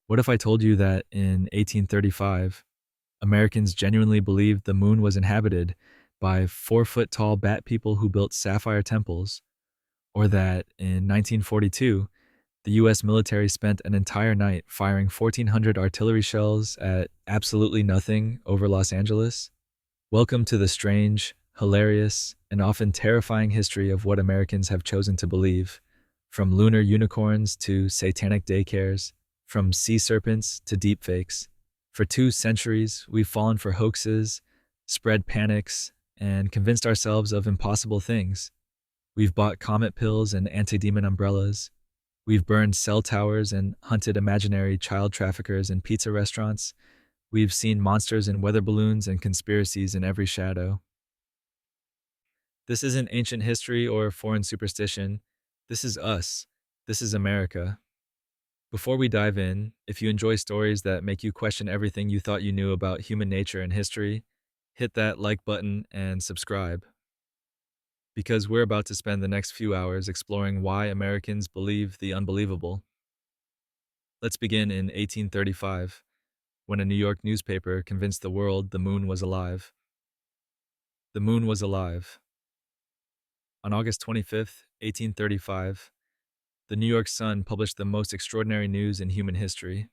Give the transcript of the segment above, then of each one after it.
What if I told you that in 1835, Americans genuinely believed the moon was inhabited by 4 foot tall bat people who built sapphire temples, or that in 1942, the US military spent an entire night firing 1,400 artillery shells at absolutely nothing over Los Angeles? Welcome to the strange, hilarious, and often terrifying history of what Americans have chosen to believe, from lunar unicorns to satanic daycares, from sea serpents to deepfakes. For 2 centuries, we've fallen for hoaxes, spread panics, and convinced ourselves of impossible things. We've bought comet pills and anti-demon umbrellas. We've burned cell towers and hunted imaginary child traffickers in pizza restaurants. We've seen monsters in weather balloons and conspiracies in every shadow. This isn't ancient history or foreign superstition. This is us. This is America. Before we dive in, if you enjoy stories that make you question everything you thought you knew about human nature and history, hit that like button and subscribe, because we're about to spend the next few hours exploring why Americans believe the unbelievable. Let's begin in 1835, when a New York newspaper convinced the world the moon was alive. The moon was alive. On August 25th, 1835, the New York Sun published the most extraordinary news in human history.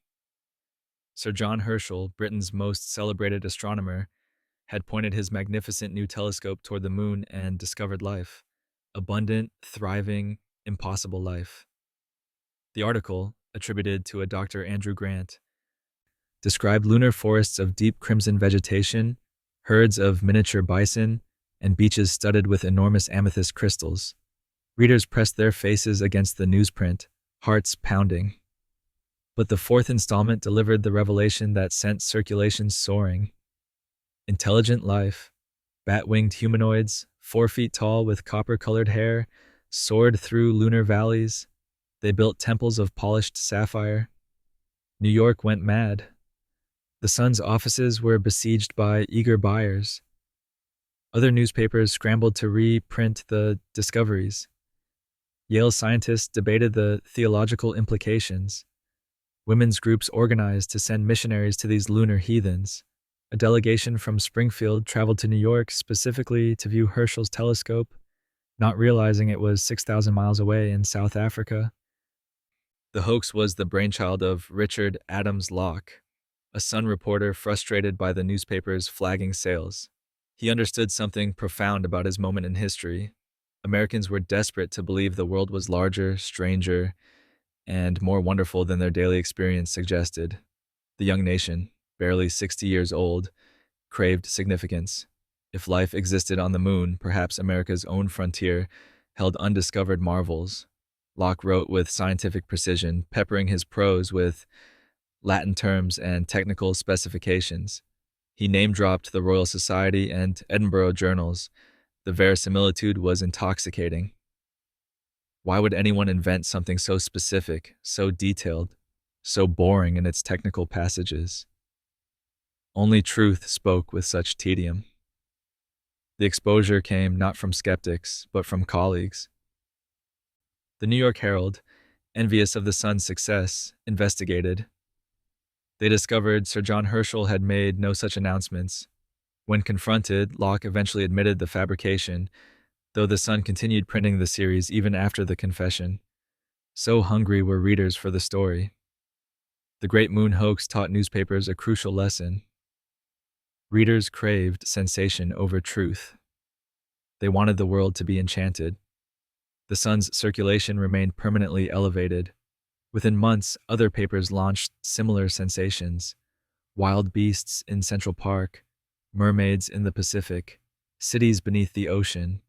Sir John Herschel, Britain's most celebrated astronomer, had pointed his magnificent new telescope toward the moon and discovered life. Abundant, thriving, impossible life. The article, attributed to a Dr. Andrew Grant, described lunar forests of deep crimson vegetation, herds of miniature bison, and beaches studded with enormous amethyst crystals. Readers pressed their faces against the newsprint, hearts pounding. But the fourth installment delivered the revelation that sent circulation soaring. Intelligent life, bat-winged humanoids, 4 feet tall with copper-colored hair, soared through lunar valleys. They built temples of polished sapphire. New York went mad. The Sun's offices were besieged by eager buyers. Other newspapers scrambled to reprint the discoveries. Yale scientists debated the theological implications. Women's groups organized to send missionaries to these lunar heathens. A delegation from Springfield traveled to New York specifically to view Herschel's telescope, not realizing it was 6,000 miles away in South Africa. The hoax was the brainchild of Richard Adams Locke, a Sun reporter frustrated by the newspaper's flagging sales. He understood something profound about his moment in history. Americans were desperate to believe the world was larger, stranger, and more wonderful than their daily experience suggested. The young nation, barely 60 years old, craved significance. If life existed on the moon, perhaps America's own frontier held undiscovered marvels. Locke wrote with scientific precision, peppering his prose with Latin terms and technical specifications. He name-dropped the Royal Society and Edinburgh journals. The verisimilitude was intoxicating. Why would anyone invent something so specific, so detailed, so boring in its technical passages? Only truth spoke with such tedium. The exposure came not from skeptics, but from colleagues. The New York Herald, envious of the Sun's success, investigated. They discovered Sir John Herschel had made no such announcements. When confronted, Locke eventually admitted the fabrication, though the Sun continued printing the series even after the confession. So hungry were readers for the story. The Great Moon Hoax taught newspapers a crucial lesson. Readers craved sensation over truth. They wanted the world to be enchanted. The Sun's circulation remained permanently elevated. Within months, other papers launched similar sensations. Wild beasts in Central Park, mermaids in the Pacific, cities beneath the ocean.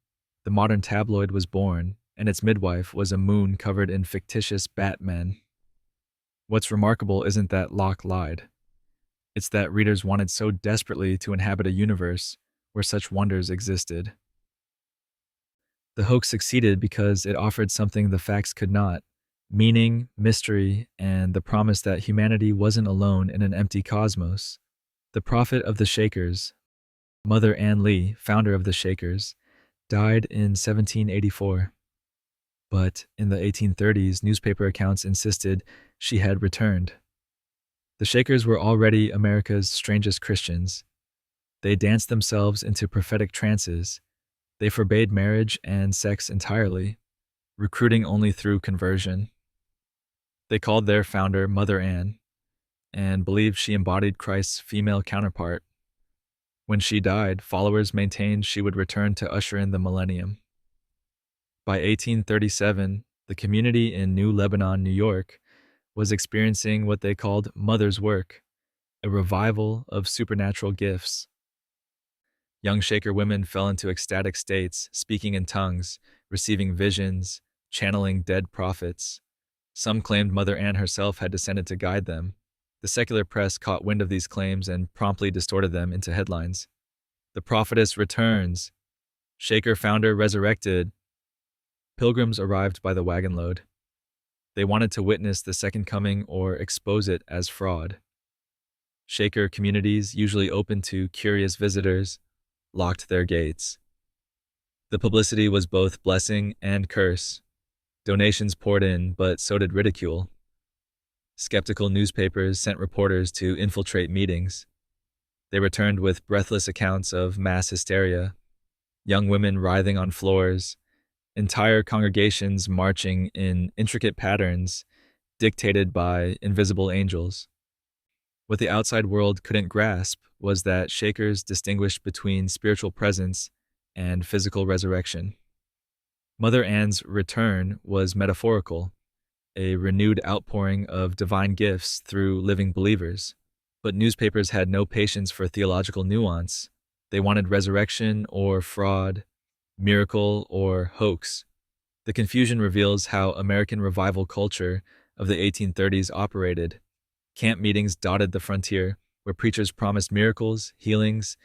The modern tabloid was born, and its midwife was a moon covered in fictitious Batmen. What's remarkable isn't that Locke lied. It's that readers wanted so desperately to inhabit a universe where such wonders existed. The hoax succeeded because it offered something the facts could not: meaning, mystery, and the promise that humanity wasn't alone in an empty cosmos. The prophet of the Shakers, Mother Ann Lee, founder of the Shakers, died in 1784. But in the 1830s, newspaper accounts insisted she had returned. The Shakers were already America's strangest Christians. They danced themselves into prophetic trances. They forbade marriage and sex entirely, recruiting only through conversion. They called their founder Mother Ann and believed she embodied Christ's female counterpart. When she died, followers maintained she would return to usher in the millennium. By 1837, the community in New Lebanon, New York, was experiencing what they called Mother's Work, a revival of supernatural gifts. Young Shaker women fell into ecstatic states, speaking in tongues, receiving visions, channeling dead prophets. Some claimed Mother Ann herself had descended to guide them. The secular press caught wind of these claims and promptly distorted them into headlines. The prophetess returns. Shaker founder resurrected. Pilgrims arrived by the wagon load. They wanted to witness the second coming or expose it as fraud. Shaker communities, usually open to curious visitors, locked their gates. The publicity was both blessing and curse. Donations poured in, but so did ridicule. Skeptical newspapers sent reporters to infiltrate meetings. They returned with breathless accounts of mass hysteria, young women writhing on floors, entire congregations marching in intricate patterns dictated by invisible angels. What the outside world couldn't grasp was that Shakers distinguished between spiritual presence and physical resurrection. Mother Ann's return was metaphorical, a renewed outpouring of divine gifts through living believers. But newspapers had no patience for theological nuance. They wanted resurrection or fraud, miracle or hoax. The confusion reveals how American revival culture of the 1830s operated. Camp meetings dotted the frontier, where preachers promised miracles, healings,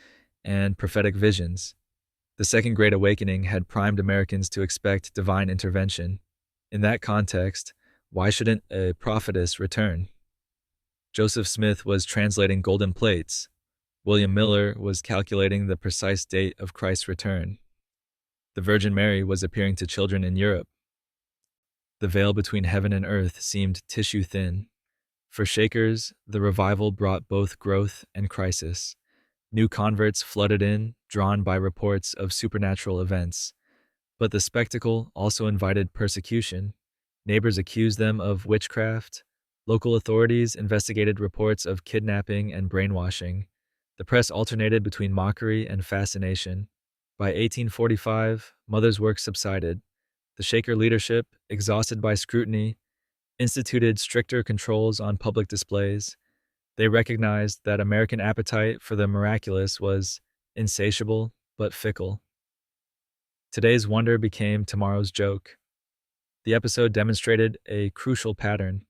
and prophetic visions. The Second Great Awakening had primed Americans to expect divine intervention. In that context, why shouldn't a prophetess return? Joseph Smith was translating golden plates. William Miller was calculating the precise date of Christ's return. The Virgin Mary was appearing to children in Europe. The veil between heaven and earth seemed tissue thin. For Shakers, the revival brought both growth and crisis. New converts flooded in, drawn by reports of supernatural events. But the spectacle also invited persecution. Neighbors accused them of witchcraft. Local authorities investigated reports of kidnapping and brainwashing. The press alternated between mockery and fascination. By 1845, Mother's Work subsided. The Shaker leadership, exhausted by scrutiny, instituted stricter controls on public displays. They recognized that American appetite for the miraculous was insatiable but fickle. Today's wonder became tomorrow's joke. The episode demonstrated a crucial pattern.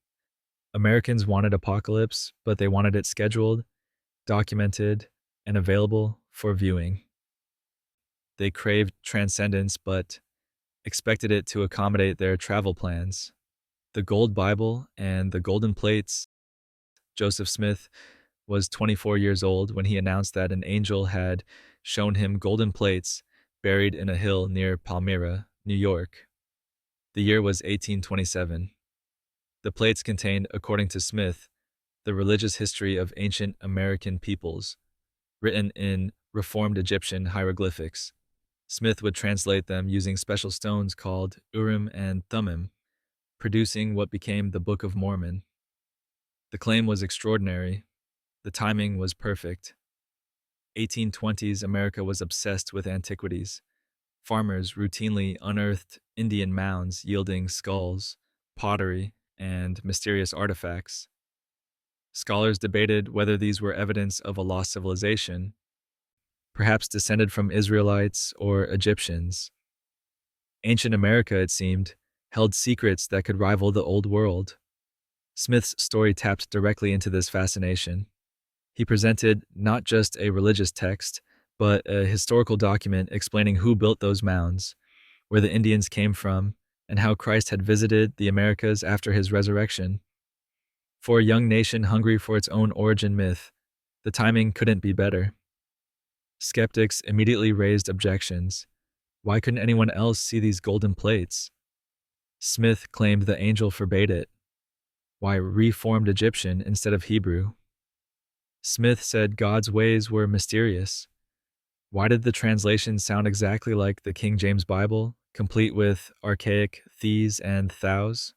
Americans wanted apocalypse, but they wanted it scheduled, documented, and available for viewing. They craved transcendence, but expected it to accommodate their travel plans. The Gold Bible and the Golden Plates. Joseph Smith was 24 years old when he announced that an angel had shown him golden plates buried in a hill near Palmyra, New York. The year was 1827. The plates contained, according to Smith, the religious history of ancient American peoples, written in Reformed Egyptian hieroglyphics. Smith would translate them using special stones called Urim and Thummim, producing what became the Book of Mormon. The claim was extraordinary. The timing was perfect. 1820s America was obsessed with antiquities. Farmers routinely unearthed Indian mounds yielding skulls, pottery, and mysterious artifacts. Scholars debated whether these were evidence of a lost civilization, perhaps descended from Israelites or Egyptians. Ancient America, it seemed, held secrets that could rival the Old World. Smith's story tapped directly into this fascination. He presented not just a religious text, but a historical document explaining who built those mounds, where the Indians came from, and how Christ had visited the Americas after his resurrection. For a young nation hungry for its own origin myth, the timing couldn't be better. Skeptics immediately raised objections. Why couldn't anyone else see these golden plates? Smith claimed the angel forbade it. Why reformed Egyptian instead of Hebrew? Smith said God's ways were mysterious. Why did the translation sound exactly like the King James Bible, complete with archaic thees and thous?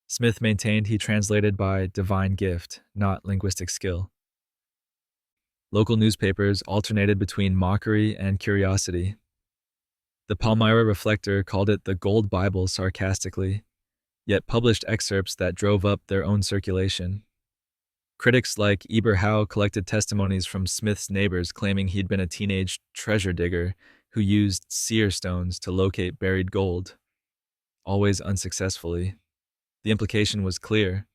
Smith maintained he translated by divine gift, not linguistic skill. Local newspapers alternated between mockery and curiosity. The Palmyra Reflector called it the Gold Bible sarcastically, yet published excerpts that drove up their own circulation. Critics like Eber Howe collected testimonies from Smith's neighbors claiming he'd been a teenage treasure digger who used seer stones to locate buried gold, always unsuccessfully. The implication was clear.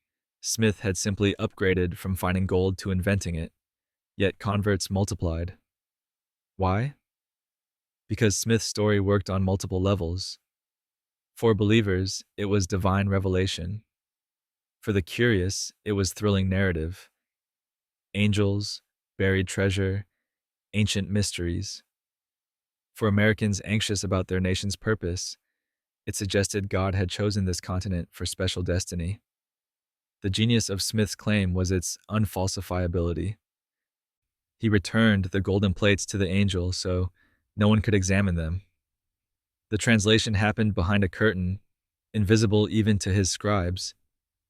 Smith had simply upgraded from finding gold to inventing it, yet converts multiplied. Why? Because Smith's story worked on multiple levels. For believers, it was divine revelation. For the curious, it was thrilling narrative. Angels, buried treasure, ancient mysteries. For Americans anxious about their nation's purpose, it suggested God had chosen this continent for special destiny. The genius of Smith's claim was its unfalsifiability. He returned the golden plates to the angel so no one could examine them. The translation happened behind a curtain, invisible even to his scribes.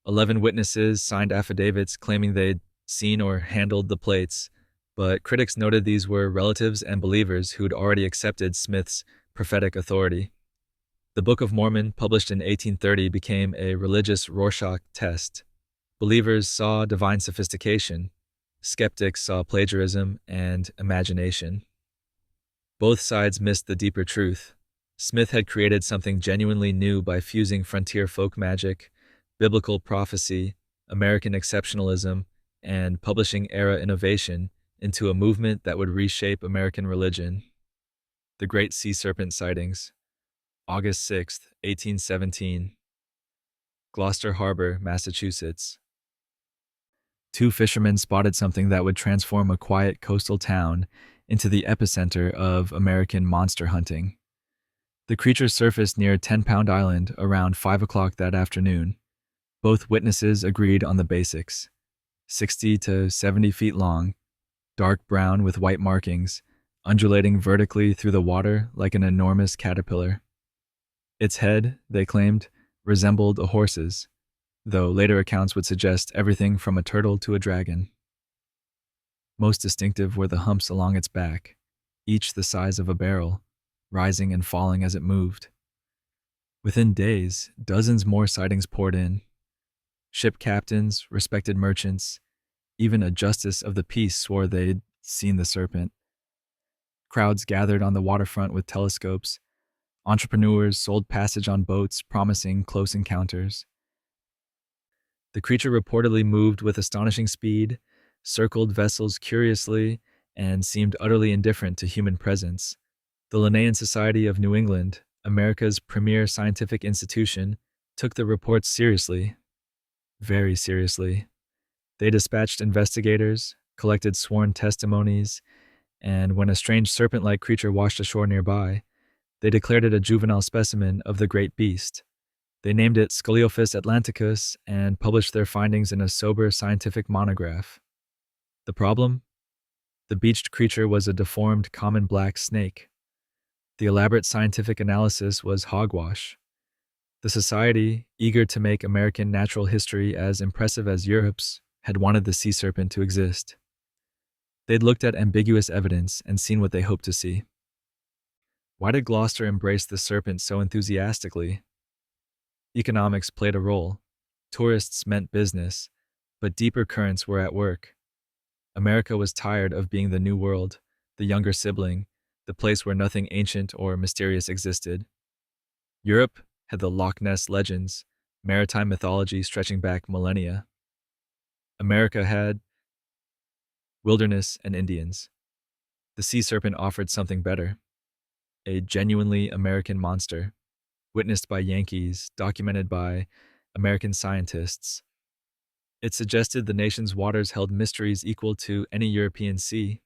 11 witnesses signed affidavits claiming they'd seen or handled the plates, but critics noted these were relatives and believers who'd already accepted Smith's prophetic authority. The Book of Mormon, published in 1830, became a religious Rorschach test. Believers saw divine sophistication. Skeptics saw plagiarism and imagination. Both sides missed the deeper truth. Smith had created something genuinely new by fusing frontier folk magic, biblical prophecy, American exceptionalism, and publishing era innovation into a movement that would reshape American religion. The Great Sea Serpent Sightings, August 6, 1817. Gloucester Harbor, Massachusetts. Two fishermen spotted something that would transform a quiet coastal town into the epicenter of American monster hunting. The creature surfaced near 10-Pound Island around 5 o'clock that afternoon. Both witnesses agreed on the basics. 60 to 70 feet long, dark brown with white markings, undulating vertically through the water like an enormous caterpillar. Its head, they claimed, resembled a horse's, though later accounts would suggest everything from a turtle to a dragon. Most distinctive were the humps along its back, each the size of a barrel, rising and falling as it moved. Within days, dozens more sightings poured in. Ship captains, respected merchants, even a justice of the peace swore they'd seen the serpent. Crowds gathered on the waterfront with telescopes. Entrepreneurs sold passage on boats, promising close encounters. The creature reportedly moved with astonishing speed, circled vessels curiously, and seemed utterly indifferent to human presence. The Linnaean Society of New England, America's premier scientific institution, took the reports seriously. Very seriously. They dispatched investigators, collected sworn testimonies, and when a strange serpent-like creature washed ashore nearby, they declared it a juvenile specimen of the great beast. They named it Scoliophus atlanticus and published their findings in a sober scientific monograph. The problem? The beached creature was a deformed common black snake. The elaborate scientific analysis was hogwash. The society, eager to make American natural history as impressive as Europe's, had wanted the sea serpent to exist. They'd looked at ambiguous evidence and seen what they hoped to see. Why did Gloucester embrace the serpent so enthusiastically? Economics played a role. Tourists meant business, but deeper currents were at work. America was tired of being the New World, the younger sibling, the place where nothing ancient or mysterious existed. Europe had the Loch Ness legends, maritime mythology stretching back millennia. America had wilderness and Indians. The sea serpent offered something better. A genuinely American monster, witnessed by Yankees, documented by American scientists. It suggested the nation's waters held mysteries equal to any European sea.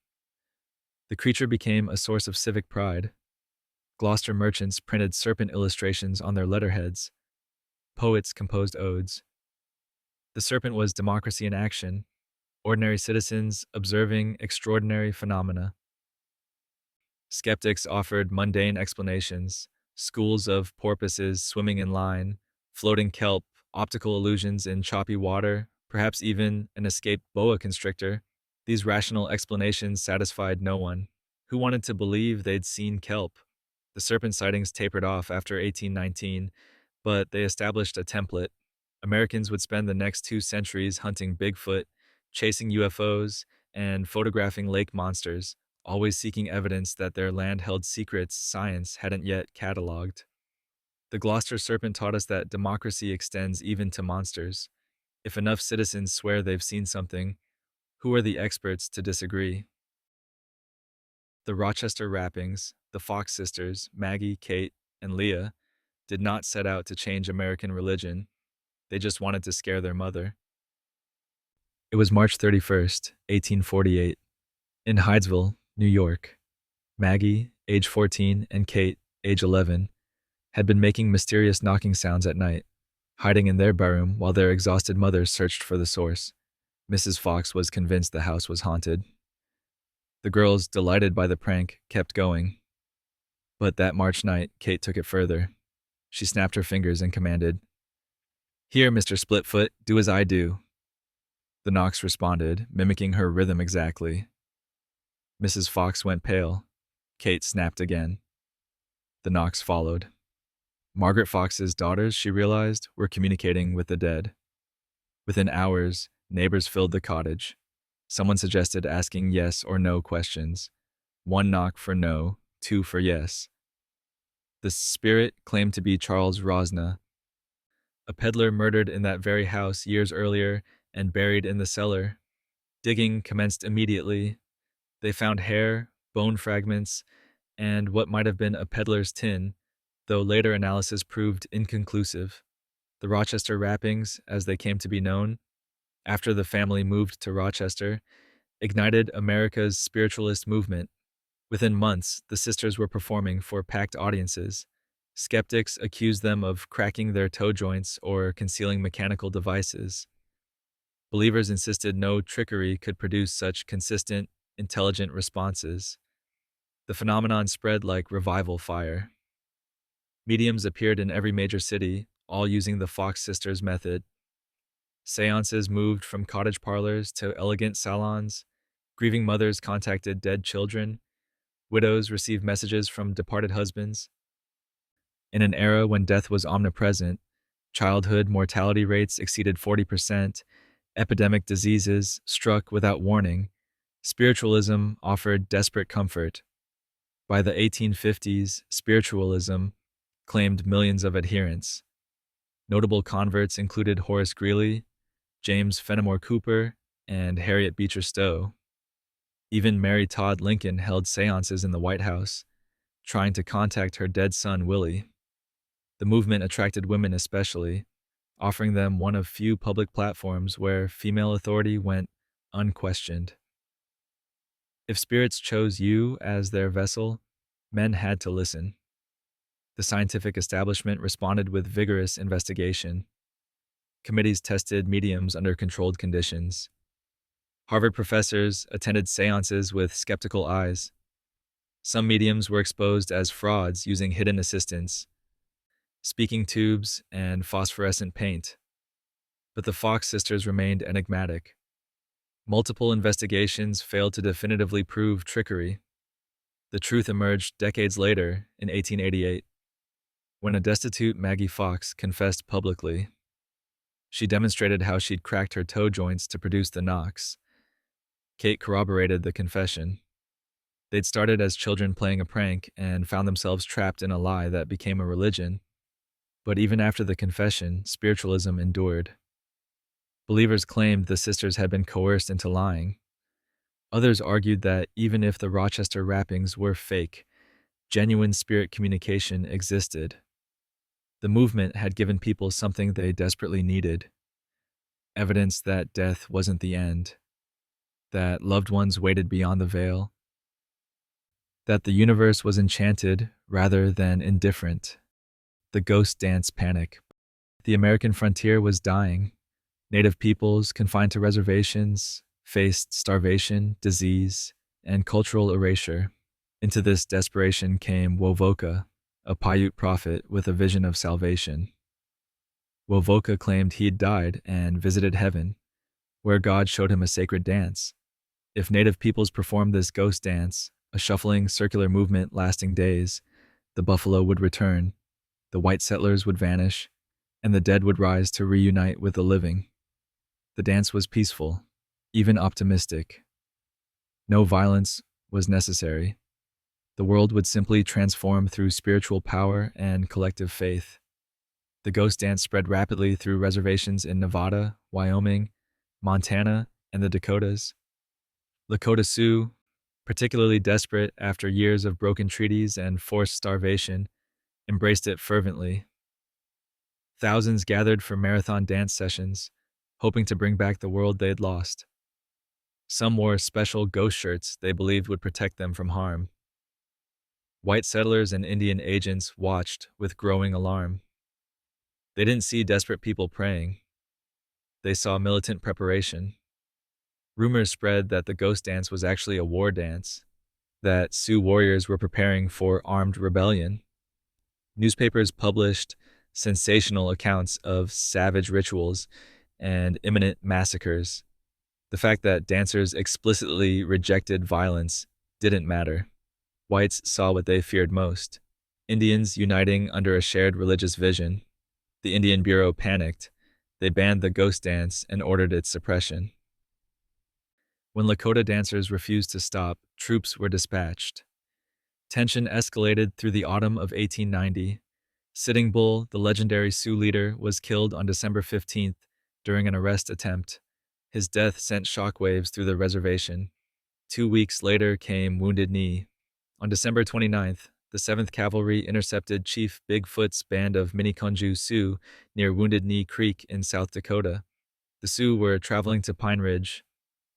The creature became a source of civic pride. Gloucester merchants printed serpent illustrations on their letterheads. Poets composed odes. The serpent was democracy in action, ordinary citizens observing extraordinary phenomena. Skeptics offered mundane explanations, schools of porpoises swimming in line, floating kelp, optical illusions in choppy water, perhaps even an escaped boa constrictor. These rational explanations satisfied no one. Who wanted to believe they'd seen kelp? The serpent sightings tapered off after 1819, but they established a template. Americans would spend the next 2 centuries hunting Bigfoot, chasing UFOs, and photographing lake monsters, always seeking evidence that their land held secrets science hadn't yet cataloged. The Gloucester serpent taught us that democracy extends even to monsters. If enough citizens swear they've seen something, who are the experts to disagree? The Rochester Rappings, the Fox sisters, Maggie, Kate, and Leah, did not set out to change American religion. They just wanted to scare their mother. It was March 31st, 1848. In Hydesville, New York, Maggie, age 14, and Kate, age 11, had been making mysterious knocking sounds at night, hiding in their bedroom while their exhausted mothers searched for the source. Mrs. Fox was convinced the house was haunted. The girls, delighted by the prank, kept going. But that March night, Kate took it further. She snapped her fingers and commanded, "Here, Mr. Splitfoot, do as I do." The knocks responded, mimicking her rhythm exactly. Mrs. Fox went pale. Kate snapped again. The knocks followed. Margaret Fox's daughters, she realized, were communicating with the dead. Within hours, neighbors filled the cottage. Someone suggested asking yes or no questions. 1 knock for no, 2 for yes. The spirit claimed to be Charles Rosna, a peddler murdered in that very house years earlier and buried in the cellar. Digging commenced immediately. They found hair, bone fragments, and what might have been a peddler's tin, though later analysis proved inconclusive. The Rochester Rappings, as they came to be known, after the family moved to Rochester, ignited America's spiritualist movement. Within months, the sisters were performing for packed audiences. Skeptics accused them of cracking their toe joints or concealing mechanical devices. Believers insisted no trickery could produce such consistent, intelligent responses. The phenomenon spread like revival fire. Mediums appeared in every major city, all using the Fox sisters' method. Seances moved from cottage parlors to elegant salons. Grieving mothers contacted dead children. Widows received messages from departed husbands. In an era when death was omnipresent, childhood mortality rates exceeded 40%, epidemic diseases struck without warning, spiritualism offered desperate comfort. By the 1850s, spiritualism claimed millions of adherents. Notable converts included Horace Greeley, James Fenimore Cooper, and Harriet Beecher Stowe. Even Mary Todd Lincoln held seances in the White House, trying to contact her dead son, Willie. The movement attracted women especially, offering them one of few public platforms where female authority went unquestioned. If spirits chose you as their vessel, men had to listen. The scientific establishment responded with vigorous investigation. Committees tested mediums under controlled conditions. Harvard professors attended seances with skeptical eyes. Some mediums were exposed as frauds using hidden assistants, speaking tubes, and phosphorescent paint. But the Fox sisters remained enigmatic. Multiple investigations failed to definitively prove trickery. The truth emerged decades later, in 1888, when a destitute Maggie Fox confessed publicly. She demonstrated how she'd cracked her toe joints to produce the knocks. Kate corroborated the confession. They'd started as children playing a prank and found themselves trapped in a lie that became a religion. But even after the confession, spiritualism endured. Believers claimed the sisters had been coerced into lying. Others argued that even if the Rochester Rappings were fake, genuine spirit communication existed. The movement had given people something they desperately needed: evidence that death wasn't the end, that loved ones waited beyond the veil, that the universe was enchanted rather than indifferent. The ghost dance panic. The American frontier was dying. Native peoples confined to reservations faced starvation, disease, and cultural erasure. Into this desperation came Wovoka, a Paiute prophet with a vision of salvation. Wovoka claimed he'd died and visited heaven, where God showed him a sacred dance. If native peoples performed this ghost dance, a shuffling circular movement lasting days, the buffalo would return, the white settlers would vanish, and the dead would rise to reunite with the living. The dance was peaceful, even optimistic. No violence was necessary. The world would simply transform through spiritual power and collective faith. The ghost dance spread rapidly through reservations in Nevada, Wyoming, Montana, and the Dakotas. Lakota Sioux, particularly desperate after years of broken treaties and forced starvation, embraced it fervently. Thousands gathered for marathon dance sessions, hoping to bring back the world they'd lost. Some wore special ghost shirts they believed would protect them from harm. White settlers and Indian agents watched with growing alarm. They didn't see desperate people praying. They saw militant preparation. Rumors spread that the ghost dance was actually a war dance, that Sioux warriors were preparing for armed rebellion. Newspapers published sensational accounts of savage rituals and imminent massacres. The fact that dancers explicitly rejected violence didn't matter. Whites saw what they feared most: Indians uniting under a shared religious vision. The Indian Bureau panicked. They banned the ghost dance and ordered its suppression. When Lakota dancers refused to stop, troops were dispatched. Tension escalated through the autumn of 1890. Sitting Bull, the legendary Sioux leader, was killed on December 15th during an arrest attempt. His death sent shockwaves through the reservation. 2 weeks later came Wounded Knee. On December 29th, the 7th Cavalry intercepted Chief Bigfoot's band of Miniconjou Sioux near Wounded Knee Creek in South Dakota. The Sioux were traveling to Pine Ridge,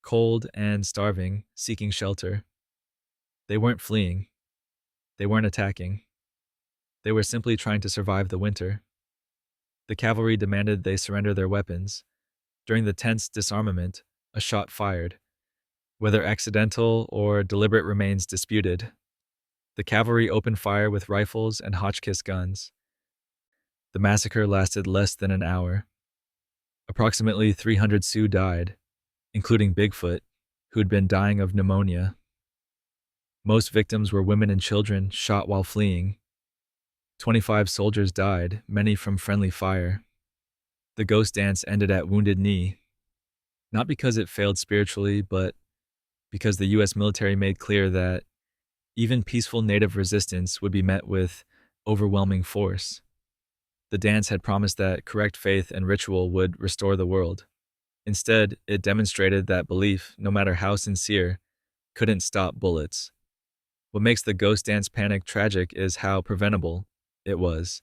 cold and starving, seeking shelter. They weren't fleeing. They weren't attacking. They were simply trying to survive the winter. The cavalry demanded they surrender their weapons. During the tense disarmament, a shot fired. Whether accidental or deliberate remains disputed. The cavalry opened fire with rifles and Hotchkiss guns. The massacre lasted less than an hour. Approximately 300 Sioux died, including Bigfoot, who had been dying of pneumonia. Most victims were women and children shot while fleeing. 25 soldiers died, many from friendly fire. The ghost dance ended at Wounded Knee, not because it failed spiritually, but because the U.S. military made clear that even peaceful native resistance would be met with overwhelming force. The dance had promised that correct faith and ritual would restore the world. Instead, it demonstrated that belief, no matter how sincere, couldn't stop bullets. What makes the ghost dance panic tragic is how preventable it was.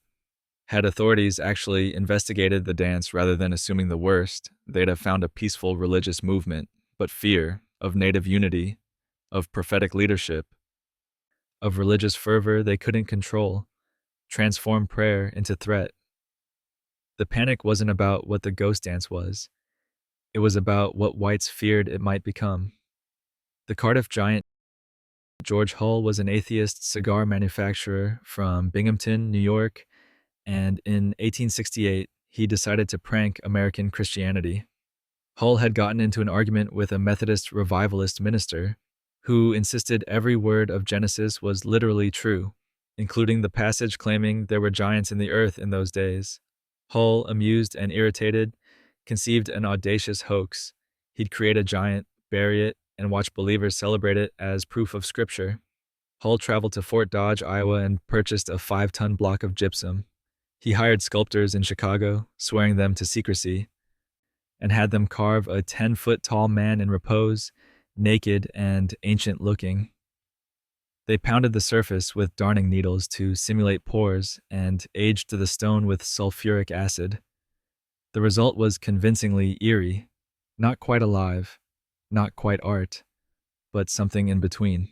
Had authorities actually investigated the dance rather than assuming the worst, they'd have found a peaceful religious movement, but fear of native unity, of prophetic leadership, of religious fervor they couldn't control, transformed prayer into threat. The panic wasn't about what the ghost dance was. It was about what whites feared it might become. The Cardiff Giant, George Hull, was an atheist cigar manufacturer from Binghamton, New York, and in 1868, he decided to prank American Christianity. Hull had gotten into an argument with a Methodist revivalist minister who insisted every word of Genesis was literally true, including the passage claiming there were giants in the earth in those days. Hull, amused and irritated, conceived an audacious hoax. He'd create a giant, bury it, and watch believers celebrate it as proof of Scripture. Hull traveled to Fort Dodge, Iowa, and purchased a 5-ton block of gypsum. He hired sculptors in Chicago, swearing them to secrecy, and had them carve a 10-foot-tall man in repose, naked and ancient-looking. They pounded the surface with darning needles to simulate pores and aged the stone with sulfuric acid. The result was convincingly eerie, not quite alive, not quite art, but something in between.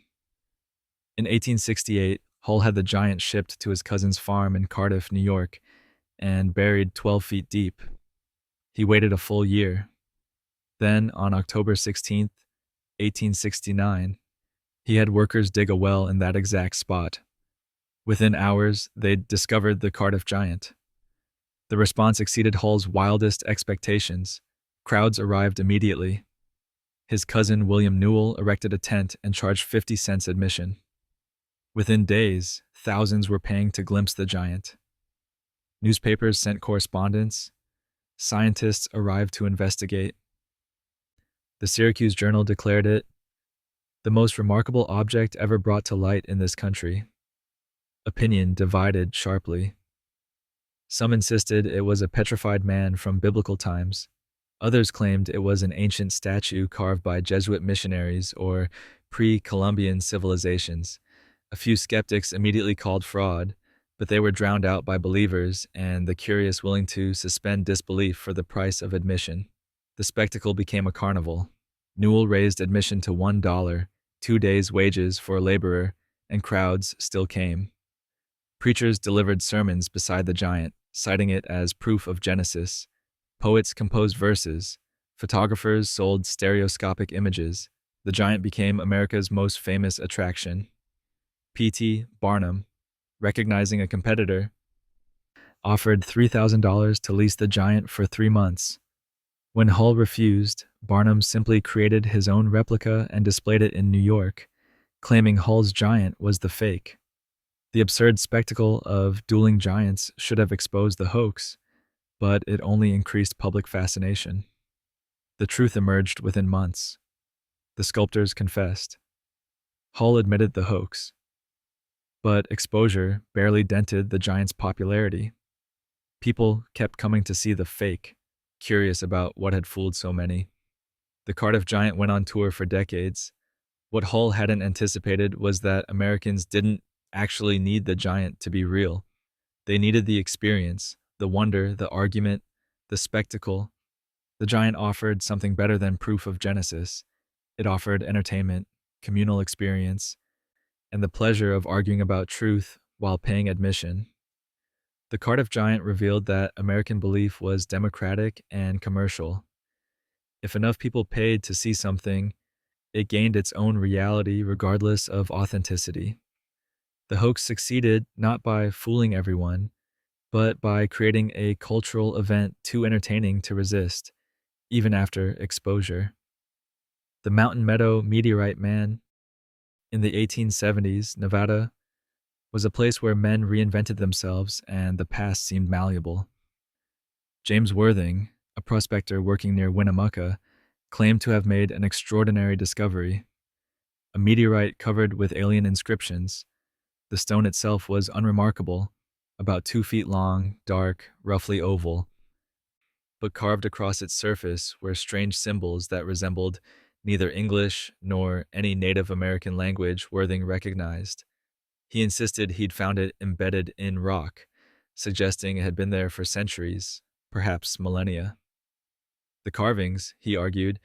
In 1868, Hull had the giant shipped to his cousin's farm in Cardiff, New York, and buried 12 feet deep. He waited a full year. Then, on October 16th, 1869, he had workers dig a well in that exact spot. Within hours, they'd discovered the Cardiff Giant. The response exceeded Hull's wildest expectations. Crowds arrived immediately. His cousin William Newell erected a tent and charged 50 cents admission. Within days, thousands were paying to glimpse the giant. Newspapers sent correspondents. Scientists arrived to investigate. The Syracuse Journal declared it the most remarkable object ever brought to light in this country. Opinion divided sharply. Some insisted it was a petrified man from biblical times. Others claimed it was an ancient statue carved by Jesuit missionaries or pre-Columbian civilizations. A few skeptics immediately called fraud, but they were drowned out by believers and the curious willing to suspend disbelief for the price of admission. The spectacle became a carnival. Newell raised admission to $1, 2 days' wages for a laborer, and crowds still came. Preachers delivered sermons beside the giant, citing it as proof of Genesis. Poets composed verses. Photographers sold stereoscopic images. The giant became America's most famous attraction. P.T. Barnum, recognizing a competitor, offered $3,000 to lease the giant for 3 months. When Hull refused, Barnum simply created his own replica and displayed it in New York, claiming Hull's giant was the fake. The absurd spectacle of dueling giants should have exposed the hoax, but it only increased public fascination. The truth emerged within months. The sculptors confessed. Hull admitted the hoax. But exposure barely dented the giant's popularity. People kept coming to see the fake, curious about what had fooled so many. The Cardiff Giant went on tour for decades. What Hull hadn't anticipated was that Americans didn't actually need the giant to be real. They needed the experience, the wonder, the argument, the spectacle. The giant offered something better than proof of Genesis. It offered entertainment, communal experience, and the pleasure of arguing about truth while paying admission. The Cardiff Giant revealed that American belief was democratic and commercial. If enough people paid to see something, it gained its own reality regardless of authenticity. The hoax succeeded not by fooling everyone, but by creating a cultural event too entertaining to resist, even after exposure. The Mountain Meadow Meteorite Man. In the 1870s, Nevada was a place where men reinvented themselves and the past seemed malleable. James Worthing, a prospector working near Winnemucca, claimed to have made an extraordinary discovery. A meteorite covered with alien inscriptions. The stone itself was unremarkable, about 2 feet long, dark, roughly oval. But carved across its surface were strange symbols that resembled neither English nor any Native American language Worthing recognized. He insisted he'd found it embedded in rock, suggesting it had been there for centuries, perhaps millennia. The carvings, he argued,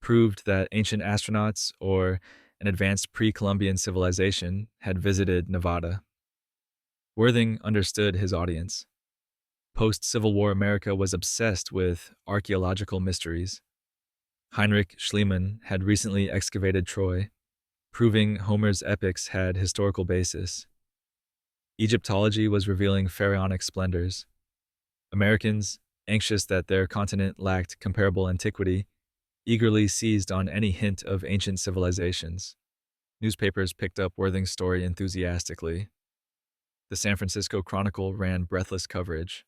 proved that ancient astronauts or an advanced pre-Columbian civilization had visited Nevada. Worthing understood his audience. Post-Civil War America was obsessed with archaeological mysteries. Heinrich Schliemann had recently excavated Troy, proving Homer's epics had historical basis. Egyptology was revealing pharaonic splendors. Americans, anxious that their continent lacked comparable antiquity, eagerly seized on any hint of ancient civilizations. Newspapers picked up Worthing's story enthusiastically. The San Francisco Chronicle ran breathless coverage.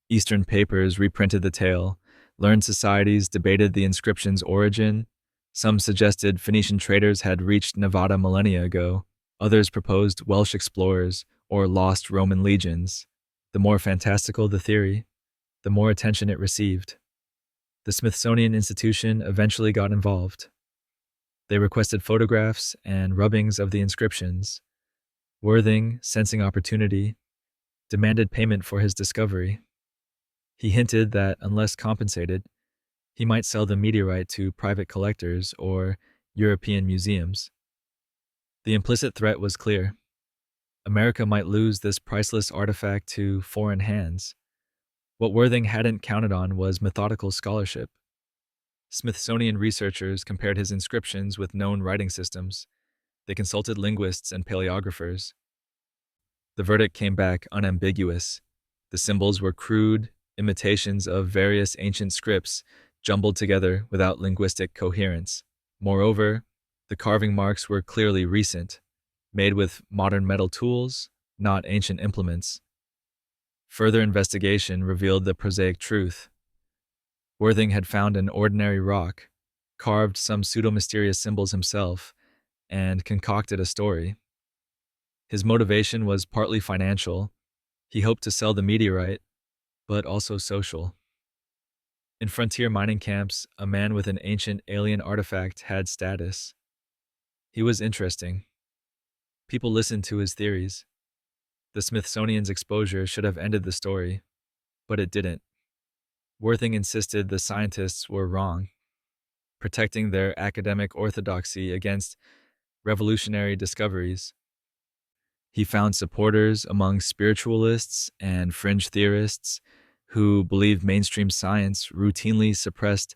Eastern papers reprinted the tale. Learned societies debated the inscription's origin. Some suggested Phoenician traders had reached Nevada millennia ago. Others proposed Welsh explorers or lost Roman legions. The more fantastical the theory, the more attention it received. The Smithsonian Institution eventually got involved. They requested photographs and rubbings of the inscriptions. Worthing, sensing opportunity, demanded payment for his discovery. He hinted that unless compensated, he might sell the meteorite to private collectors or European museums. The implicit threat was clear. America might lose this priceless artifact to foreign hands. What Worthing hadn't counted on was methodical scholarship. Smithsonian researchers compared his inscriptions with known writing systems. They consulted linguists and paleographers. The verdict came back unambiguous. The symbols were crude imitations of various ancient scripts jumbled together without linguistic coherence. Moreover, the carving marks were clearly recent, made with modern metal tools, not ancient implements. Further investigation revealed the prosaic truth. Worthing had found an ordinary rock, carved some pseudo-mysterious symbols himself, and concocted a story. His motivation was partly financial. He hoped to sell the meteorite, but also social. In frontier mining camps, a man with an ancient alien artifact had status. He was interesting. People listened to his theories. The Smithsonian's exposure should have ended the story, but it didn't. Worthing insisted the scientists were wrong, protecting their academic orthodoxy against revolutionary discoveries. He found supporters among spiritualists and fringe theorists who believed mainstream science routinely suppressed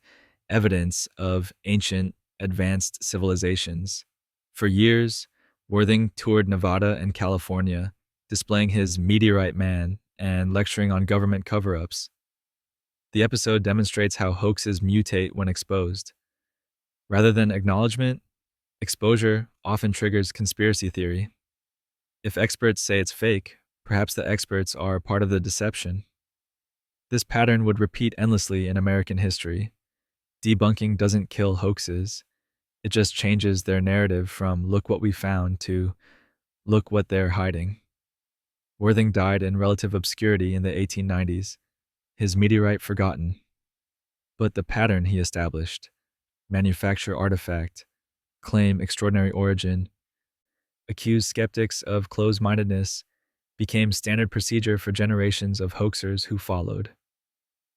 evidence of ancient, advanced civilizations. For years, Worthing toured Nevada and California, displaying his meteorite man and lecturing on government cover-ups. The episode demonstrates how hoaxes mutate when exposed. Rather than acknowledgement, exposure often triggers conspiracy theory. If experts say it's fake, perhaps the experts are part of the deception. This pattern would repeat endlessly in American history. Debunking doesn't kill hoaxes. It just changes their narrative from "look what we found" to "look what they're hiding." Worthing died in relative obscurity in the 1890s, his meteorite forgotten. But the pattern he established, manufacture artifact, claim extraordinary origin, accuse skeptics of closed-mindedness, became standard procedure for generations of hoaxers who followed.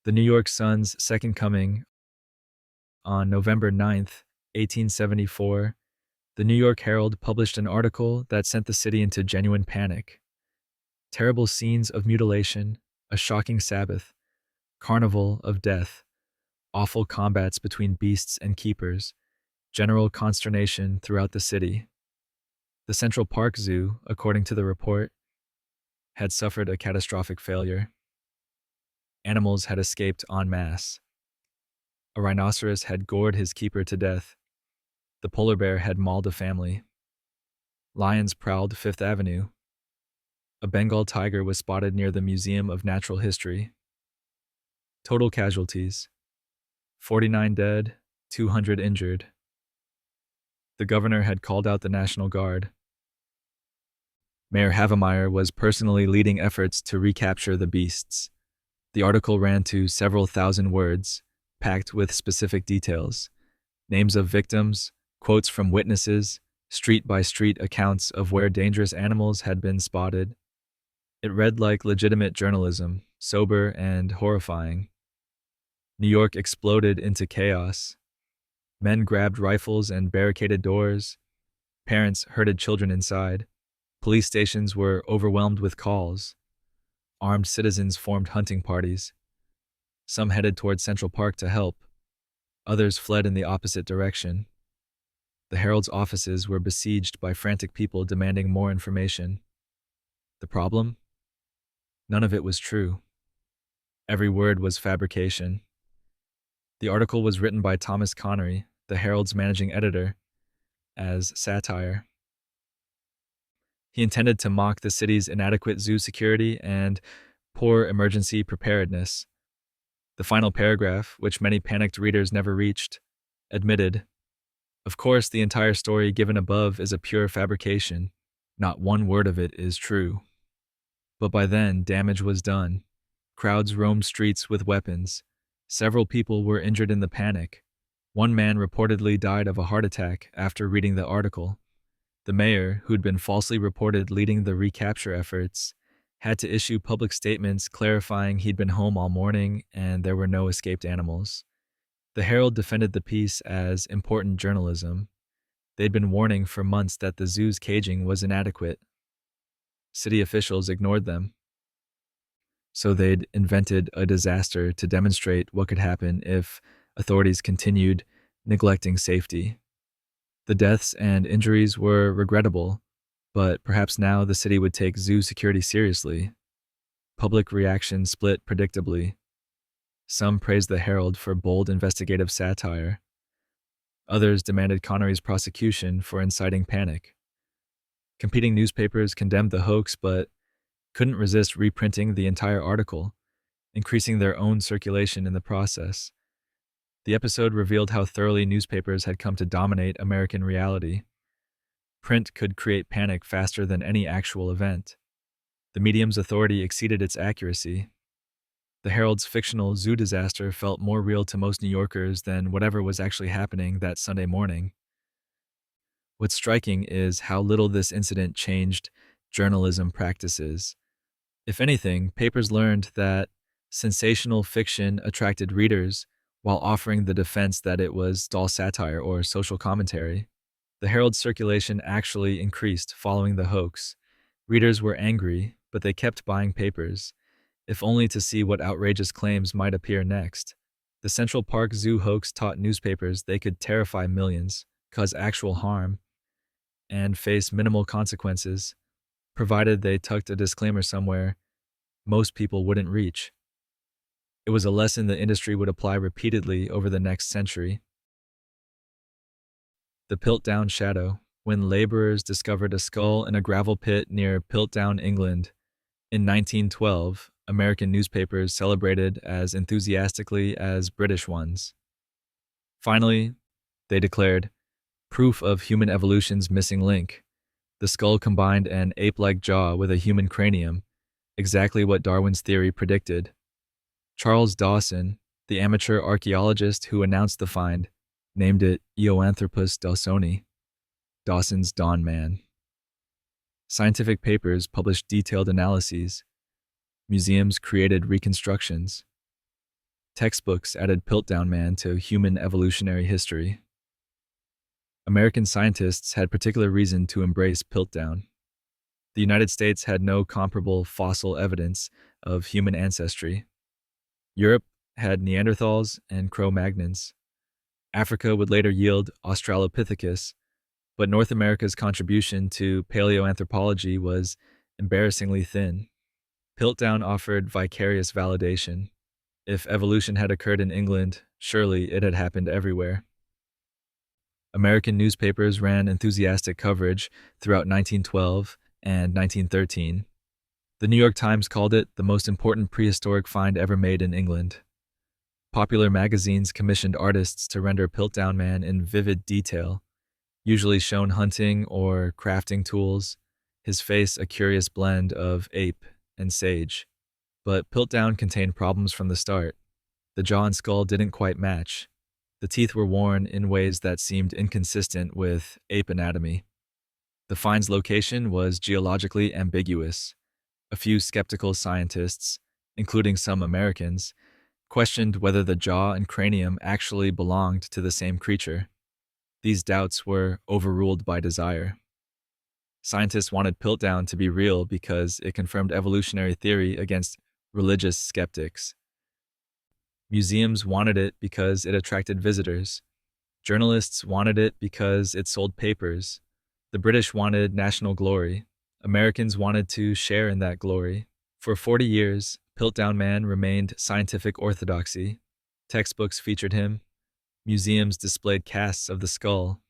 The New York Sun's Second Coming. On November 9th, 1874, the New York Herald published an article that sent the city into genuine panic. Terrible scenes of mutilation, a shocking Sabbath, carnival of death, awful combats between beasts and keepers, general consternation throughout the city. The Central Park Zoo, according to the report, had suffered a catastrophic failure. Animals had escaped en masse. A rhinoceros had gored his keeper to death. The polar bear had mauled a family. Lions prowled Fifth Avenue. A Bengal tiger was spotted near the Museum of Natural History. Total casualties: 49 dead, 200 injured. The governor had called out the National Guard. Mayor Havemeyer was personally leading efforts to recapture the beasts. The article ran to several thousand words, packed with specific details: names of victims, quotes from witnesses, street-by-street accounts of where dangerous animals had been spotted. It read like legitimate journalism, sober and horrifying. New York exploded into chaos. Men grabbed rifles and barricaded doors. Parents herded children inside. Police stations were overwhelmed with calls. Armed citizens formed hunting parties. Some headed toward Central Park to help. Others fled in the opposite direction. The Herald's offices were besieged by frantic people demanding more information. The problem? None of it was true. Every word was fabrication. The article was written by Thomas Connery, the Herald's managing editor, as satire. He intended to mock the city's inadequate zoo security and poor emergency preparedness. The final paragraph, which many panicked readers never reached, admitted, "Of course, the entire story given above is a pure fabrication. Not one word of it is true." But by then, damage was done. Crowds roamed streets with weapons. Several people were injured in the panic. One man reportedly died of a heart attack after reading the article. The mayor, who'd been falsely reported leading the recapture efforts, had to issue public statements clarifying he'd been home all morning and there were no escaped animals. The Herald defended the piece as important journalism. They'd been warning for months that the zoo's caging was inadequate. City officials ignored them. So they'd invented a disaster to demonstrate what could happen if authorities continued neglecting safety. The deaths and injuries were regrettable, but perhaps now the city would take zoo security seriously. Public reaction split predictably. Some praised the Herald for bold investigative satire. Others demanded Connery's prosecution for inciting panic. Competing newspapers condemned the hoax but couldn't resist reprinting the entire article, increasing their own circulation in the process. The episode revealed how thoroughly newspapers had come to dominate American reality. Print could create panic faster than any actual event. The medium's authority exceeded its accuracy. The Herald's fictional zoo disaster felt more real to most New Yorkers than whatever was actually happening that Sunday morning. What's striking is how little this incident changed journalism practices. If anything, papers learned that sensational fiction attracted readers while offering the defense that it was dull satire or social commentary. The Herald's circulation actually increased following the hoax. Readers were angry, but they kept buying papers, if only to see what outrageous claims might appear next. The Central Park Zoo hoax taught newspapers they could terrify millions, cause actual harm, and face minimal consequences, provided they tucked a disclaimer somewhere most people wouldn't reach. It was a lesson the industry would apply repeatedly over the next century. The Piltdown Shadow, when laborers discovered a skull in a gravel pit near Piltdown, England. In 1912, American newspapers celebrated as enthusiastically as British ones. Finally, they declared, proof of human evolution's missing link. The skull combined an ape-like jaw with a human cranium, exactly what Darwin's theory predicted. Charles Dawson, the amateur archaeologist who announced the find, named it Eoanthropus dawsoni, Dawson's Dawn Man. Scientific papers published detailed analyses. Museums created reconstructions. Textbooks added Piltdown Man to human evolutionary history. American scientists had particular reason to embrace Piltdown. The United States had no comparable fossil evidence of human ancestry. Europe had Neanderthals and Cro-Magnons. Africa would later yield Australopithecus, but North America's contribution to paleoanthropology was embarrassingly thin. Piltdown offered vicarious validation. If evolution had occurred in England, surely it had happened everywhere. American newspapers ran enthusiastic coverage throughout 1912 and 1913. The New York Times called it the most important prehistoric find ever made in England. Popular magazines commissioned artists to render Piltdown Man in vivid detail, usually shown hunting or crafting tools, his face a curious blend of ape and sage. But Piltdown contained problems from the start. The jaw and skull didn't quite match. The teeth were worn in ways that seemed inconsistent with ape anatomy. The find's location was geologically ambiguous. A few skeptical scientists, including some Americans, questioned whether the jaw and cranium actually belonged to the same creature. These doubts were overruled by desire. Scientists wanted Piltdown to be real because it confirmed evolutionary theory against religious skeptics. Museums wanted it because it attracted visitors. Journalists wanted it because it sold papers. The British wanted national glory. Americans wanted to share in that glory. For 40 years, Piltdown Man remained scientific orthodoxy. Textbooks featured him. Museums displayed casts of the skull.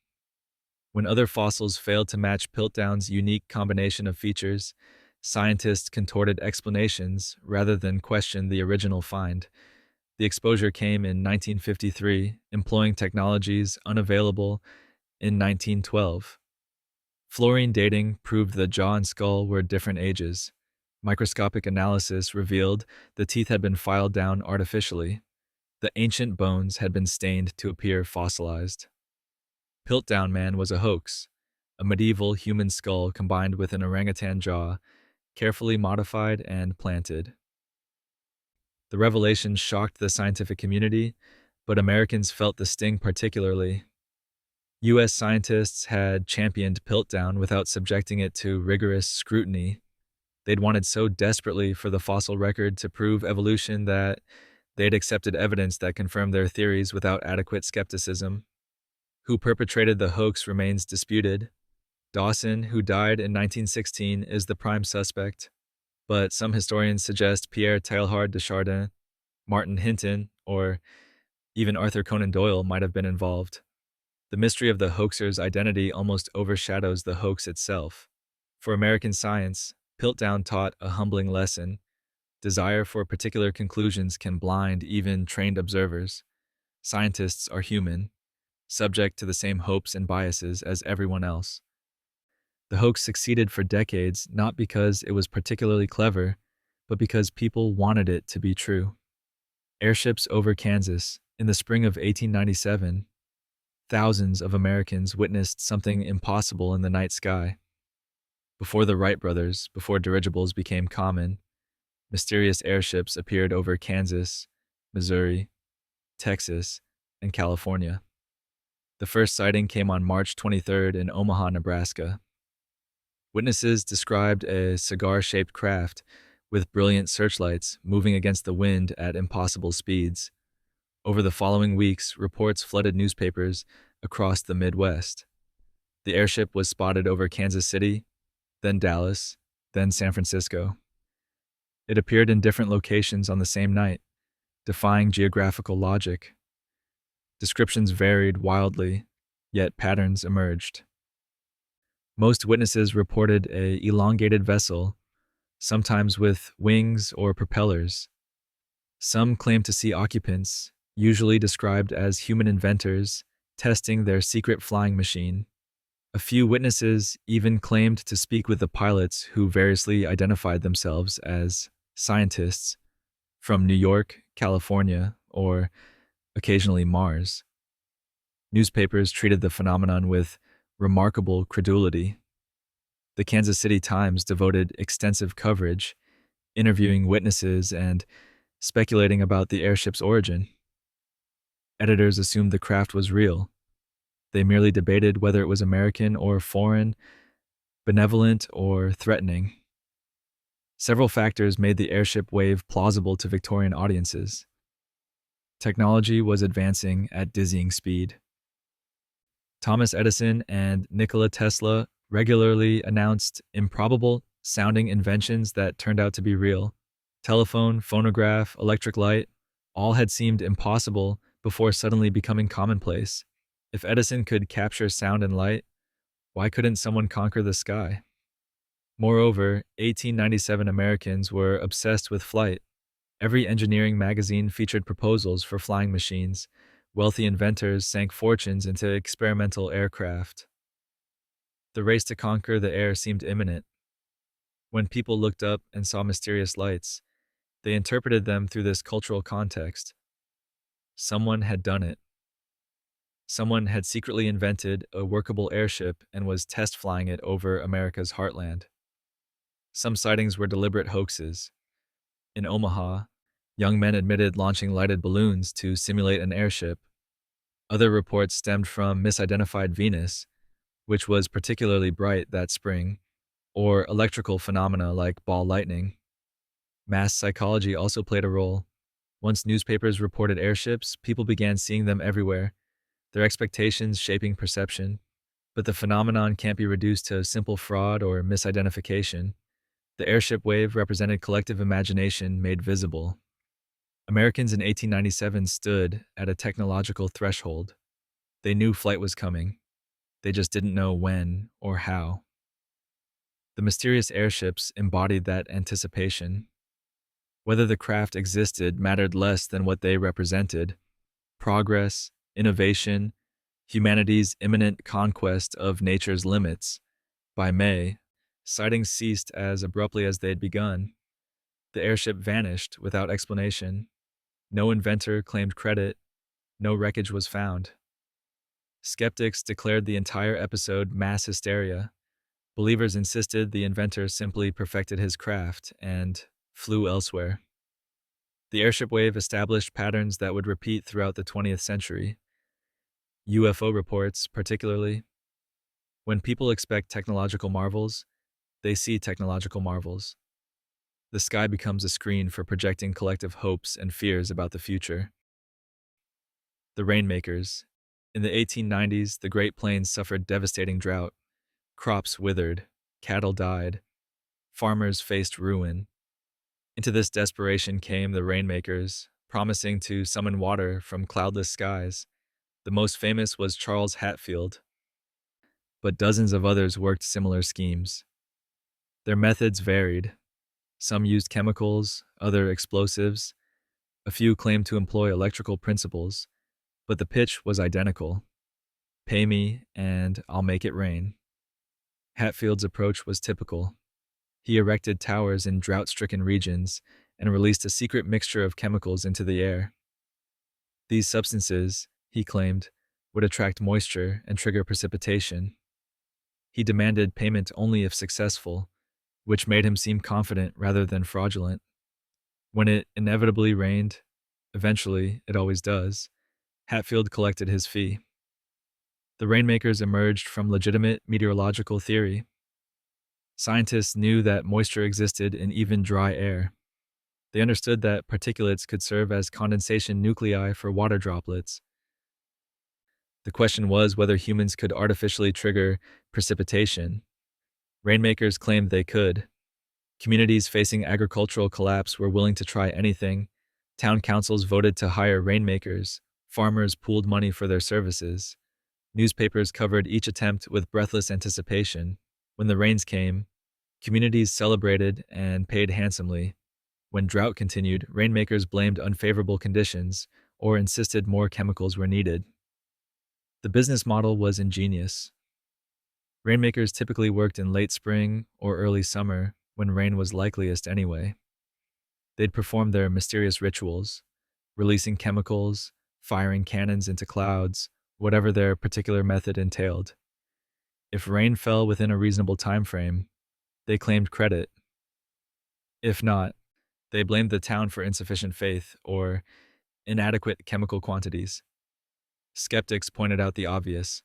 When other fossils failed to match Piltdown's unique combination of features, scientists contorted explanations rather than question the original find. The exposure came in 1953, employing technologies unavailable in 1912. Fluorine dating proved the jaw and skull were different ages. Microscopic analysis revealed the teeth had been filed down artificially. The ancient bones had been stained to appear fossilized. Piltdown Man was a hoax, a medieval human skull combined with an orangutan jaw, carefully modified and planted. The revelation shocked the scientific community, but Americans felt the sting particularly. U.S. scientists had championed Piltdown without subjecting it to rigorous scrutiny. They'd wanted so desperately for the fossil record to prove evolution that they'd accepted evidence that confirmed their theories without adequate skepticism. Who perpetrated the hoax remains disputed. Dawson, who died in 1916, is the prime suspect, but some historians suggest Pierre Teilhard de Chardin, Martin Hinton, or even Arthur Conan Doyle might have been involved. The mystery of the hoaxer's identity almost overshadows the hoax itself. For American science, Piltdown taught a humbling lesson. Desire for particular conclusions can blind even trained observers. Scientists are human, subject to the same hopes and biases as everyone else. The hoax succeeded for decades not because it was particularly clever, but because people wanted it to be true. Airships over Kansas. In the spring of 1897, thousands of Americans witnessed something impossible in the night sky. Before the Wright brothers, before dirigibles became common, mysterious airships appeared over Kansas, Missouri, Texas, and California. The first sighting came on March 23rd in Omaha, Nebraska. Witnesses described a cigar-shaped craft with brilliant searchlights moving against the wind at impossible speeds. Over the following weeks, reports flooded newspapers across the Midwest. The airship was spotted over Kansas City, then Dallas, then San Francisco. It appeared in different locations on the same night, defying geographical logic. Descriptions varied wildly, yet patterns emerged. Most witnesses reported an elongated vessel, sometimes with wings or propellers. Some claimed to see occupants, usually described as human inventors, testing their secret flying machine. A few witnesses even claimed to speak with the pilots who variously identified themselves as scientists from New York, California, or occasionally Mars. Newspapers treated the phenomenon with remarkable credulity. The Kansas City Times devoted extensive coverage, interviewing witnesses and speculating about the airship's origin. Editors assumed the craft was real. They merely debated whether it was American or foreign, benevolent or threatening. Several factors made the airship wave plausible to Victorian audiences. Technology was advancing at dizzying speed. Thomas Edison and Nikola Tesla regularly announced improbable-sounding inventions that turned out to be real. Telephone, phonograph, electric light, all had seemed impossible before suddenly becoming commonplace. If Edison could capture sound and light, why couldn't someone conquer the sky? Moreover, 1897 Americans were obsessed with flight. Every engineering magazine featured proposals for flying machines. Wealthy inventors sank fortunes into experimental aircraft. The race to conquer the air seemed imminent. When people looked up and saw mysterious lights, they interpreted them through this cultural context. Someone had done it. Someone had secretly invented a workable airship and was test flying it over America's heartland. Some sightings were deliberate hoaxes. In Omaha, young men admitted launching lighted balloons to simulate an airship. Other reports stemmed from misidentified Venus, which was particularly bright that spring, or electrical phenomena like ball lightning. Mass psychology also played a role. Once newspapers reported airships, people began seeing them everywhere, their expectations shaping perception. But the phenomenon can't be reduced to simple fraud or misidentification. The airship wave represented collective imagination made visible. Americans in 1897 stood at a technological threshold. They knew flight was coming. They just didn't know when or how. The mysterious airships embodied that anticipation. Whether the craft existed mattered less than what they represented: progress, innovation, humanity's imminent conquest of nature's limits. By May, sightings ceased as abruptly as they had begun. The airship vanished without explanation. No inventor claimed credit. No wreckage was found. Skeptics declared the entire episode mass hysteria. Believers insisted the inventor simply perfected his craft and flew elsewhere. The airship wave established patterns that would repeat throughout the 20th century. UFO reports, particularly. When people expect technological marvels, they see technological marvels. The sky becomes a screen for projecting collective hopes and fears about the future. The rainmakers. In the 1890s, the Great Plains suffered devastating drought. Crops withered, cattle died, farmers faced ruin. Into this desperation came the rainmakers, promising to summon water from cloudless skies. The most famous was Charles Hatfield, but dozens of others worked similar schemes. Their methods varied. Some used chemicals, other explosives. A few claimed to employ electrical principles, but the pitch was identical. Pay me, and I'll make it rain. Hatfield's approach was typical. He erected towers in drought-stricken regions and released a secret mixture of chemicals into the air. These substances, he claimed, would attract moisture and trigger precipitation. He demanded payment only if successful, which made him seem confident rather than fraudulent. When it inevitably rained, eventually it always does, Hatfield collected his fee. The rainmakers emerged from legitimate meteorological theory. Scientists knew that moisture existed in even dry air. They understood that particulates could serve as condensation nuclei for water droplets. The question was whether humans could artificially trigger precipitation. Rainmakers claimed they could. Communities facing agricultural collapse were willing to try anything. Town councils voted to hire rainmakers. Farmers pooled money for their services. Newspapers covered each attempt with breathless anticipation. When the rains came, communities celebrated and paid handsomely. When drought continued, rainmakers blamed unfavorable conditions or insisted more chemicals were needed. The business model was ingenious. Rainmakers typically worked in late spring or early summer when rain was likeliest anyway. They'd perform their mysterious rituals, releasing chemicals, firing cannons into clouds, whatever their particular method entailed. If rain fell within a reasonable time frame, they claimed credit. If not, they blamed the town for insufficient faith or inadequate chemical quantities. Skeptics pointed out the obvious.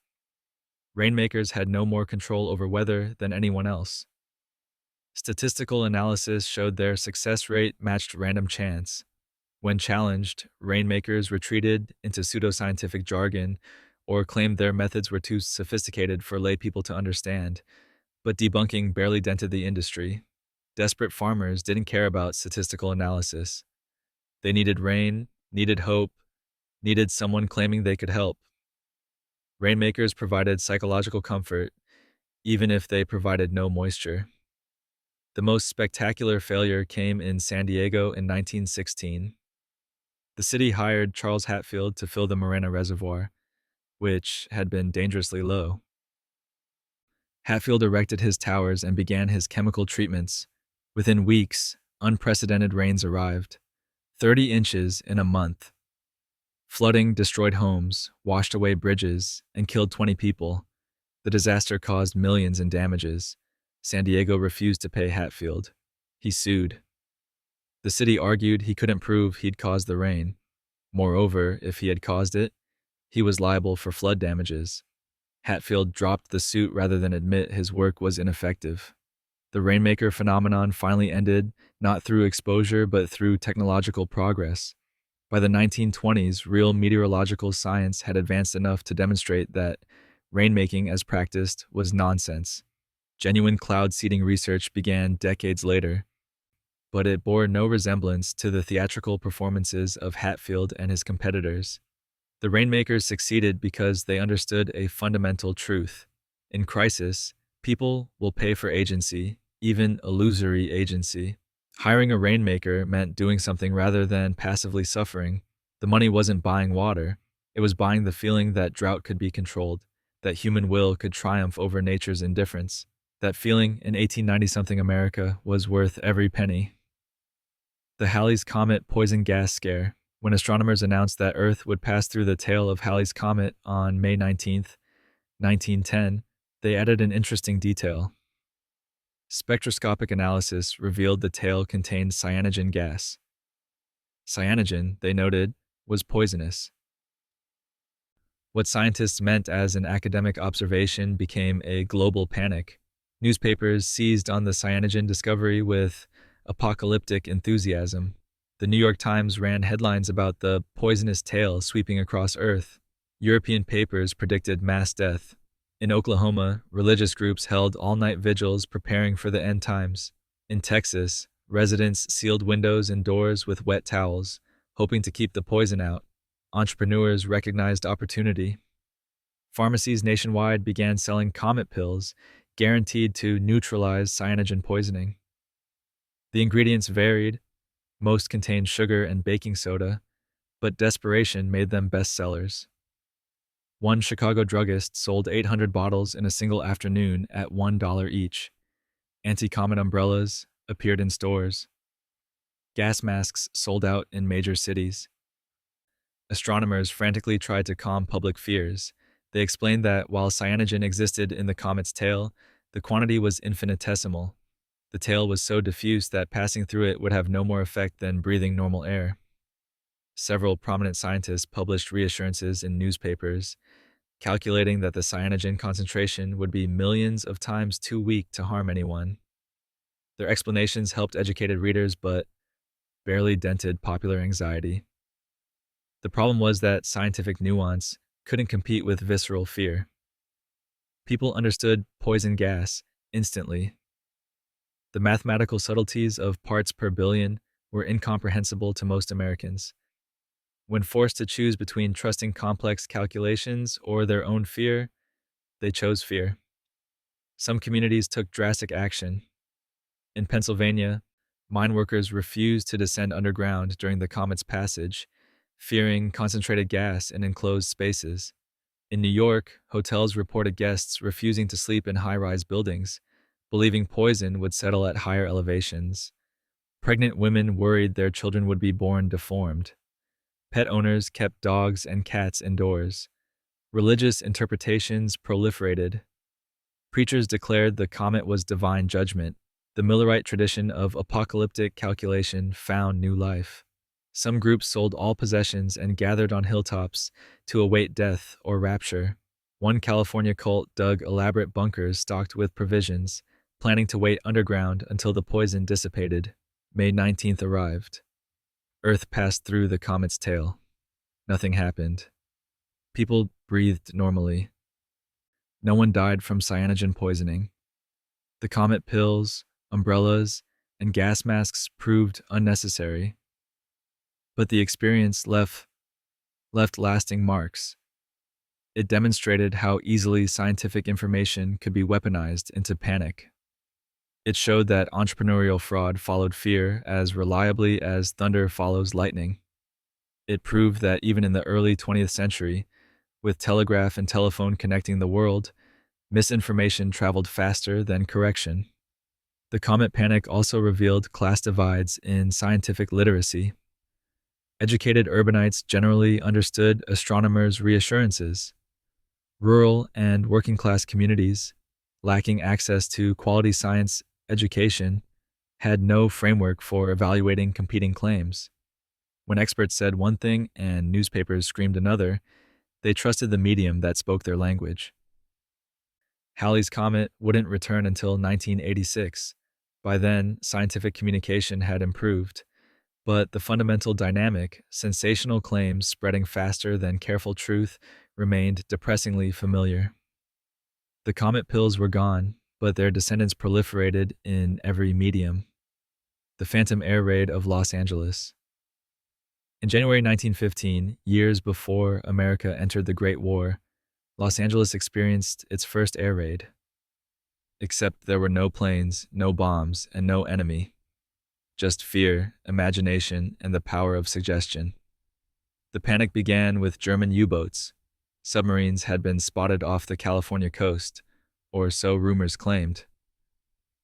Rainmakers had no more control over weather than anyone else. Statistical analysis showed their success rate matched random chance. When challenged, rainmakers retreated into pseudoscientific jargon or claimed their methods were too sophisticated for laypeople to understand, but debunking barely dented the industry. Desperate farmers didn't care about statistical analysis. They needed rain, needed hope, needed someone claiming they could help. Rainmakers provided psychological comfort, even if they provided no moisture. The most spectacular failure came in San Diego in 1916. The city hired Charles Hatfield to fill the Morena Reservoir, which had been dangerously low. Hatfield erected his towers and began his chemical treatments. Within weeks, unprecedented rains arrived, 30 inches in a month. Flooding destroyed homes, washed away bridges, and killed 20 people. The disaster caused millions in damages. San Diego refused to pay Hatfield. He sued. The city argued he couldn't prove he'd caused the rain. Moreover, if he had caused it, he was liable for flood damages. Hatfield dropped the suit rather than admit his work was ineffective. The rainmaker phenomenon finally ended, not through exposure but through technological progress. By the 1920s, real meteorological science had advanced enough to demonstrate that rainmaking as practiced was nonsense. Genuine cloud seeding research began decades later, but it bore no resemblance to the theatrical performances of Hatfield and his competitors. The rainmakers succeeded because they understood a fundamental truth. In crisis, people will pay for agency, even illusory agency. Hiring a rainmaker meant doing something rather than passively suffering. The money wasn't buying water. It was buying the feeling that drought could be controlled, that human will could triumph over nature's indifference. That feeling in 1890-something America was worth every penny. The Halley's Comet poison gas scare. When astronomers announced that Earth would pass through the tail of Halley's Comet on May 19, 1910, they added an interesting detail. Spectroscopic analysis revealed the tail contained cyanogen gas. Cyanogen, they noted, was poisonous. What scientists meant as an academic observation became a global panic. Newspapers seized on the cyanogen discovery with apocalyptic enthusiasm. The New York Times ran headlines about the poisonous tail sweeping across Earth. European papers predicted mass death. In Oklahoma, religious groups held all-night vigils preparing for the end times. In Texas, residents sealed windows and doors with wet towels, hoping to keep the poison out. Entrepreneurs recognized opportunity. Pharmacies nationwide began selling Comet pills, guaranteed to neutralize cyanogen poisoning. The ingredients varied. Most contained sugar and baking soda, but desperation made them bestsellers. One Chicago druggist sold 800 bottles in a single afternoon at $1 each. Anti-comet umbrellas appeared in stores. Gas masks sold out in major cities. Astronomers frantically tried to calm public fears. They explained that while cyanogen existed in the comet's tail, the quantity was infinitesimal. The tail was so diffuse that passing through it would have no more effect than breathing normal air. Several prominent scientists published reassurances in newspapers, calculating that the cyanogen concentration would be millions of times too weak to harm anyone. Their explanations helped educated readers, but barely dented popular anxiety. The problem was that scientific nuance couldn't compete with visceral fear. People understood poison gas instantly. The mathematical subtleties of parts per billion were incomprehensible to most Americans. When forced to choose between trusting complex calculations or their own fear, they chose fear. Some communities took drastic action. In Pennsylvania, mine workers refused to descend underground during the comet's passage, fearing concentrated gas in enclosed spaces. In New York, hotels reported guests refusing to sleep in high-rise buildings, believing poison would settle at higher elevations. Pregnant women worried their children would be born deformed. Pet owners kept dogs and cats indoors. Religious interpretations proliferated. Preachers declared the comet was divine judgment. The Millerite tradition of apocalyptic calculation found new life. Some groups sold all possessions and gathered on hilltops to await death or rapture. One California cult dug elaborate bunkers stocked with provisions, planning to wait underground until the poison dissipated. May 19th arrived. Earth passed through the comet's tail. Nothing happened. People breathed normally. No one died from cyanogen poisoning. The comet pills, umbrellas, and gas masks proved unnecessary. But the experience left lasting marks. It demonstrated how easily scientific information could be weaponized into panic. It showed that entrepreneurial fraud followed fear as reliably as thunder follows lightning. It proved that even in the early 20th century, with telegraph and telephone connecting the world, misinformation traveled faster than correction. The comet panic also revealed class divides in scientific literacy. Educated urbanites generally understood astronomers' reassurances. Rural and working-class communities, lacking access to quality science education, had no framework for evaluating competing claims. When experts said one thing and newspapers screamed another, they trusted the medium that spoke their language. Halley's comet wouldn't return until 1986. By then, scientific communication had improved, but the fundamental dynamic, sensational claims spreading faster than careful truth, remained depressingly familiar. The comet pills were gone, but their descendants proliferated in every medium. The Phantom Air Raid of Los Angeles. In January 1915, years before America entered the Great War, Los Angeles experienced its first air raid. Except there were no planes, no bombs, and no enemy. Just fear, imagination, and the power of suggestion. The panic began with German U-boats. Submarines had been spotted off the California coast, or so rumors claimed.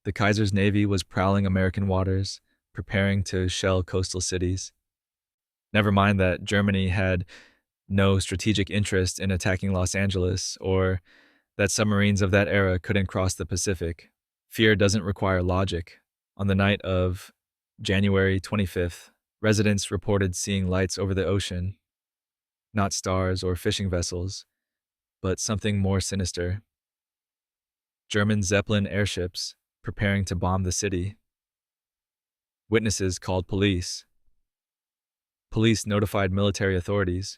The Kaiser's Navy was prowling American waters, preparing to shell coastal cities. Never mind that Germany had no strategic interest in attacking Los Angeles, or that submarines of that era couldn't cross the Pacific. Fear doesn't require logic. On the night of January 25th, residents reported seeing lights over the ocean. Not stars or fishing vessels, but something more sinister. German Zeppelin airships preparing to bomb the city. Witnesses called police. Police notified military authorities.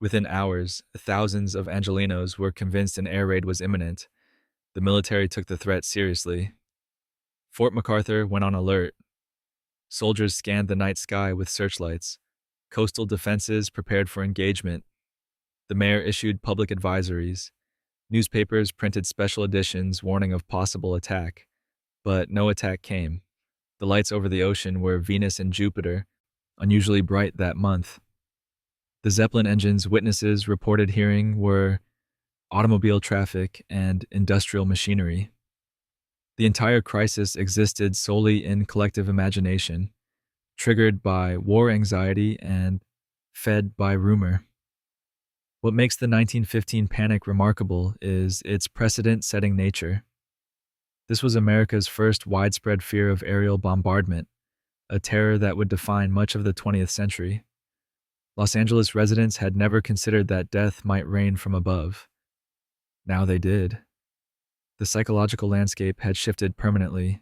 Within hours, thousands of Angelenos were convinced an air raid was imminent. The military took the threat seriously. Fort MacArthur went on alert. Soldiers scanned the night sky with searchlights. Coastal defenses prepared for engagement. The mayor issued public advisories. Newspapers printed special editions warning of possible attack. But no attack came. The lights over the ocean were Venus and Jupiter, unusually bright that month. The Zeppelin engines witnesses reported hearing were automobile traffic and industrial machinery. The entire crisis existed solely in collective imagination, triggered by war anxiety and fed by rumor. What makes the 1915 panic remarkable is its precedent-setting nature. This was America's first widespread fear of aerial bombardment, a terror that would define much of the 20th century. Los Angeles residents had never considered that death might rain from above. Now they did. The psychological landscape had shifted permanently.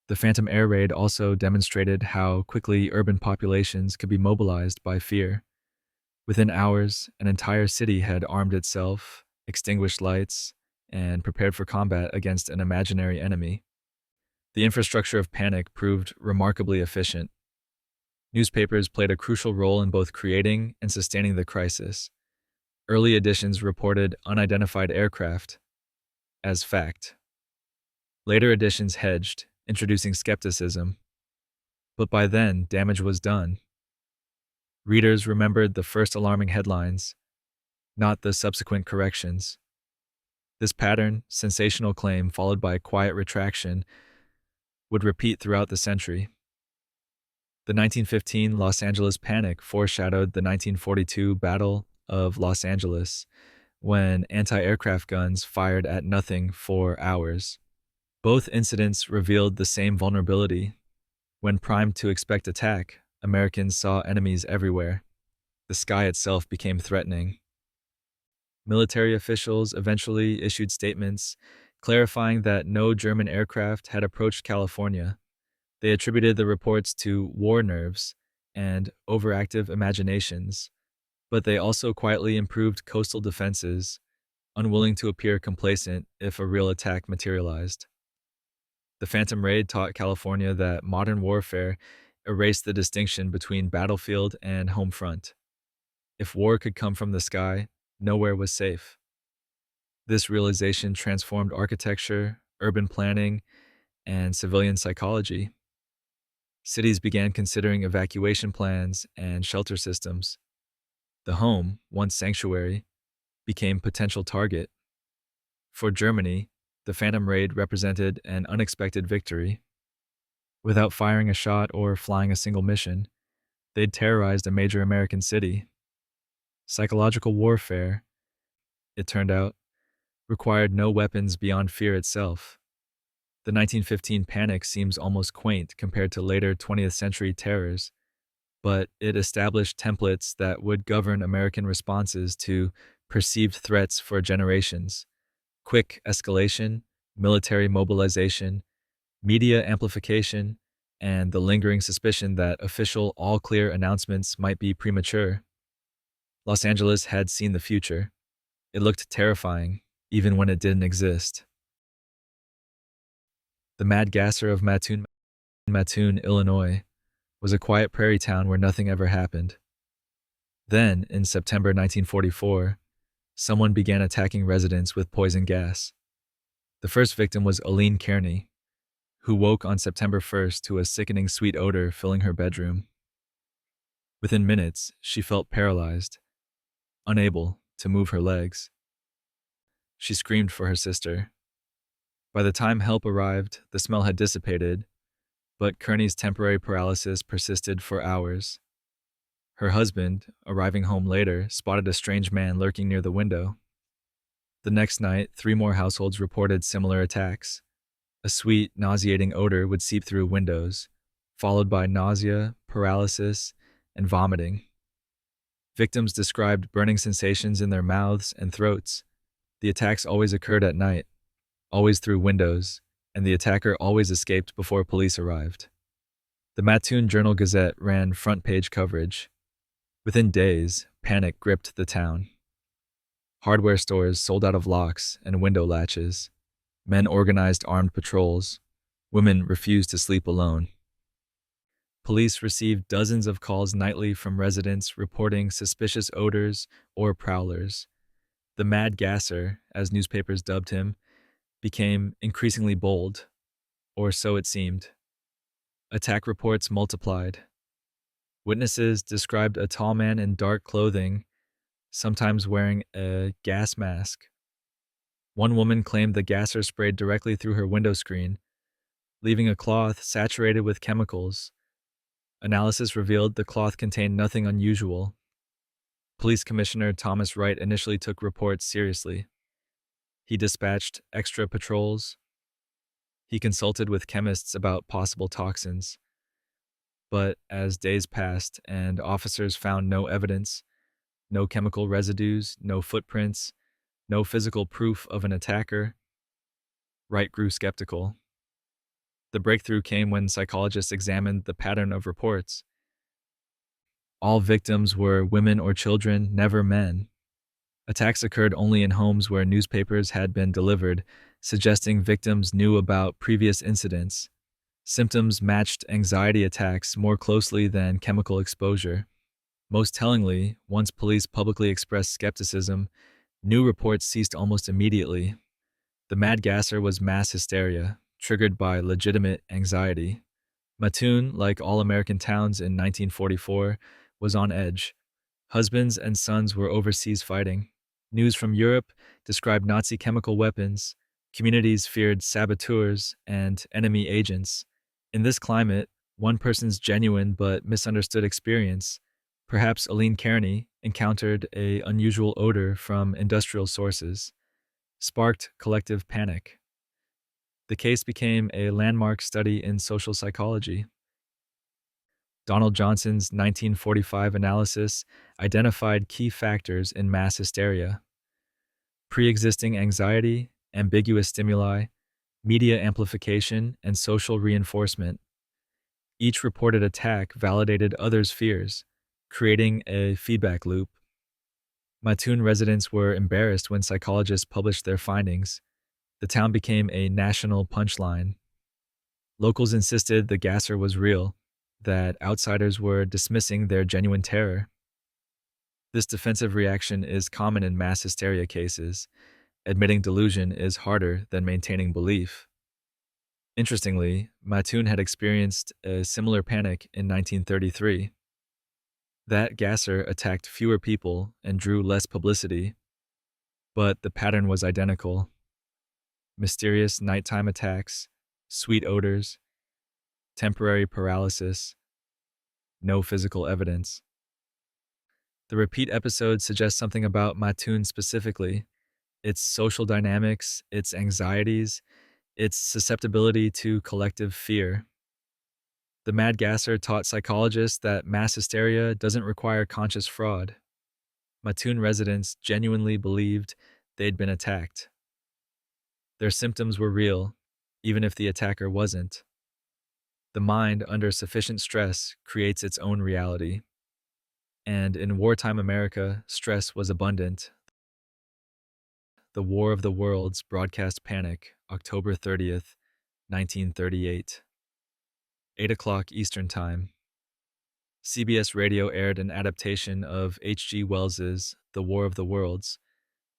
The Phantom Air Raid also demonstrated how quickly urban populations could be mobilized by fear. Within hours, an entire city had armed itself, extinguished lights, and prepared for combat against an imaginary enemy. The infrastructure of panic proved remarkably efficient. Newspapers played a crucial role in both creating and sustaining the crisis. Early editions reported unidentified aircraft as fact. Later editions hedged, introducing skepticism. But by then, damage was done. Readers remembered the first alarming headlines, not the subsequent corrections. This pattern, sensational claim followed by quiet retraction, would repeat throughout the century. The 1915 Los Angeles panic foreshadowed the 1942 Battle of Los Angeles, when anti-aircraft guns fired at nothing for hours. Both incidents revealed the same vulnerability. When primed to expect attack, Americans saw enemies everywhere. The sky itself became threatening. Military officials eventually issued statements clarifying that no German aircraft had approached California. They attributed the reports to war nerves and overactive imaginations, but they also quietly improved coastal defenses, unwilling to appear complacent if a real attack materialized. The Phantom Raid taught California that modern warfare erased the distinction between battlefield and home front. If war could come from the sky, nowhere was safe. This realization transformed architecture, urban planning, and civilian psychology. Cities began considering evacuation plans and shelter systems. The home, once sanctuary, became potential target. For Germany, the Phantom Raid represented an unexpected victory. Without firing a shot or flying a single mission, they'd terrorized a major American city. Psychological warfare, it turned out, required no weapons beyond fear itself. The 1915 panic seems almost quaint compared to later 20th century terrors, but it established templates that would govern American responses to perceived threats for generations. Quick escalation, military mobilization, media amplification, and the lingering suspicion that official all-clear announcements might be premature. Los Angeles had seen the future. It looked terrifying, even when it didn't exist. The Mad Gasser of Mattoon, Illinois, was a quiet prairie town where nothing ever happened. Then, in September 1944, someone began attacking residents with poison gas. The first victim was Aline Kearney, who woke on September 1st to a sickening sweet odor filling her bedroom. Within minutes, she felt paralyzed, unable to move her legs. She screamed for her sister. By the time help arrived, the smell had dissipated, but Kearney's temporary paralysis persisted for hours. Her husband, arriving home later, spotted a strange man lurking near the window. The next night, 3 more households reported similar attacks. A sweet, nauseating odor would seep through windows, followed by nausea, paralysis, and vomiting. Victims described burning sensations in their mouths and throats. The attacks always occurred at night, always through windows, and the attacker always escaped before police arrived. The Mattoon Journal-Gazette ran front-page coverage. Within days, panic gripped the town. Hardware stores sold out of locks and window latches. Men organized armed patrols. Women refused to sleep alone. Police received dozens of calls nightly from residents reporting suspicious odors or prowlers. The Mad Gasser, as newspapers dubbed him, became increasingly bold, or so it seemed. Attack reports multiplied. Witnesses described a tall man in dark clothing, sometimes wearing a gas mask. One woman claimed the gasser sprayed directly through her window screen, leaving a cloth saturated with chemicals. Analysis revealed the cloth contained nothing unusual. Police Commissioner Thomas Wright initially took reports seriously. He dispatched extra patrols. He consulted with chemists about possible toxins. But as days passed and officers found no evidence, no chemical residues, no footprints, no physical proof of an attacker, Wright grew skeptical. The breakthrough came when psychologists examined the pattern of reports. All victims were women or children, never men. Attacks occurred only in homes where newspapers had been delivered, suggesting victims knew about previous incidents. Symptoms matched anxiety attacks more closely than chemical exposure. Most tellingly, once police publicly expressed skepticism, new reports ceased almost immediately. The Mad Gasser was mass hysteria, triggered by legitimate anxiety. Mattoon, like all American towns in 1944, was on edge. Husbands and sons were overseas fighting. News from Europe described Nazi chemical weapons. Communities feared saboteurs and enemy agents. In this climate, one person's genuine but misunderstood experience, perhaps Aline Kearney, encountered an unusual odor from industrial sources, sparked collective panic. The case became a landmark study in social psychology. Donald Johnson's 1945 analysis identified key factors in mass hysteria: pre-existing anxiety, ambiguous stimuli, media amplification, and social reinforcement. Each reported attack validated others' fears, creating a feedback loop. Mattoon residents were embarrassed when psychologists published their findings. The town became a national punchline. Locals insisted the gasser was real, that outsiders were dismissing their genuine terror. This defensive reaction is common in mass hysteria cases. Admitting delusion is harder than maintaining belief. Interestingly, Mattoon had experienced a similar panic in 1933. That gasser attacked fewer people and drew less publicity, but the pattern was identical. Mysterious nighttime attacks, sweet odors, temporary paralysis, no physical evidence. The repeat episodes suggest something about Mattoon specifically: its social dynamics, its anxieties, its susceptibility to collective fear. The Mad Gasser taught psychologists that mass hysteria doesn't require conscious fraud. Mattoon residents genuinely believed they'd been attacked. Their symptoms were real, even if the attacker wasn't. The mind, under sufficient stress, creates its own reality. And in wartime America, stress was abundant. The War of the Worlds broadcast panic, October 30th, 1938. 8 o'clock Eastern Time. CBS Radio aired an adaptation of H.G. Wells's The War of the Worlds,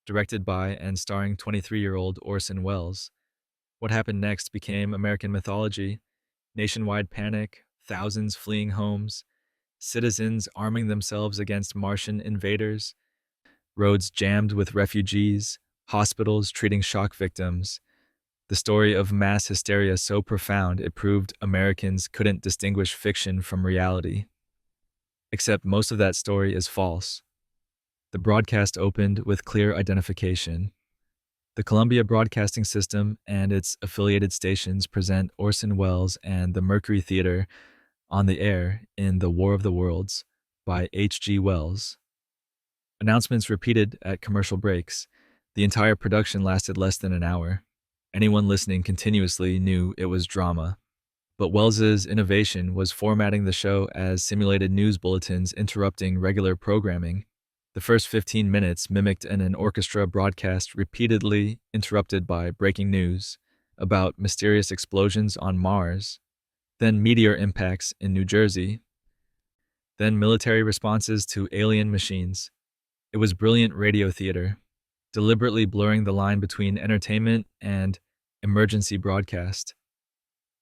directed by and starring 23-year-old Orson Welles. What happened next became American mythology: nationwide panic, thousands fleeing homes, citizens arming themselves against Martian invaders, roads jammed with refugees, hospitals treating shock victims. The story of mass hysteria so profound it proved Americans couldn't distinguish fiction from reality. Except most of that story is false. The broadcast opened with clear identification. The Columbia Broadcasting System and its affiliated stations present Orson Welles and the Mercury Theater on the air in The War of the Worlds by H.G. Wells. Announcements repeated at commercial breaks. The entire production lasted less than an hour. Anyone listening continuously knew it was drama. But Wells's innovation was formatting the show as simulated news bulletins interrupting regular programming. The first 15 minutes mimicked an orchestra broadcast repeatedly interrupted by breaking news about mysterious explosions on Mars, then meteor impacts in New Jersey, then military responses to alien machines. It was brilliant radio theater, deliberately blurring the line between entertainment and emergency broadcast.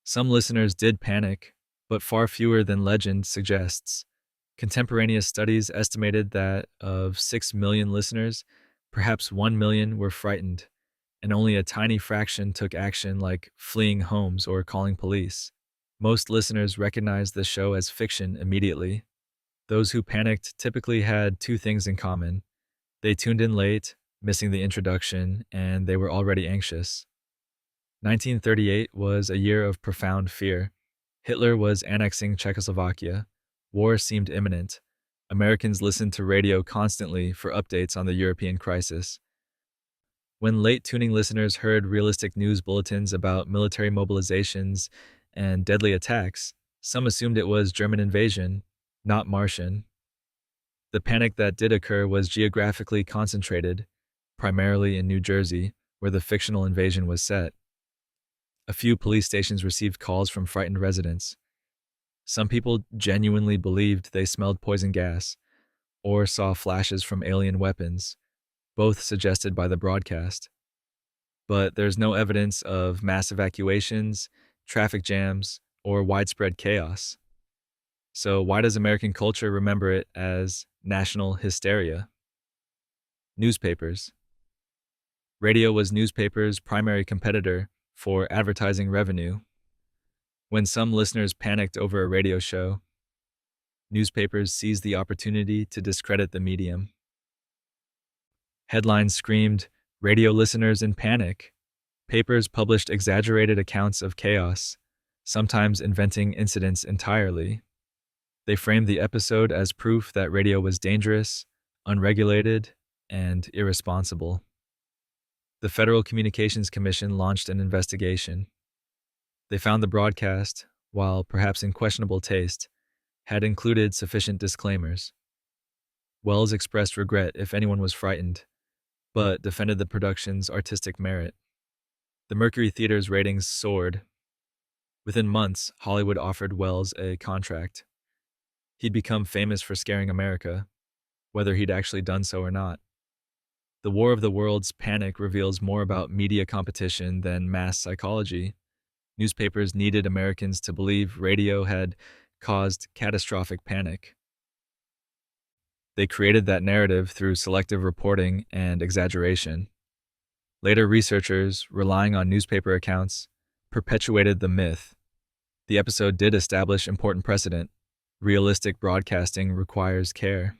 Some listeners did panic, but far fewer than legend suggests. Contemporaneous studies estimated that of 6 million listeners, perhaps 1 million were frightened, and only a tiny fraction took action like fleeing homes or calling police. Most listeners recognized the show as fiction immediately. Those who panicked typically had two things in common. They tuned in late, missing the introduction, and they were already anxious. 1938 was a year of profound fear. Hitler was annexing Czechoslovakia. War seemed imminent. Americans listened to radio constantly for updates on the European crisis. When late-tuning listeners heard realistic news bulletins about military mobilizations and deadly attacks, some assumed it was German invasion, not Martian. The panic that did occur was geographically concentrated, primarily in New Jersey, where the fictional invasion was set. A few police stations received calls from frightened residents. Some people genuinely believed they smelled poison gas or saw flashes from alien weapons, both suggested by the broadcast. But there's no evidence of mass evacuations, traffic jams, or widespread chaos. So why does American culture remember it as national hysteria? Newspapers. Radio was newspapers' primary competitor for advertising revenue. When some listeners panicked over a radio show, newspapers seized the opportunity to discredit the medium. Headlines screamed, "Radio listeners in panic." Papers published exaggerated accounts of chaos, sometimes inventing incidents entirely. They framed the episode as proof that radio was dangerous, unregulated, and irresponsible. The Federal Communications Commission launched an investigation. They found the broadcast, while perhaps in questionable taste, had included sufficient disclaimers. Wells expressed regret if anyone was frightened, but defended the production's artistic merit. The Mercury Theater's ratings soared. Within months, Hollywood offered Wells a contract. He'd become famous for scaring America, whether he'd actually done so or not. The War of the Worlds panic reveals more about media competition than mass psychology. Newspapers needed Americans to believe radio had caused catastrophic panic. They created that narrative through selective reporting and exaggeration. Later researchers, relying on newspaper accounts, perpetuated the myth. The episode did establish important precedent. Realistic broadcasting requires care.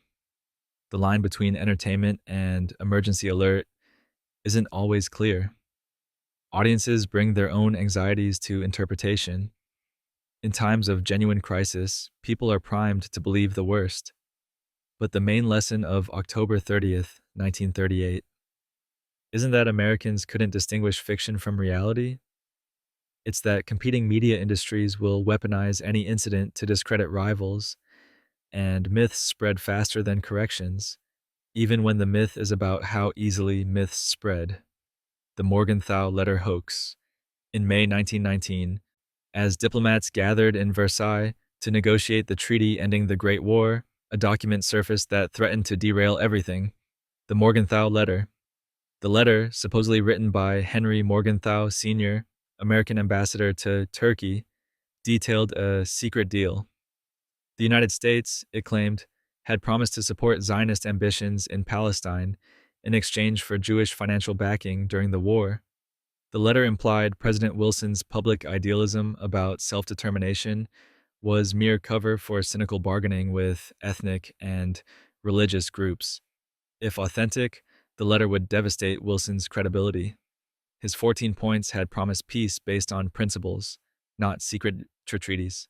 The line between entertainment and emergency alert isn't always clear. Audiences bring their own anxieties to interpretation. In times of genuine crisis, people are primed to believe the worst. But the main lesson of October 30th, 1938, isn't that Americans couldn't distinguish fiction from reality? It's that competing media industries will weaponize any incident to discredit rivals, and myths spread faster than corrections, even when the myth is about how easily myths spread. The Morgenthau Letter Hoax. In May 1919, as diplomats gathered in Versailles to negotiate the treaty ending the Great War, a document surfaced that threatened to derail everything. The Morgenthau Letter. The letter, supposedly written by Henry Morgenthau Sr., American ambassador to Turkey, detailed a secret deal. The United States, it claimed, had promised to support Zionist ambitions in Palestine in exchange for Jewish financial backing during the war. The letter implied President Wilson's public idealism about self-determination was mere cover for cynical bargaining with ethnic and religious groups. If authentic, the letter would devastate Wilson's credibility. His 14 points had promised peace based on principles, not secret treaties.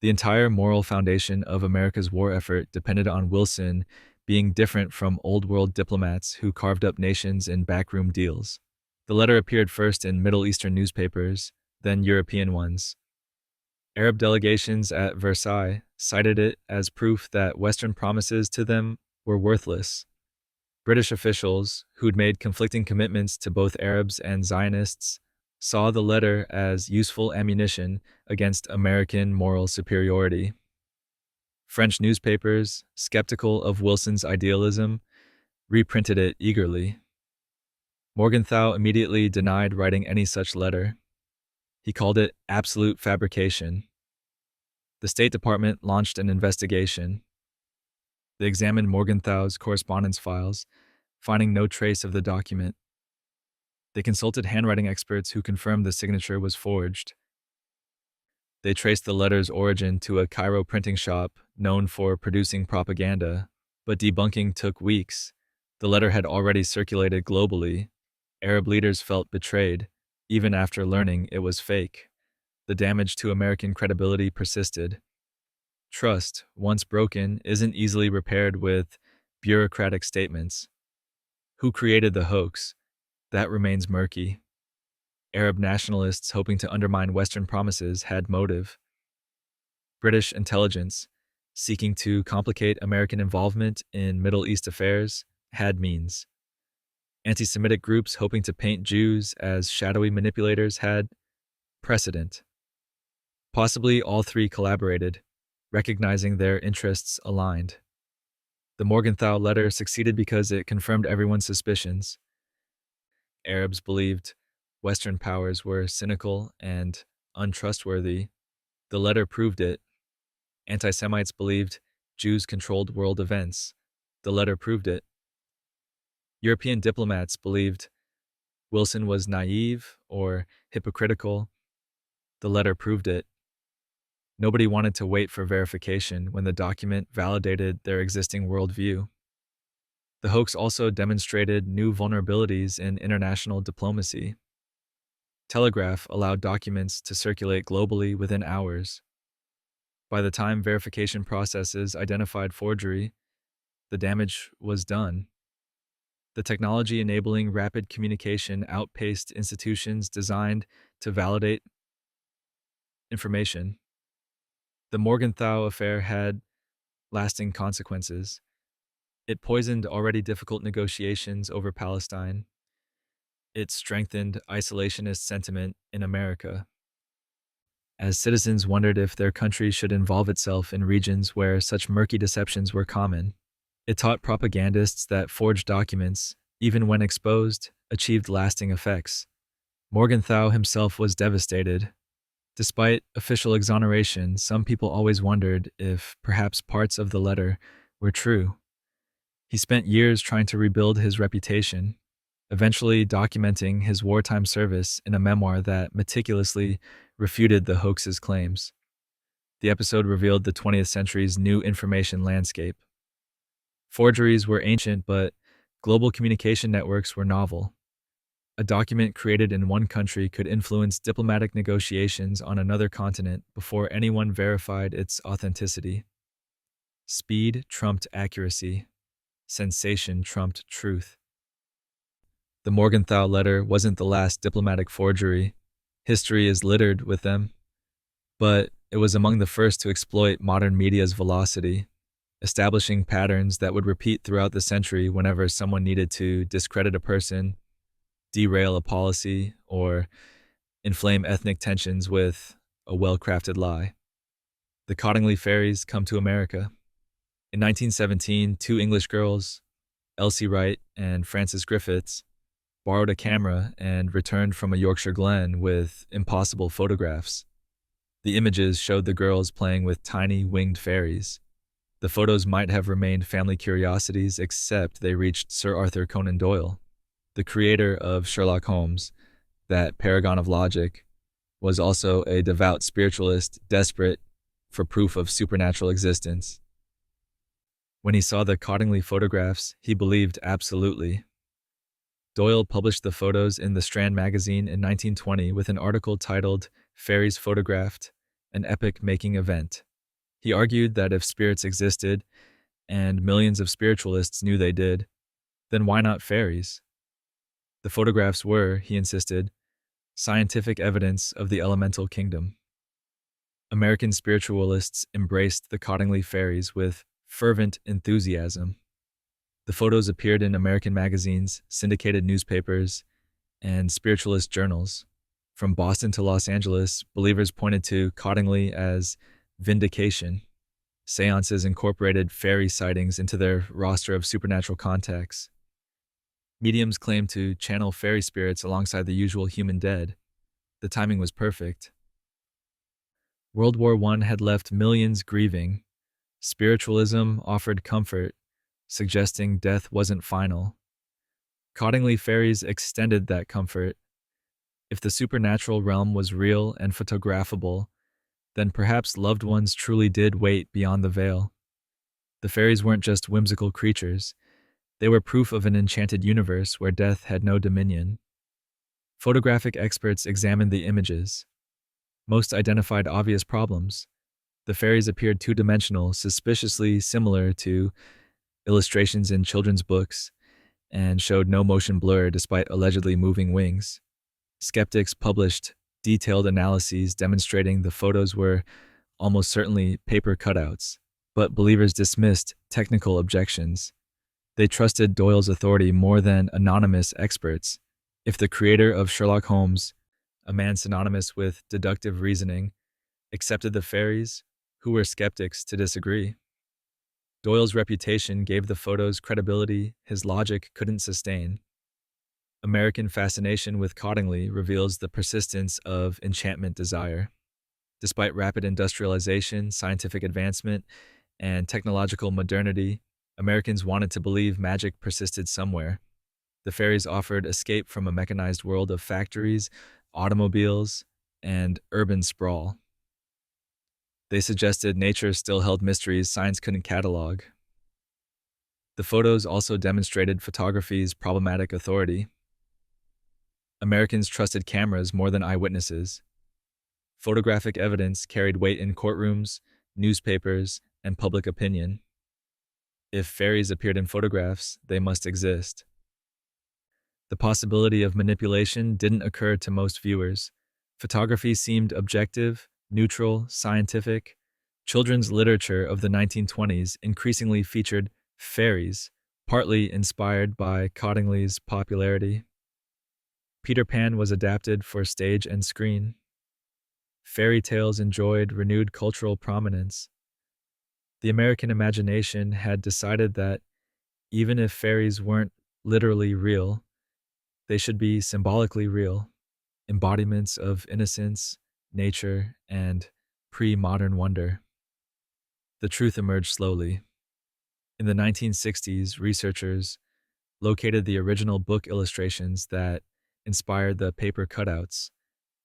The entire moral foundation of America's war effort depended on Wilson being different from old-world diplomats who carved up nations in backroom deals. The letter appeared first in Middle Eastern newspapers, then European ones. Arab delegations at Versailles cited it as proof that Western promises to them were worthless. British officials, who'd made conflicting commitments to both Arabs and Zionists, saw the letter as useful ammunition against American moral superiority. French newspapers, skeptical of Wilson's idealism, reprinted it eagerly. Morgenthau immediately denied writing any such letter. He called it absolute fabrication. The State Department launched an investigation. They examined Morgenthau's correspondence files, finding no trace of the document. They consulted handwriting experts who confirmed the signature was forged. They traced the letter's origin to a Cairo printing shop known for producing propaganda, but debunking took weeks. The letter had already circulated globally. Arab leaders felt betrayed, even after learning it was fake. The damage to American credibility persisted. Trust, once broken, isn't easily repaired with bureaucratic statements. Who created the hoax? That remains murky. Arab nationalists hoping to undermine Western promises had motive. British intelligence, seeking to complicate American involvement in Middle East affairs, had means. Anti-Semitic groups hoping to paint Jews as shadowy manipulators had precedent. Possibly all three collaborated, recognizing their interests aligned. The Morgenthau letter succeeded because it confirmed everyone's suspicions. Arabs believed Western powers were cynical and untrustworthy. The letter proved it. Anti-Semites believed Jews controlled world events. The letter proved it. European diplomats believed Wilson was naive or hypocritical. The letter proved it. Nobody wanted to wait for verification when the document validated their existing worldview. The hoax also demonstrated new vulnerabilities in international diplomacy. Telegraph allowed documents to circulate globally within hours. By the time verification processes identified forgery, the damage was done. The technology enabling rapid communication outpaced institutions designed to validate information. The Morgenthau affair had lasting consequences. It poisoned already difficult negotiations over Palestine. It strengthened isolationist sentiment in America. As citizens wondered if their country should involve itself in regions where such murky deceptions were common, it taught propagandists that forged documents, even when exposed, achieved lasting effects. Morgenthau himself was devastated. Despite official exoneration, some people always wondered if perhaps parts of the letter were true. He spent years trying to rebuild his reputation, eventually documenting his wartime service in a memoir that meticulously refuted the hoax's claims. The episode revealed the 20th century's new information landscape. Forgeries were ancient, but global communication networks were novel. A document created in one country could influence diplomatic negotiations on another continent before anyone verified its authenticity. Speed trumped accuracy. Sensation trumped truth. The Morgenthau letter wasn't the last diplomatic forgery. History is littered with them. But it was among the first to exploit modern media's velocity, establishing patterns that would repeat throughout the century whenever someone needed to discredit a person, derail a policy, or inflame ethnic tensions with a well-crafted lie. The Cottingley fairies come to America. In 1917, two English girls, Elsie Wright and Frances Griffiths, borrowed a camera and returned from a Yorkshire glen with impossible photographs. The images showed the girls playing with tiny winged fairies. The photos might have remained family curiosities, except they reached Sir Arthur Conan Doyle. The creator of Sherlock Holmes, that paragon of logic, was also a devout spiritualist desperate for proof of supernatural existence. When he saw the Cottingley photographs, he believed absolutely. Doyle published the photos in the Strand magazine in 1920 with an article titled Fairies Photographed, an Epoch-Making Event. He argued that if spirits existed, and millions of spiritualists knew they did, then why not fairies? The photographs were, he insisted, scientific evidence of the elemental kingdom. American spiritualists embraced the Cottingley fairies with fervent enthusiasm. The photos appeared in American magazines, syndicated newspapers, and spiritualist journals. From Boston to Los Angeles, believers pointed to Cottingley as vindication. Seances incorporated fairy sightings into their roster of supernatural contacts. Mediums claimed to channel fairy spirits alongside the usual human dead. The timing was perfect. World War I had left millions grieving. Spiritualism offered comfort, suggesting death wasn't final. Cottingley fairies extended that comfort. If the supernatural realm was real and photographable, then perhaps loved ones truly did wait beyond the veil. The fairies weren't just whimsical creatures. They were proof of an enchanted universe where death had no dominion. Photographic experts examined the images. Most identified obvious problems. The fairies appeared two-dimensional, suspiciously similar to illustrations in children's books, and showed no motion blur despite allegedly moving wings. Skeptics published detailed analyses demonstrating the photos were almost certainly paper cutouts, but believers dismissed technical objections. They trusted Doyle's authority more than anonymous experts. If the creator of Sherlock Holmes, a man synonymous with deductive reasoning, accepted the fairies, who were skeptics to disagree? Doyle's reputation gave the photos credibility his logic couldn't sustain. American fascination with Cottingley reveals the persistence of enchantment desire. Despite rapid industrialization, scientific advancement, and technological modernity, Americans wanted to believe magic persisted somewhere. The fairies offered escape from a mechanized world of factories, automobiles, and urban sprawl. They suggested nature still held mysteries science couldn't catalog. The photos also demonstrated photography's problematic authority. Americans trusted cameras more than eyewitnesses. Photographic evidence carried weight in courtrooms, newspapers, and public opinion. If fairies appeared in photographs, they must exist. The possibility of manipulation didn't occur to most viewers. Photography seemed objective, neutral, scientific. Children's literature of the 1920s increasingly featured fairies, partly inspired by Cottingley's popularity. Peter Pan was adapted for stage and screen. Fairy tales enjoyed renewed cultural prominence. The American imagination had decided that even if fairies weren't literally real, they should be symbolically real, embodiments of innocence, nature, and pre-modern wonder. The truth emerged slowly. In the 1960s, researchers located the original book illustrations that inspired the paper cutouts.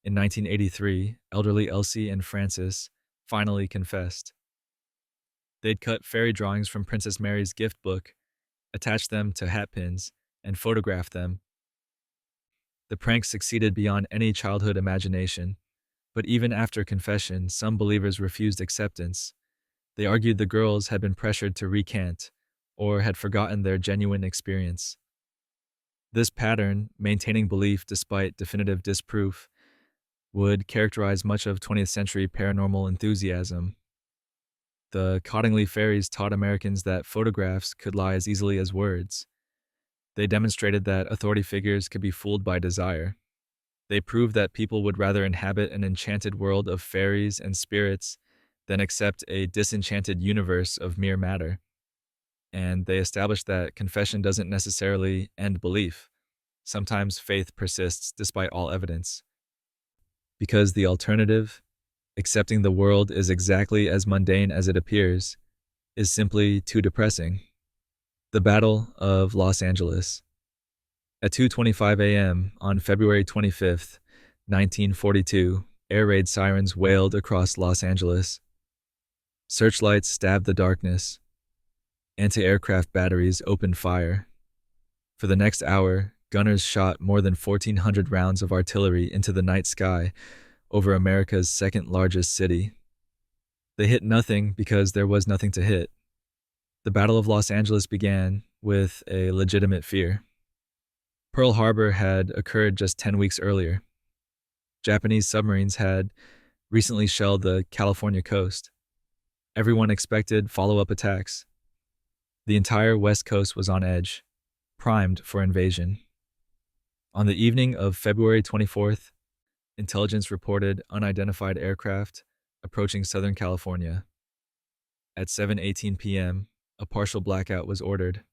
In 1983, elderly Elsie and Francis finally confessed. They'd cut fairy drawings from Princess Mary's gift book, attached them to hat pins, and photographed them. The prank succeeded beyond any childhood imagination, but even after confession, some believers refused acceptance. They argued the girls had been pressured to recant, or had forgotten their genuine experience. This pattern, maintaining belief despite definitive disproof, would characterize much of 20th century paranormal enthusiasm. The Cottingley fairies taught Americans that photographs could lie as easily as words. They demonstrated that authority figures could be fooled by desire. They proved that people would rather inhabit an enchanted world of fairies and spirits than accept a disenchanted universe of mere matter. And they established that confession doesn't necessarily end belief. Sometimes faith persists despite all evidence. Because the alternative, accepting the world is exactly as mundane as it appears, is simply too depressing. The Battle of Los Angeles. At 2:25 a.m. on February 25th, 1942, air raid sirens wailed across Los Angeles. Searchlights stabbed the darkness. Anti-aircraft batteries opened fire. For the next hour, gunners shot more than 1,400 rounds of artillery into the night sky over America's second-largest city. They hit nothing because there was nothing to hit. The Battle of Los Angeles began with a legitimate fear. Pearl Harbor had occurred just 10 weeks earlier. Japanese submarines had recently shelled the California coast. Everyone expected follow-up attacks. The entire West Coast was on edge, primed for invasion. On the evening of February 24th, intelligence reported unidentified aircraft approaching Southern California. At 7:18 p.m., a partial blackout was ordered.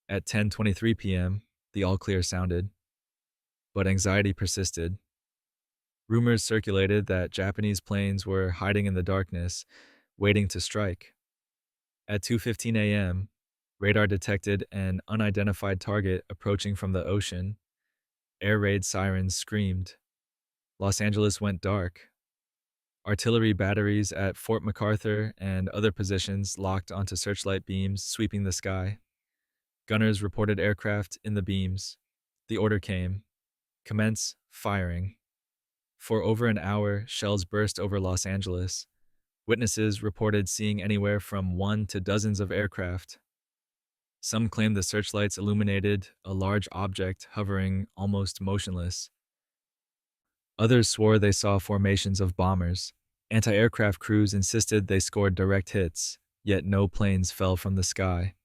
At 10:23 p.m., the all-clear sounded, but anxiety persisted. Rumors circulated that Japanese planes were hiding in the darkness, waiting to strike. At 2:15 a.m., radar detected an unidentified target approaching from the ocean. Air raid sirens screamed. Los Angeles went dark. Artillery batteries at Fort MacArthur and other positions locked onto searchlight beams sweeping the sky. Gunners reported aircraft in the beams. The order came: commence firing. For over an hour, shells burst over Los Angeles. Witnesses reported seeing anywhere from one to dozens of aircraft. Some claimed the searchlights illuminated a large object hovering almost motionless. Others swore they saw formations of bombers. Anti-aircraft crews insisted they scored direct hits, yet no planes fell from the sky.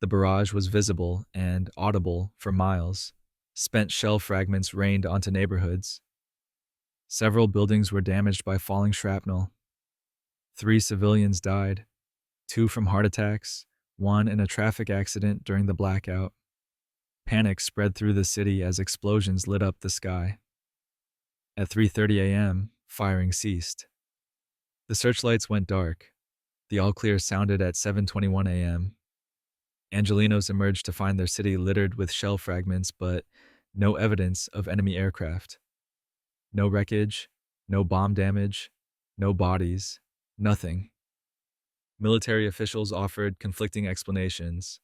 The barrage was visible and audible for miles. Spent shell fragments rained onto neighborhoods. Several buildings were damaged by falling shrapnel. 3 civilians died, 2 from heart attacks, 1 in a traffic accident during the blackout. Panic spread through the city as explosions lit up the sky. At 3:30 a.m., firing ceased. The searchlights went dark. The all-clear sounded at 7:21 a.m. Angelenos emerged to find their city littered with shell fragments, but no evidence of enemy aircraft. No wreckage, no bomb damage, no bodies, nothing. Military officials offered conflicting explanations.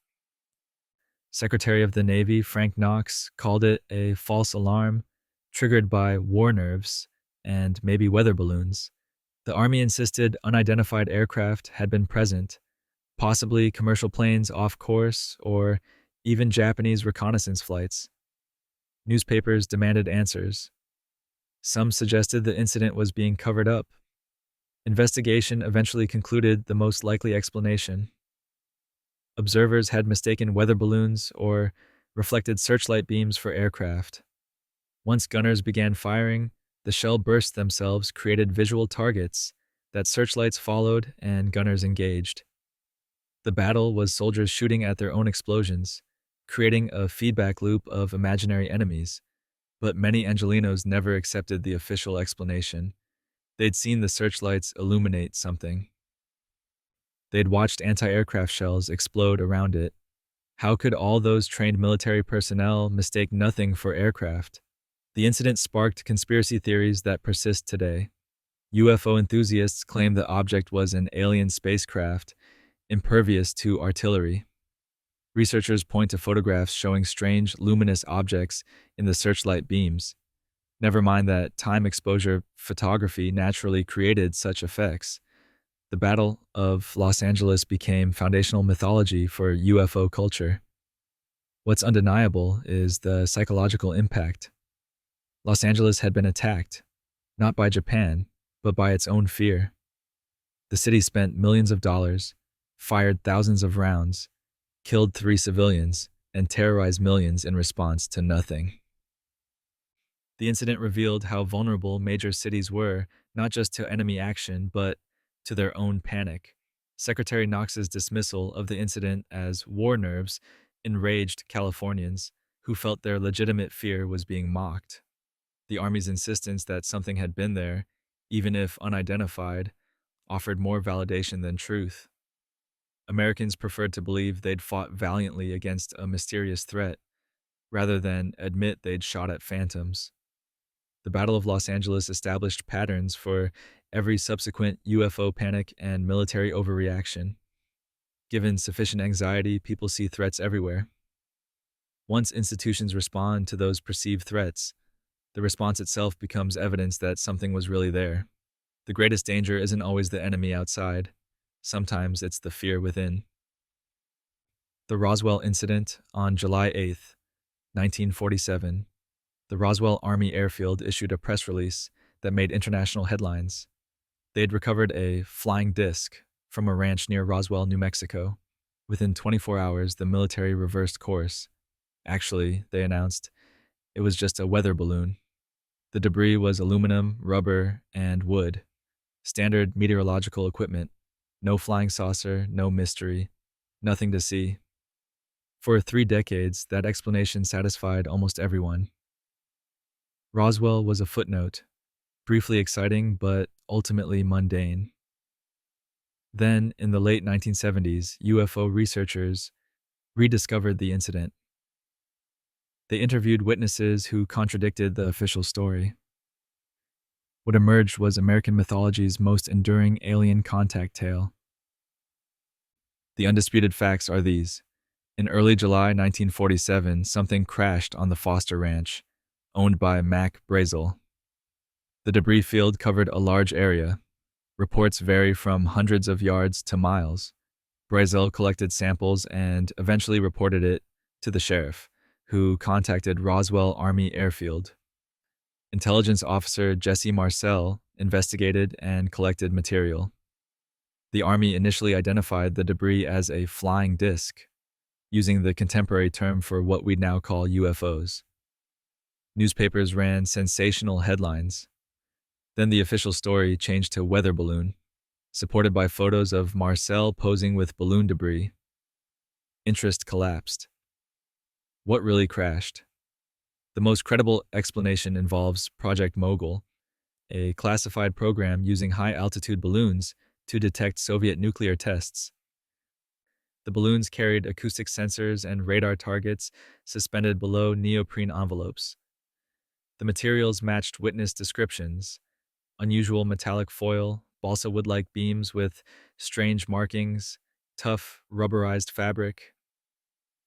Secretary of the Navy Frank Knox called it a false alarm triggered by war nerves and maybe weather balloons. The Army insisted unidentified aircraft had been present, possibly commercial planes off course or even Japanese reconnaissance flights. Newspapers demanded answers. Some suggested the incident was being covered up. Investigation eventually concluded the most likely explanation. Observers had mistaken weather balloons or reflected searchlight beams for aircraft. Once gunners began firing, the shell bursts themselves created visual targets that searchlights followed and gunners engaged. The battle was soldiers shooting at their own explosions, creating a feedback loop of imaginary enemies. But many Angelenos never accepted the official explanation. They'd seen the searchlights illuminate something. They'd watched anti-aircraft shells explode around it. How could all those trained military personnel mistake nothing for aircraft? The incident sparked conspiracy theories that persist today. UFO enthusiasts claim the object was an alien spacecraft, impervious to artillery. Researchers point to photographs showing strange, luminous objects in the searchlight beams. Never mind that time exposure photography naturally created such effects. The Battle of Los Angeles became foundational mythology for UFO culture. What's undeniable is the psychological impact. Los Angeles had been attacked, not by Japan, but by its own fear. The city spent millions of dollars, fired thousands of rounds, killed 3 civilians, and terrorized millions in response to nothing. The incident revealed how vulnerable major cities were, not just to enemy action, but to their own panic. Secretary Knox's dismissal of the incident as war nerves enraged Californians who felt their legitimate fear was being mocked. The Army's insistence that something had been there, even if unidentified, offered more validation than truth. Americans preferred to believe they'd fought valiantly against a mysterious threat, rather than admit they'd shot at phantoms. The Battle of Los Angeles established patterns for every subsequent UFO panic and military overreaction. Given sufficient anxiety, people see threats everywhere. Once institutions respond to those perceived threats, the response itself becomes evidence that something was really there. The greatest danger isn't always the enemy outside. Sometimes it's the fear within. The Roswell incident on July 8th, 1947, the Roswell Army Airfield issued a press release that made international headlines. They had recovered a flying disc from a ranch near Roswell, New Mexico. Within 24 hours, the military reversed course. Actually, they announced, it was just a weather balloon. The debris was aluminum, rubber, and wood. Standard meteorological equipment. No flying saucer, no mystery, nothing to see. For 3 decades, that explanation satisfied almost everyone. Roswell was a footnote, briefly exciting but ultimately mundane. Then, in the late 1970s, UFO researchers rediscovered the incident. They interviewed witnesses who contradicted the official story. What emerged was American mythology's most enduring alien contact tale. The undisputed facts are these. In early July 1947, something crashed on the Foster Ranch, owned by Mac Brazel. The debris field covered a large area. Reports vary from hundreds of yards to miles. Brazel collected samples and eventually reported it to the sheriff, who contacted Roswell Army Airfield. Intelligence officer Jesse Marcel investigated and collected material. The Army initially identified the debris as a flying disc, using the contemporary term for what we'd now call UFOs. Newspapers ran sensational headlines. Then the official story changed to weather balloon, supported by photos of Marcel posing with balloon debris. Interest collapsed. What really crashed? The most credible explanation involves Project Mogul, a classified program using high-altitude balloons to detect Soviet nuclear tests. The balloons carried acoustic sensors and radar targets suspended below neoprene envelopes. The materials matched witness descriptions: unusual metallic foil, balsa wood-like beams with strange markings, tough, rubberized fabric.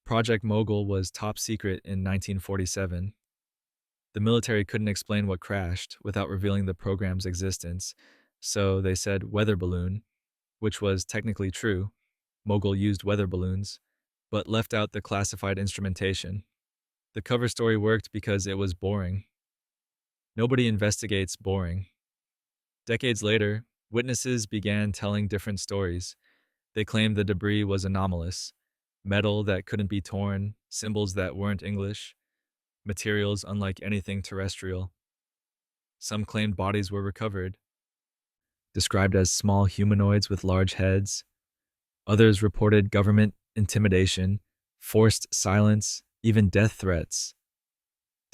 Project Mogul was top secret in 1947. The military couldn't explain what crashed without revealing the program's existence, so they said weather balloon, which was technically true. Mogul used weather balloons, but left out the classified instrumentation. The cover story worked because it was boring. Nobody investigates boring. Decades later, witnesses began telling different stories. They claimed the debris was anomalous: metal that couldn't be torn, symbols that weren't English, materials unlike anything terrestrial. Some claimed bodies were recovered, described as small humanoids with large heads. Others reported government intimidation, forced silence, even death threats.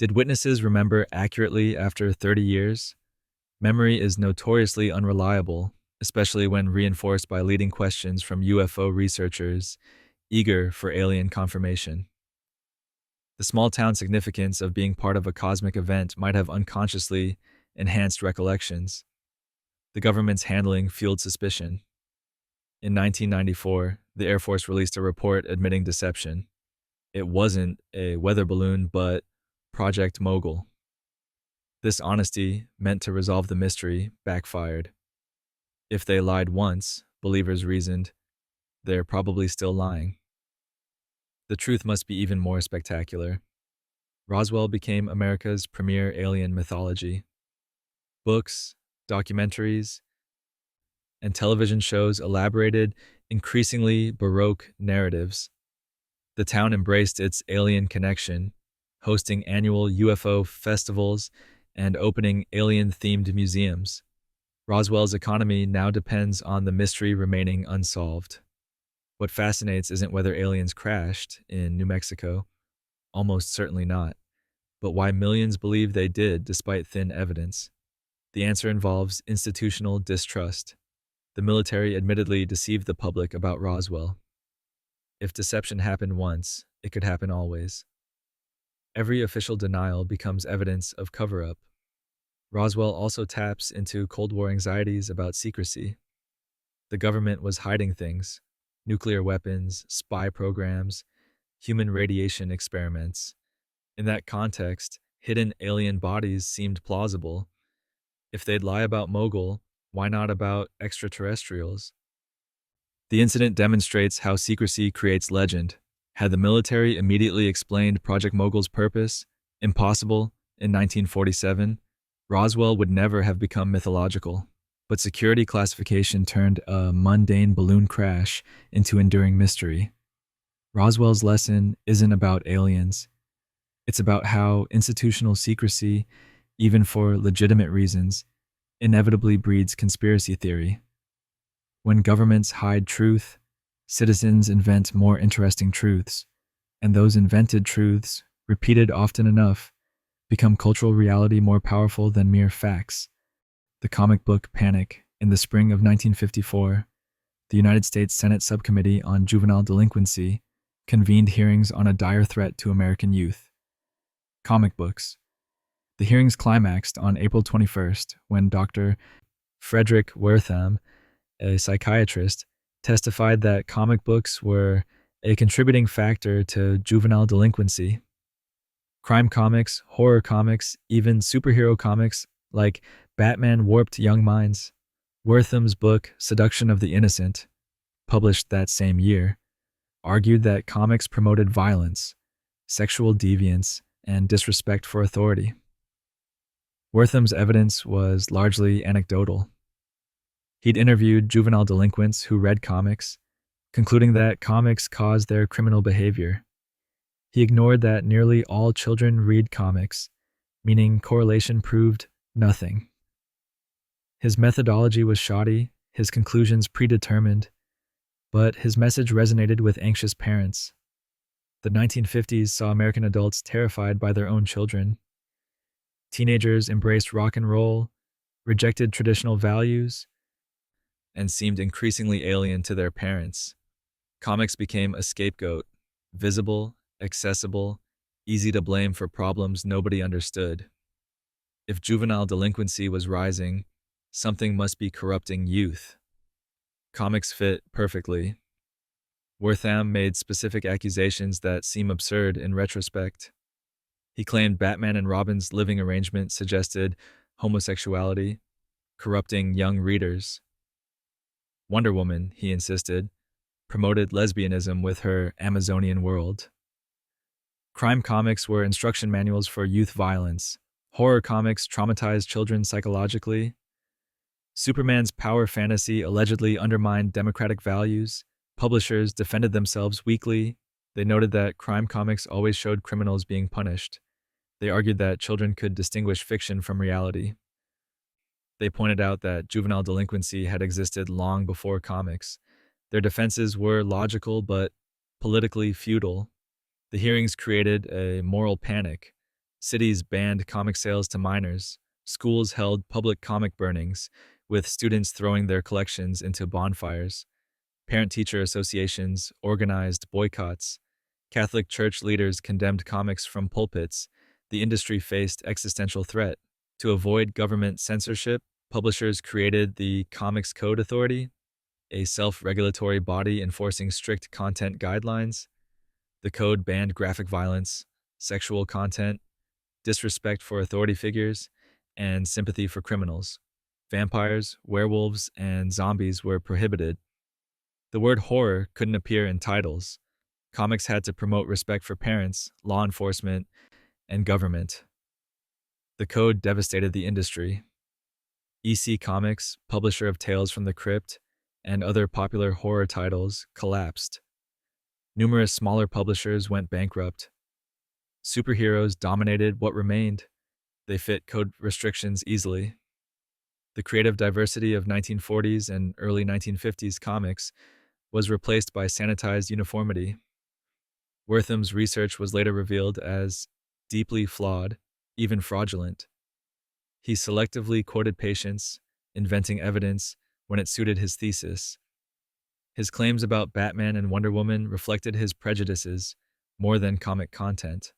Did witnesses remember accurately after 30 years? Memory is notoriously unreliable, especially when reinforced by leading questions from UFO researchers eager for alien confirmation. The small-town significance of being part of a cosmic event might have unconsciously enhanced recollections. The government's handling fueled suspicion. In 1994, the Air Force released a report admitting deception. It wasn't a weather balloon, but Project Mogul. This honesty, meant to resolve the mystery, backfired. If they lied once, believers reasoned, they're probably still lying. The truth must be even more spectacular. Roswell became America's premier alien mythology. Books, documentaries, and television shows elaborated increasingly baroque narratives. The town embraced its alien connection, hosting annual UFO festivals and opening alien-themed museums. Roswell's economy now depends on the mystery remaining unsolved. What fascinates isn't whether aliens crashed in New Mexico, almost certainly not, but why millions believe they did despite thin evidence. The answer involves institutional distrust. The military admittedly deceived the public about Roswell. If deception happened once, it could happen always. Every official denial becomes evidence of cover-up. Roswell also taps into Cold War anxieties about secrecy. The government was hiding things: nuclear weapons, spy programs, human radiation experiments. In that context, hidden alien bodies seemed plausible. If they'd lie about Mogul, why not about extraterrestrials? The incident demonstrates how secrecy creates legend. Had the military immediately explained Project Mogul's purpose, impossible, in 1947, Roswell would never have become mythological. But security classification turned a mundane balloon crash into enduring mystery. Roswell's lesson isn't about aliens. It's about how institutional secrecy, even for legitimate reasons, inevitably breeds conspiracy theory. When governments hide truth, citizens invent more interesting truths, and those invented truths, repeated often enough, become cultural reality more powerful than mere facts. The comic book panic. In the spring of 1954, the United States Senate Subcommittee on Juvenile Delinquency convened hearings on a dire threat to American youth. Comic books. The hearings climaxed on April 21st when Dr. Frederick Wertham, a psychiatrist, testified that comic books were a contributing factor to juvenile delinquency. Crime comics, horror comics, even superhero comics like Batman warped young minds. Wertham's book, Seduction of the Innocent, published that same year, argued that comics promoted violence, sexual deviance, and disrespect for authority. Wertham's evidence was largely anecdotal. He'd interviewed juvenile delinquents who read comics, concluding that comics caused their criminal behavior. He ignored that nearly all children read comics, meaning correlation proved nothing. His methodology was shoddy, his conclusions predetermined, but his message resonated with anxious parents. The 1950s saw American adults terrified by their own children. Teenagers embraced rock and roll, rejected traditional values, and seemed increasingly alien to their parents. Comics became a scapegoat, visible, accessible, easy to blame for problems nobody understood. If juvenile delinquency was rising, something must be corrupting youth. Comics fit perfectly. Wertham made specific accusations that seem absurd in retrospect. He claimed Batman and Robin's living arrangement suggested homosexuality, corrupting young readers. Wonder Woman, he insisted, promoted lesbianism with her Amazonian world. Crime comics were instruction manuals for youth violence. Horror comics traumatized children psychologically. Superman's power fantasy allegedly undermined democratic values. Publishers defended themselves weakly. They noted that crime comics always showed criminals being punished. They argued that children could distinguish fiction from reality. They pointed out that juvenile delinquency had existed long before comics. Their defenses were logical but politically futile. The hearings created a moral panic. Cities banned comic sales to minors. Schools held public comic burnings, with students throwing their collections into bonfires. Parent-teacher associations organized boycotts. Catholic Church leaders condemned comics from pulpits. The industry faced existential threat. To avoid government censorship, publishers created the Comics Code Authority, a self-regulatory body enforcing strict content guidelines. The code banned graphic violence, sexual content, disrespect for authority figures, and sympathy for criminals. Vampires, werewolves, and zombies were prohibited. The word horror couldn't appear in titles. Comics had to promote respect for parents, law enforcement, and government. The code devastated the industry. EC Comics, publisher of Tales from the Crypt, and other popular horror titles, collapsed. Numerous smaller publishers went bankrupt. Superheroes dominated what remained. They fit code restrictions easily. The creative diversity of 1940s and early 1950s comics was replaced by sanitized uniformity. Wertham's research was later revealed as deeply flawed, even fraudulent. He selectively quoted patients, inventing evidence when it suited his thesis. His claims about Batman and Wonder Woman reflected his prejudices more than comic content.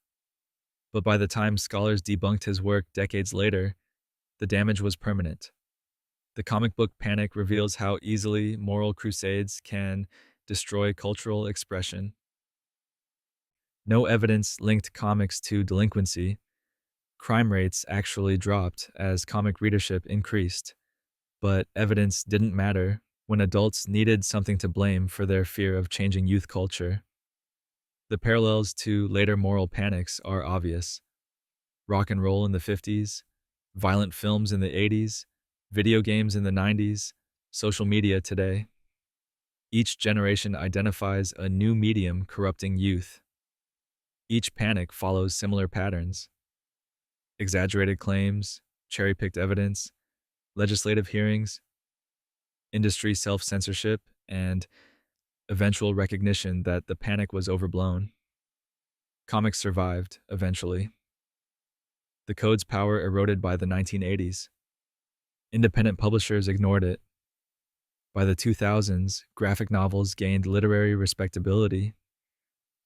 But by the time scholars debunked his work decades later, the damage was permanent. The comic book panic reveals how easily moral crusades can destroy cultural expression. No evidence linked comics to delinquency. Crime rates actually dropped as comic readership increased. But evidence didn't matter when adults needed something to blame for their fear of changing youth culture. The parallels to later moral panics are obvious. Rock and roll in the 50s, violent films in the 80s, video games in the 90s, social media today. Each generation identifies a new medium corrupting youth. Each panic follows similar patterns: exaggerated claims, cherry picked evidence, legislative hearings, industry self censorship, and eventual recognition that the panic was overblown. Comics survived, eventually. The code's power eroded by the 1980s. Independent publishers ignored it. By the 2000s, graphic novels gained literary respectability,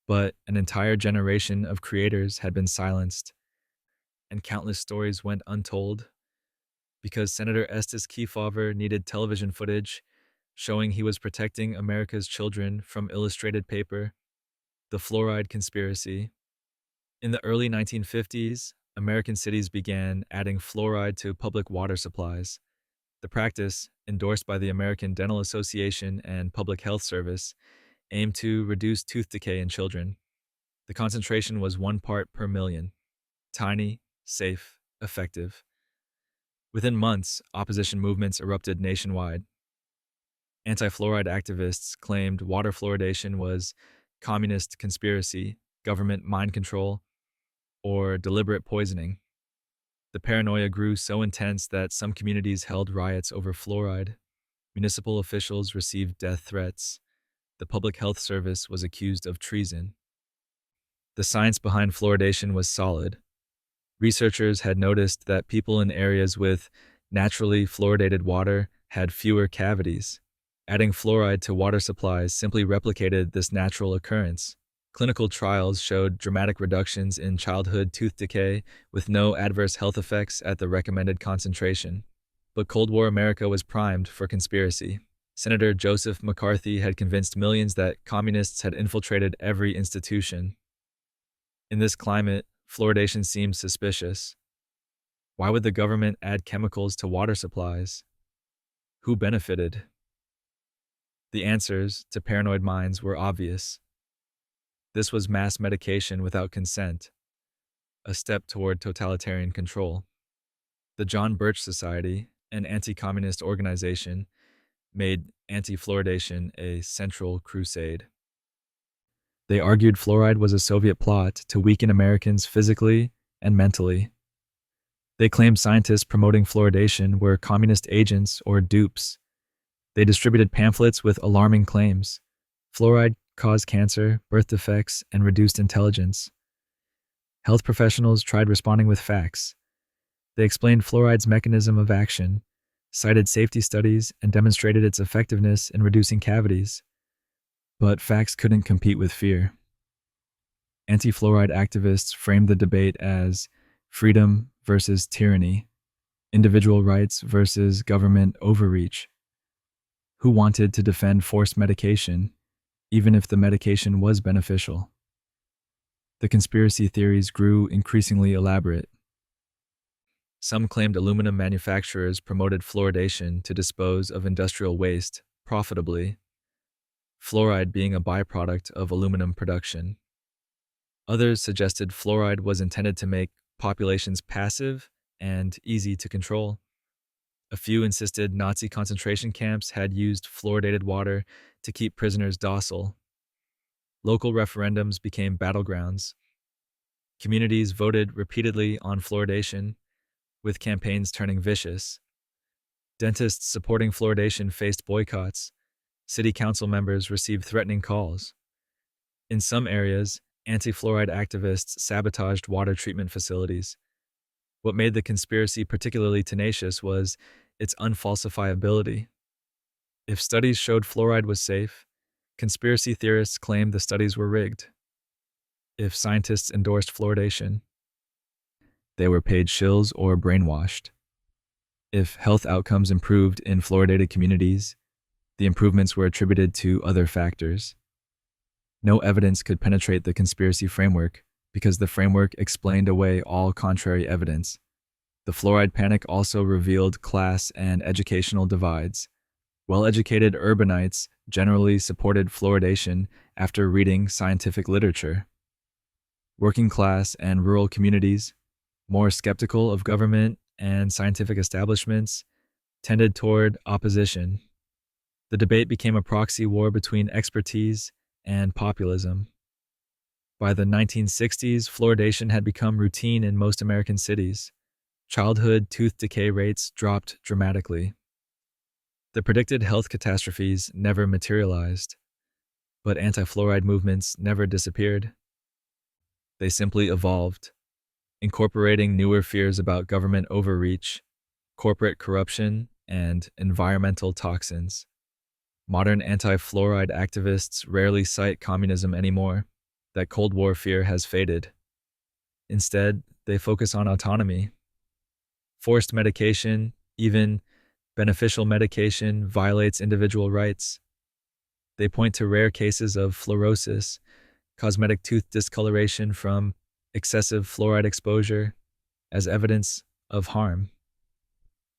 but an entire generation of creators had been silenced, and countless stories went untold because Senator Estes Kefauver needed television footage showing he was protecting America's children from illustrated paper. The fluoride conspiracy. In the early 1950s, American cities began adding fluoride to public water supplies. The practice, endorsed by the American Dental Association and Public Health Service, aimed to reduce tooth decay in children. The concentration was 1 part per million. Tiny, safe, effective. Within months, opposition movements erupted nationwide. Anti-fluoride activists claimed water fluoridation was communist conspiracy, government mind control, or deliberate poisoning. The paranoia grew so intense that some communities held riots over fluoride. Municipal officials received death threats. The Public Health Service was accused of treason. The science behind fluoridation was solid. Researchers had noticed that people in areas with naturally fluoridated water had fewer cavities. Adding fluoride to water supplies simply replicated this natural occurrence. Clinical trials showed dramatic reductions in childhood tooth decay with no adverse health effects at the recommended concentration. But Cold War America was primed for conspiracy. Senator Joseph McCarthy had convinced millions that communists had infiltrated every institution. In this climate, fluoridation seemed suspicious. Why would the government add chemicals to water supplies? Who benefited? The answers, to paranoid minds, were obvious. This was mass medication without consent, a step toward totalitarian control. The John Birch Society, an anti-communist organization, made anti-fluoridation a central crusade. They argued fluoride was a Soviet plot to weaken Americans physically and mentally. They claimed scientists promoting fluoridation were communist agents or dupes. They distributed pamphlets with alarming claims. Fluoride caused cancer, birth defects, and reduced intelligence. Health professionals tried responding with facts. They explained fluoride's mechanism of action, cited safety studies, and demonstrated its effectiveness in reducing cavities. But facts couldn't compete with fear. Anti-fluoride activists framed the debate as freedom versus tyranny, individual rights versus government overreach. Who wanted to defend forced medication, even if the medication was beneficial? The conspiracy theories grew increasingly elaborate. Some claimed aluminum manufacturers promoted fluoridation to dispose of industrial waste profitably, fluoride being a byproduct of aluminum production. Others suggested fluoride was intended to make populations passive and easy to control. A few insisted Nazi concentration camps had used fluoridated water to keep prisoners docile. Local referendums became battlegrounds. Communities voted repeatedly on fluoridation, with campaigns turning vicious. Dentists supporting fluoridation faced boycotts. City council members received threatening calls. In some areas, anti-fluoride activists sabotaged water treatment facilities. What made the conspiracy particularly tenacious was its unfalsifiability. If studies showed fluoride was safe, conspiracy theorists claimed the studies were rigged. If scientists endorsed fluoridation, they were paid shills or brainwashed. If health outcomes improved in fluoridated communities, the improvements were attributed to other factors. No evidence could penetrate the conspiracy framework because the framework explained away all contrary evidence. The fluoride panic also revealed class and educational divides. Well-educated urbanites generally supported fluoridation after reading scientific literature. Working class and rural communities, more skeptical of government and scientific establishments, tended toward opposition. The debate became a proxy war between expertise and populism. By the 1960s, fluoridation had become routine in most American cities. Childhood tooth decay rates dropped dramatically. The predicted health catastrophes never materialized, but anti-fluoride movements never disappeared. They simply evolved, incorporating newer fears about government overreach, corporate corruption, and environmental toxins. Modern anti-fluoride activists rarely cite communism anymore. That Cold War fear has faded. Instead, they focus on autonomy. Forced medication, even beneficial medication, violates individual rights. They point to rare cases of fluorosis, cosmetic tooth discoloration from excessive fluoride exposure, as evidence of harm.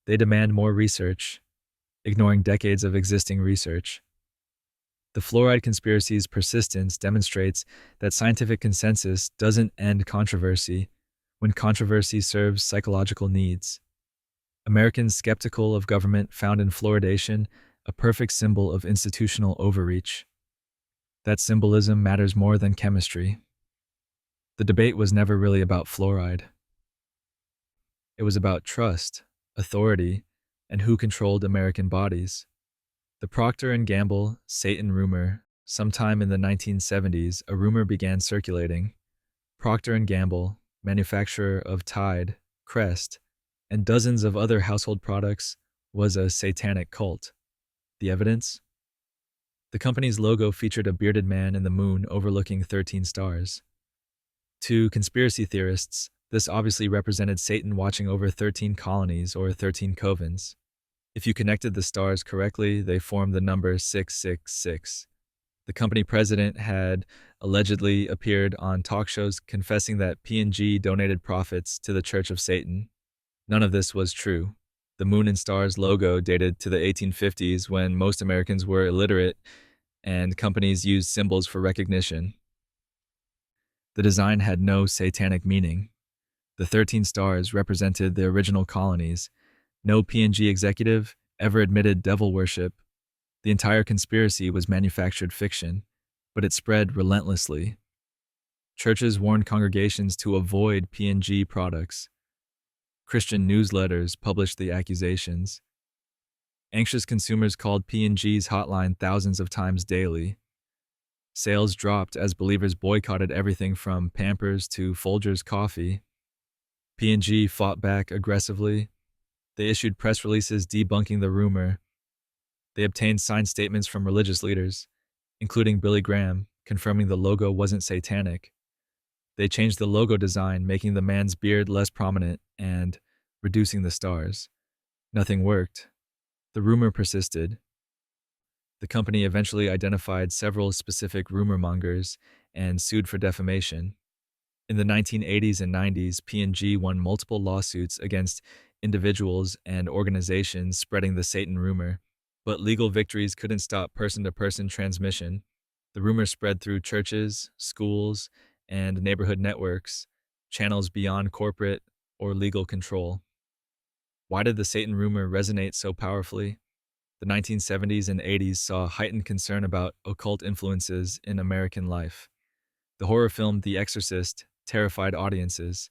They demand more research, ignoring decades of existing research. The fluoride conspiracy's persistence demonstrates that scientific consensus doesn't end controversy when controversy serves psychological needs. Americans skeptical of government found in fluoridation a perfect symbol of institutional overreach. That symbolism matters more than chemistry. The debate was never really about fluoride. It was about trust, authority, and who controlled American bodies. The Procter & Gamble Satan rumor. Sometime in the 1970s, a rumor began circulating. Procter & Gamble, manufacturer of Tide, Crest, and dozens of other household products, was a satanic cult. The evidence? The company's logo featured a bearded man in the moon overlooking 13 stars. To conspiracy theorists, this obviously represented Satan watching over 13 colonies or 13 covens. If you connected the stars correctly, they formed the number 666. The company president had allegedly appeared on talk shows confessing that P&G donated profits to the Church of Satan. None of this was true. The moon and stars logo dated to the 1850s when most Americans were illiterate and companies used symbols for recognition. The design had no satanic meaning. The 13 stars represented the original colonies. No P&G executive ever admitted devil worship. The entire conspiracy was manufactured fiction, but it spread relentlessly. Churches warned congregations to avoid P&G products. Christian newsletters published the accusations. Anxious consumers called P&G's hotline thousands of times daily. Sales dropped as believers boycotted everything from Pampers to Folgers coffee. P&G fought back aggressively. They issued press releases debunking the rumor. They obtained signed statements from religious leaders, including Billy Graham, confirming the logo wasn't satanic. They changed the logo design, making the man's beard less prominent and reducing the stars. Nothing worked. The rumor persisted. The company eventually identified several specific rumor mongers and sued for defamation. In the 1980s and 90s, P&G won multiple lawsuits against individuals and organizations spreading the Satan rumor, but legal victories couldn't stop person-to-person transmission. The rumor spread through churches, schools, and neighborhood networks, channels beyond corporate or legal control. Why did the Satan rumor resonate so powerfully? The 1970s and 80s saw heightened concern about occult influences in American life. The horror film The Exorcist terrified audiences.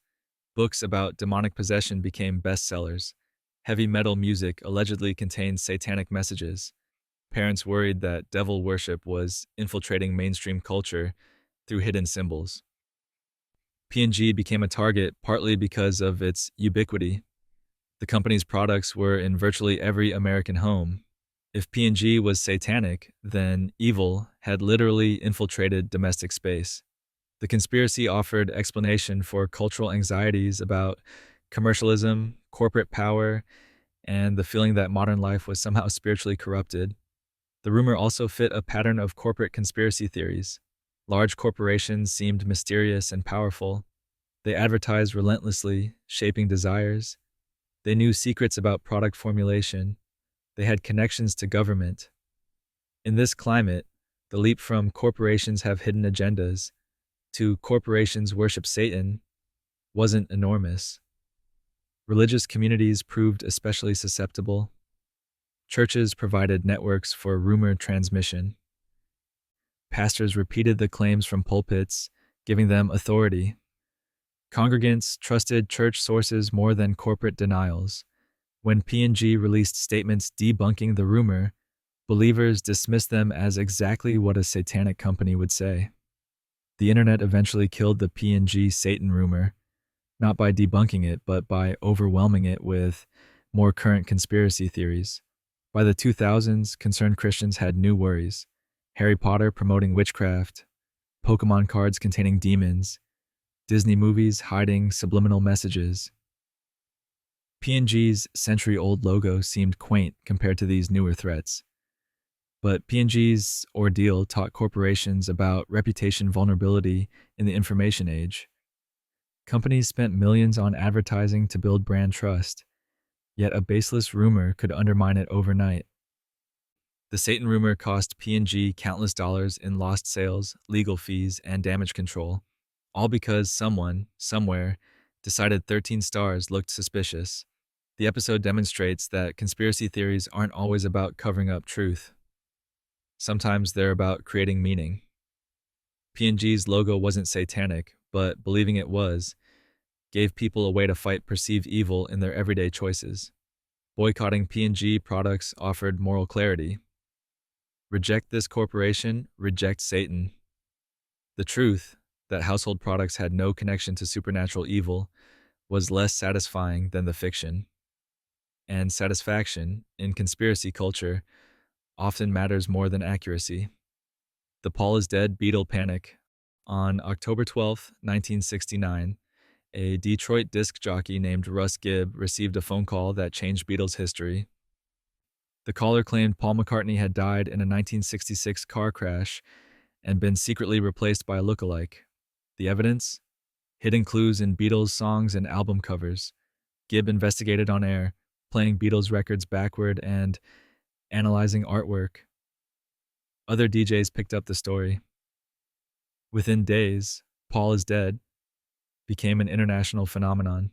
Books about demonic possession became bestsellers. Heavy metal music allegedly contained satanic messages. Parents worried that devil worship was infiltrating mainstream culture through hidden symbols. P&G became a target partly because of its ubiquity. The company's products were in virtually every American home. If P&G was satanic, then evil had literally infiltrated domestic space. The conspiracy offered explanation for cultural anxieties about commercialism, corporate power, and the feeling that modern life was somehow spiritually corrupted. The rumor also fit a pattern of corporate conspiracy theories. Large corporations seemed mysterious and powerful. They advertised relentlessly, shaping desires. They knew secrets about product formulation, They had connections to government. In this climate, the leap from corporations have hidden agendas to corporations worship Satan wasn't enormous. Religious communities proved especially susceptible. Churches provided networks for rumor transmission. Pastors repeated the claims from pulpits, giving them authority. Congregants trusted church sources more than corporate denials. When P&G released statements debunking the rumor, believers dismissed them as exactly what a satanic company would say. The internet eventually killed the P&G Satan rumor, not by debunking it, but by overwhelming it with more current conspiracy theories. By the 2000s, concerned Christians had new worries. Harry Potter promoting witchcraft, Pokemon cards containing demons, Disney movies hiding subliminal messages. P&G's century-old logo seemed quaint compared to these newer threats. But P&G's ordeal taught corporations about reputation vulnerability in the information age. Companies spent millions on advertising to build brand trust, yet a baseless rumor could undermine it overnight. The Satan rumor cost P&G countless dollars in lost sales, legal fees, and damage control, all because someone, somewhere, decided 13 stars looked suspicious. The episode demonstrates that conspiracy theories aren't always about covering up truth. Sometimes they're about creating meaning. P&G's logo wasn't satanic, but believing it was gave people a way to fight perceived evil in their everyday choices. Boycotting P&G products offered moral clarity. Reject this corporation, reject Satan. The truth, that household products had no connection to supernatural evil, was less satisfying than the fiction. And satisfaction, in conspiracy culture, often matters more than accuracy. The Paul is Dead Beatle Panic. On October 12, 1969, a Detroit disc jockey named Russ Gibb received a phone call that changed Beatles history. The caller claimed Paul McCartney had died in a 1966 car crash and been secretly replaced by a lookalike. The evidence? Hidden clues in Beatles songs and album covers. Gibb investigated on air, playing Beatles records backward and analyzing artwork. Other DJs picked up the story. Within days, Paul is Dead became an international phenomenon.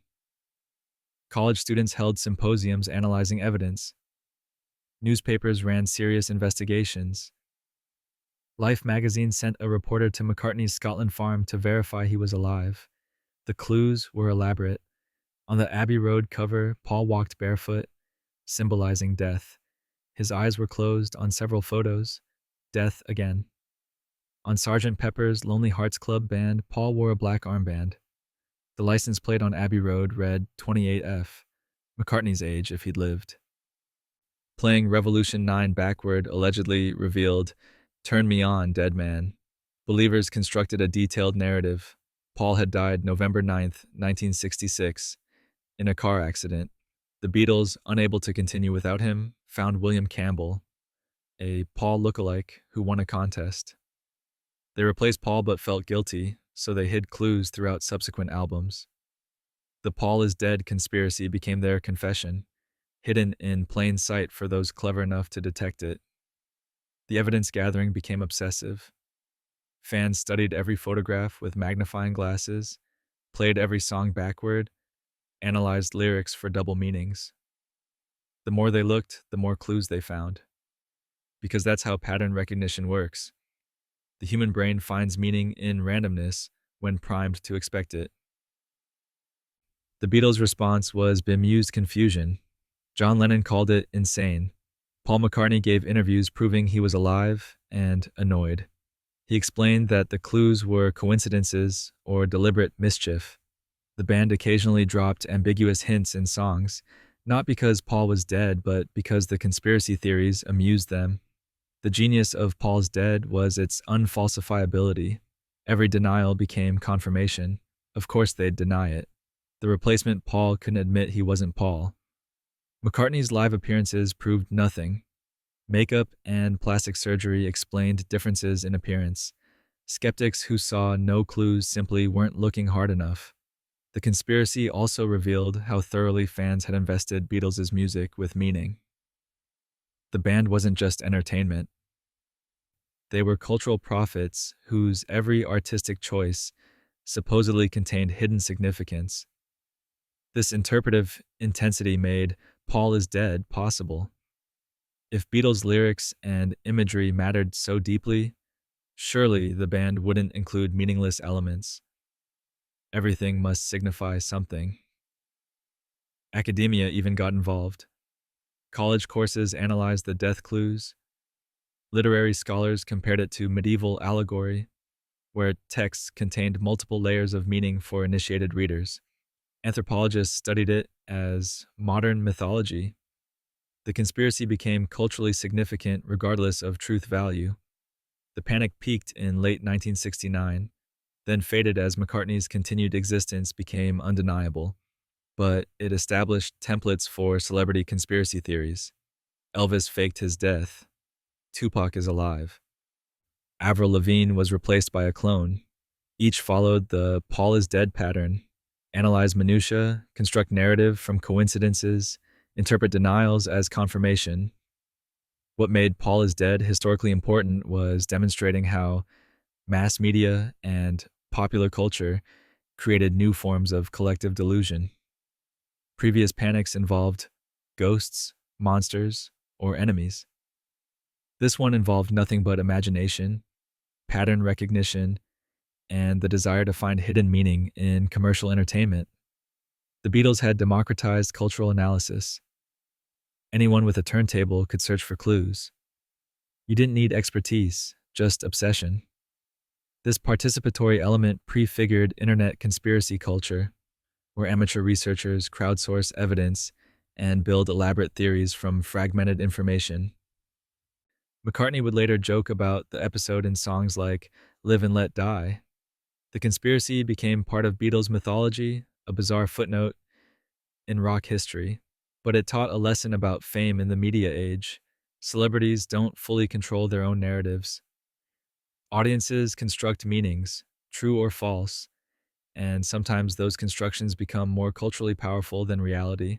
College students held symposiums analyzing evidence. Newspapers ran serious investigations. Life magazine sent a reporter to McCartney's Scotland farm to verify he was alive. The clues were elaborate. On the Abbey Road cover, Paul walked barefoot, symbolizing death. His eyes were closed on several photos. Death again. On Sgt. Pepper's Lonely Hearts Club Band, Paul wore a black armband. The license plate on Abbey Road read 28F, McCartney's age if he'd lived. Playing Revolution 9 backward allegedly revealed, "Turn me on, dead man." Believers constructed a detailed narrative. Paul had died November 9th, 1966, in a car accident. The Beatles, unable to continue without him, found William Campbell, a Paul lookalike who won a contest. They replaced Paul but felt guilty, so they hid clues throughout subsequent albums. The Paul is Dead conspiracy became their confession, hidden in plain sight for those clever enough to detect it. The evidence gathering became obsessive. Fans studied every photograph with magnifying glasses, played every song backward, analyzed lyrics for double meanings. The more they looked, the more clues they found. Because that's how pattern recognition works. The human brain finds meaning in randomness when primed to expect it. The Beatles' response was bemused confusion. John Lennon called it insane. Paul McCartney gave interviews proving he was alive and annoyed. He explained that the clues were coincidences or deliberate mischief. The band occasionally dropped ambiguous hints in songs, not because Paul was dead, but because the conspiracy theories amused them. The genius of Paul's Dead was its unfalsifiability. Every denial became confirmation. Of course they'd deny it. The replacement Paul couldn't admit he wasn't Paul. McCartney's live appearances proved nothing. Makeup and plastic surgery explained differences in appearance. Skeptics who saw no clues simply weren't looking hard enough. The conspiracy also revealed how thoroughly fans had invested Beatles' music with meaning. The band wasn't just entertainment, they were cultural prophets whose every artistic choice supposedly contained hidden significance. This interpretive intensity made Paul is Dead possible. If Beatles' lyrics and imagery mattered so deeply, surely the band wouldn't include meaningless elements. Everything must signify something. Academia even got involved. College courses analyzed the death clues. Literary scholars compared it to medieval allegory, where texts contained multiple layers of meaning for initiated readers. Anthropologists studied it as modern mythology. The conspiracy became culturally significant regardless of truth value. The panic peaked in late 1969, then faded as McCartney's continued existence became undeniable. But it established templates for celebrity conspiracy theories. Elvis faked his death. Tupac is alive. Avril Lavigne was replaced by a clone. Each followed the Paul is dead pattern: analyze minutiae, construct narrative from coincidences, interpret denials as confirmation. What made Paul is Dead historically important was demonstrating how mass media and popular culture created new forms of collective delusion. Previous panics involved ghosts, monsters, or enemies. This one involved nothing but imagination, pattern recognition, and the desire to find hidden meaning in commercial entertainment. The Beatles had democratized cultural analysis. Anyone with a turntable could search for clues. You didn't need expertise, just obsession. This participatory element prefigured internet conspiracy culture, where amateur researchers crowdsource evidence and build elaborate theories from fragmented information. McCartney would later joke about the episode in songs like Live and Let Die. The conspiracy became part of Beatles mythology, a bizarre footnote in rock history, but it taught a lesson about fame in the media age. Celebrities don't fully control their own narratives. Audiences construct meanings, true or false, and sometimes those constructions become more culturally powerful than reality.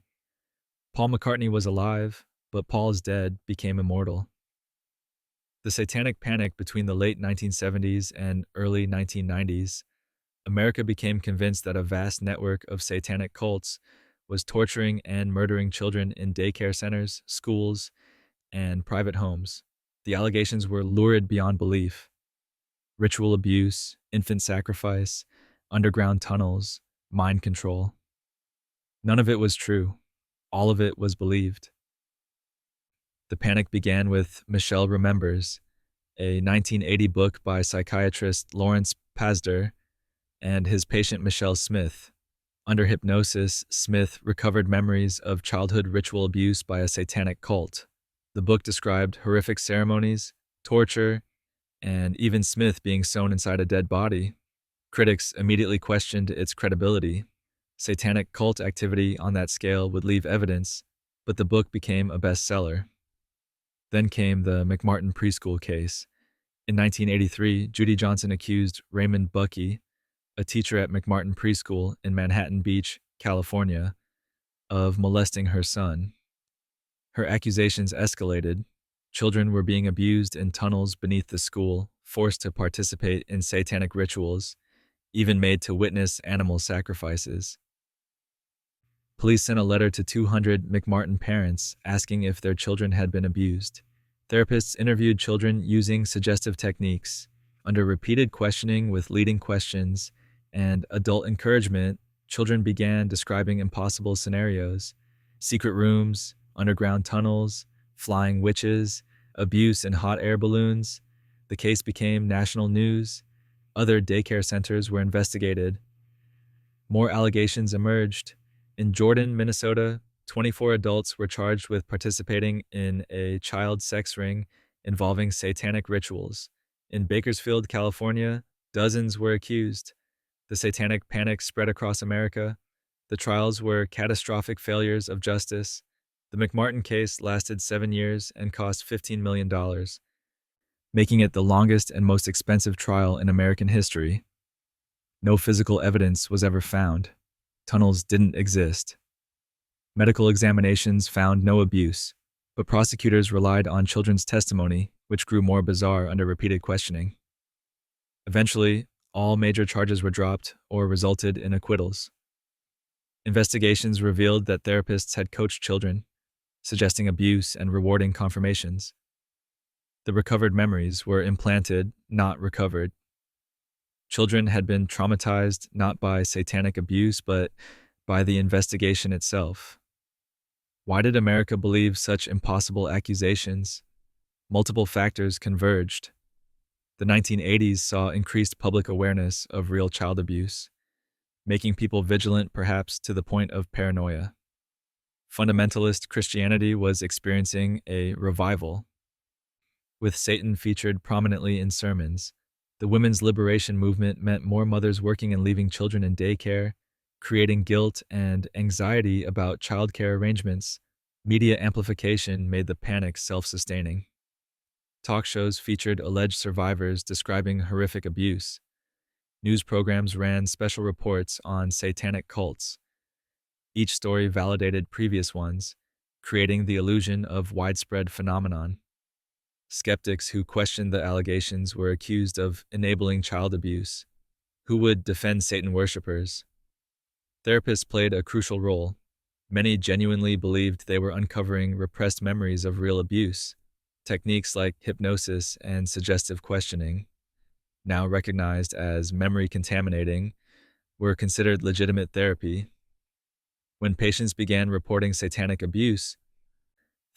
Paul McCartney was alive, but Paul is Dead became immortal. The satanic panic between the late 1970s and early 1990s, America became convinced that a vast network of satanic cults was torturing and murdering children in daycare centers, schools, and private homes. The allegations were lurid beyond belief. Ritual abuse, infant sacrifice, underground tunnels, mind control. None of it was true. All of it was believed. The panic began with Michelle Remembers, a 1980 book by psychiatrist Lawrence Pazder and his patient Michelle Smith. Under hypnosis, Smith recovered memories of childhood ritual abuse by a satanic cult. The book described horrific ceremonies, torture, and even Smith being sewn inside a dead body. Critics immediately questioned its credibility. Satanic cult activity on that scale would leave evidence, but the book became a bestseller. Then came the McMartin preschool case. In 1983, Judy Johnson accused Raymond Buckey, a teacher at McMartin Preschool in Manhattan Beach, California, of molesting her son. Her accusations escalated. Children were being abused in tunnels beneath the school, forced to participate in satanic rituals, even made to witness animal sacrifices. Police sent a letter to 200 McMartin parents asking if their children had been abused. Therapists interviewed children using suggestive techniques. Under repeated questioning with leading questions and adult encouragement, children began describing impossible scenarios: secret rooms, underground tunnels, flying witches, abuse in hot air balloons. The case became national news. Other daycare centers were investigated. More allegations emerged. In Jordan, Minnesota, 24 adults were charged with participating in a child sex ring involving satanic rituals. In Bakersfield, California, dozens were accused. The satanic panic spread across America. The trials were catastrophic failures of justice. The McMartin case lasted 7 years and cost $15 million, making it the longest and most expensive trial in American history. No physical evidence was ever found. Tunnels didn't exist. Medical examinations found no abuse. But prosecutors relied on children's testimony, which grew more bizarre under repeated questioning. Eventually, all major charges were dropped or resulted in acquittals. Investigations revealed that therapists had coached children, suggesting abuse and rewarding confirmations. The recovered memories were implanted, not recovered. Children had been traumatized not by satanic abuse, but by the investigation itself. Why did America believe such impossible accusations? Multiple factors converged. The 1980s saw increased public awareness of real child abuse, making people vigilant perhaps to the point of paranoia. Fundamentalist Christianity was experiencing a revival, with Satan featured prominently in sermons. The women's liberation movement meant more mothers working and leaving children in daycare, creating guilt and anxiety about childcare arrangements. Media amplification made the panic self-sustaining. Talk shows featured alleged survivors describing horrific abuse. News programs ran special reports on satanic cults. Each story validated previous ones, creating the illusion of widespread phenomenon. Skeptics who questioned the allegations were accused of enabling child abuse. Who would defend Satan worshippers? Therapists played a crucial role. Many genuinely believed they were uncovering repressed memories of real abuse. Techniques like hypnosis and suggestive questioning, now recognized as memory contaminating, were considered legitimate therapy. When patients began reporting satanic abuse,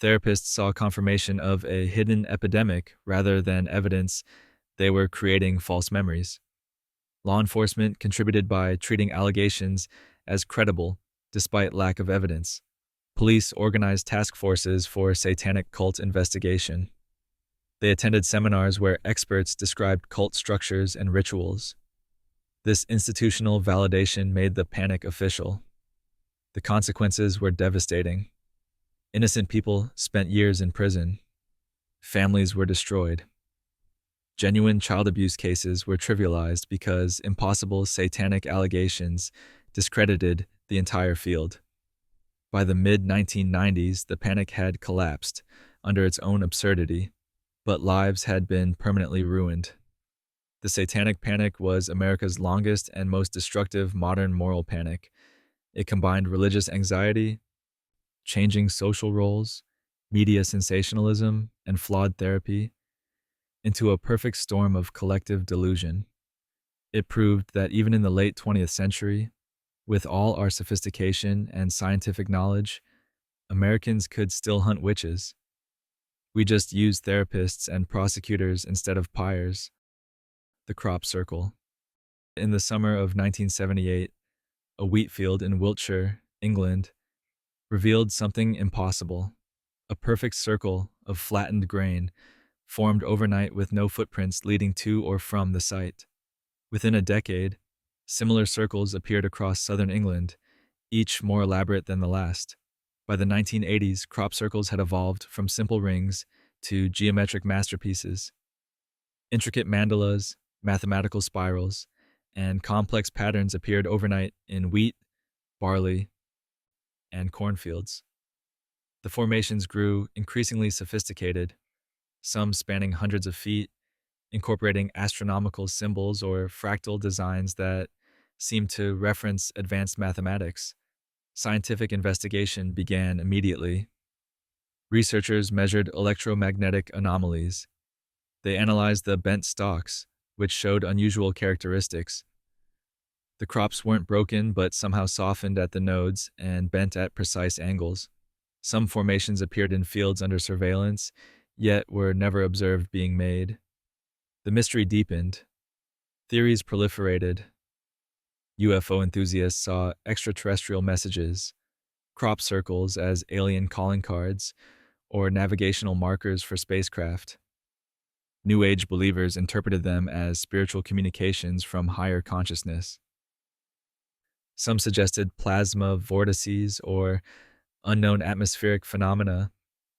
therapists saw confirmation of a hidden epidemic rather than evidence they were creating false memories. Law enforcement contributed by treating allegations as credible despite lack of evidence. Police organized task forces for satanic cult investigation. They attended seminars where experts described cult structures and rituals. This institutional validation made the panic official. The consequences were devastating. Innocent people spent years in prison. Families were destroyed. Genuine child abuse cases were trivialized because impossible satanic allegations discredited the entire field. By the mid-1990s, the panic had collapsed under its own absurdity, but lives had been permanently ruined. The Satanic Panic was America's longest and most destructive modern moral panic. It combined religious anxiety, changing social roles, media sensationalism, and flawed therapy into a perfect storm of collective delusion. It proved that even in the late 20th century, with all our sophistication and scientific knowledge, Americans could still hunt witches. We just used therapists and prosecutors instead of pyres. The crop circle. In the summer of 1978, a wheat field in Wiltshire, England, revealed something impossible. A perfect circle of flattened grain formed overnight with no footprints leading to or from the site. Within a decade, similar circles appeared across southern England, each more elaborate than the last. By the 1980s, crop circles had evolved from simple rings to geometric masterpieces. Intricate mandalas, mathematical spirals, and complex patterns appeared overnight in wheat, barley, and cornfields. The formations grew increasingly sophisticated, some spanning hundreds of feet, incorporating astronomical symbols or fractal designs that seemed to reference advanced mathematics. Scientific investigation began immediately. Researchers measured electromagnetic anomalies. They analyzed the bent stalks, which showed unusual characteristics. The crops weren't broken, but somehow softened at the nodes and bent at precise angles. Some formations appeared in fields under surveillance, yet were never observed being made. The mystery deepened. Theories proliferated. UFO enthusiasts saw extraterrestrial messages, crop circles as alien calling cards, or navigational markers for spacecraft. New Age believers interpreted them as spiritual communications from higher consciousness. Some suggested plasma vortices or unknown atmospheric phenomena.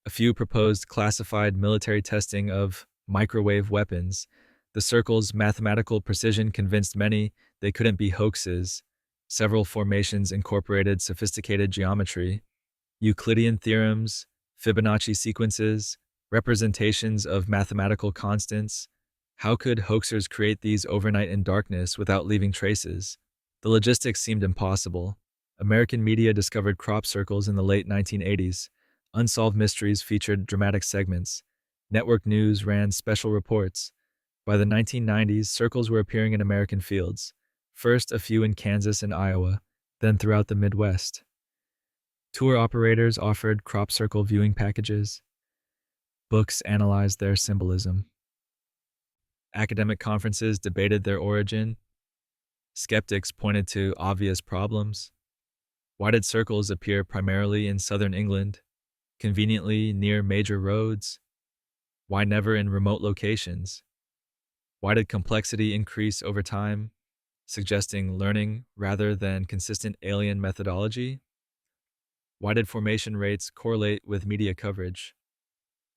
A few proposed classified military testing of microwave weapons. The circle's mathematical precision convinced many they couldn't be hoaxes. Several formations incorporated sophisticated geometry, Euclidean theorems, Fibonacci sequences, representations of mathematical constants. How could hoaxers create these overnight in darkness without leaving traces? The logistics seemed impossible. American media discovered crop circles in the late 1980s. Unsolved mysteries featured dramatic segments. Network news ran special reports. By the 1990s, circles were appearing in American fields. First, a few in Kansas and Iowa, then throughout the Midwest. Tour operators offered crop circle viewing packages. Books analyzed their symbolism. Academic conferences debated their origin. Skeptics pointed to obvious problems. Why did circles appear primarily in southern England, conveniently near major roads? Why never in remote locations? Why did complexity increase over time, suggesting learning rather than consistent alien methodology? Why did formation rates correlate with media coverage?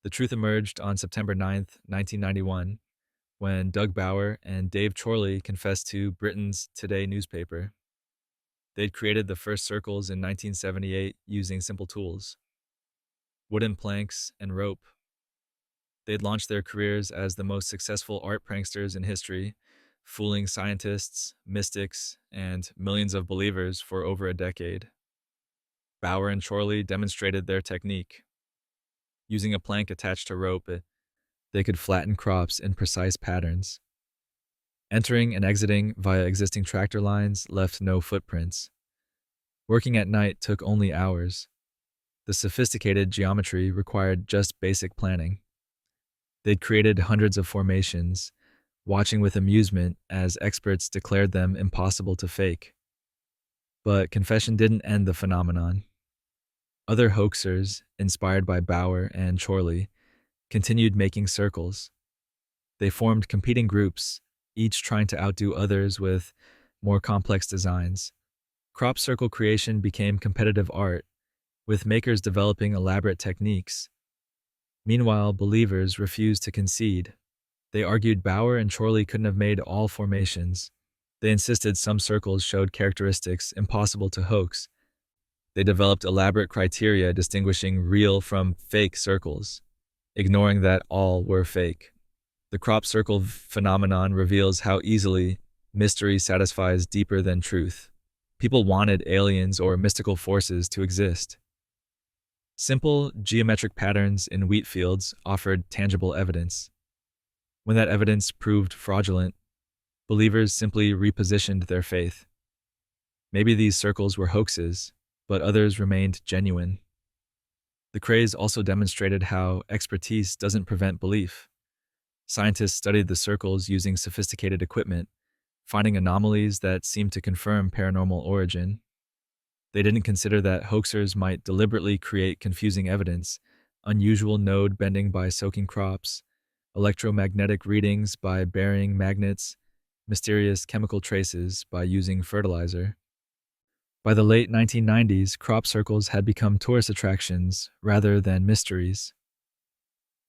The truth emerged on September 9th, 1991, when Doug Bauer and Dave Chorley confessed to Britain's Today newspaper. They'd created the first circles in 1978 using simple tools, wooden planks and rope. They'd launched their careers as the most successful art pranksters in history, fooling scientists, mystics, and millions of believers for over a decade. Bauer and Chorley demonstrated their technique. Using a plank attached to rope, they could flatten crops in precise patterns. Entering and exiting via existing tractor lines left no footprints. Working at night took only hours. The sophisticated geometry required just basic planning. They'd created hundreds of formations, watching with amusement as experts declared them impossible to fake. But confession didn't end the phenomenon. Other hoaxers, inspired by Bauer and Chorley, continued making circles. They formed competing groups, each trying to outdo others with more complex designs. Crop circle creation became competitive art, with makers developing elaborate techniques. Meanwhile, believers refused to concede. They argued Bauer and Chorley couldn't have made all formations. They insisted some circles showed characteristics impossible to hoax. They developed elaborate criteria distinguishing real from fake circles, ignoring that all were fake. The crop circle phenomenon reveals how easily mystery satisfies deeper than truth. People wanted aliens or mystical forces to exist. Simple geometric patterns in wheat fields offered tangible evidence. When that evidence proved fraudulent, believers simply repositioned their faith. Maybe these circles were hoaxes, but others remained genuine. The craze also demonstrated how expertise doesn't prevent belief. Scientists studied the circles using sophisticated equipment, finding anomalies that seemed to confirm paranormal origin. They didn't consider that hoaxers might deliberately create confusing evidence, unusual node bending by soaking crops, electromagnetic readings by burying magnets, mysterious chemical traces by using fertilizer. By the late 1990s, crop circles had become tourist attractions rather than mysteries.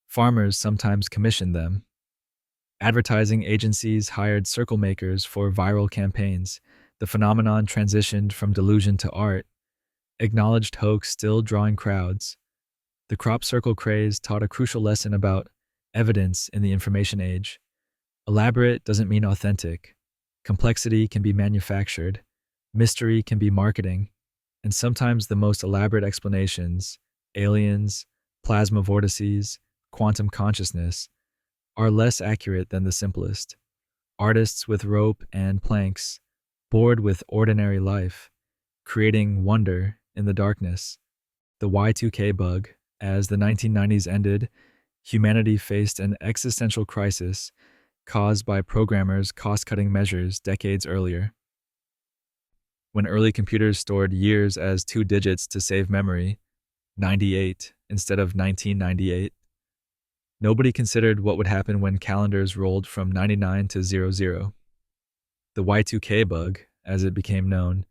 Farmers sometimes commissioned them. Advertising agencies hired circle makers for viral campaigns. The phenomenon transitioned from delusion to art, acknowledged hoax still drawing crowds. The crop circle craze taught a crucial lesson about evidence in the information age. Elaborate doesn't mean authentic. Complexity can be manufactured. Mystery can be marketing. And sometimes the most elaborate explanations, aliens, plasma vortices, quantum consciousness, are less accurate than the simplest. Artists with rope and planks, bored with ordinary life, creating wonder in the darkness. The Y2K bug. As the 1990s ended, humanity faced an existential crisis caused by programmers' cost-cutting measures decades earlier. When early computers stored years as 2 digits to save memory, 98 instead of 1998, nobody considered what would happen when calendars rolled from 99 to 00. The Y2K bug, as it became known,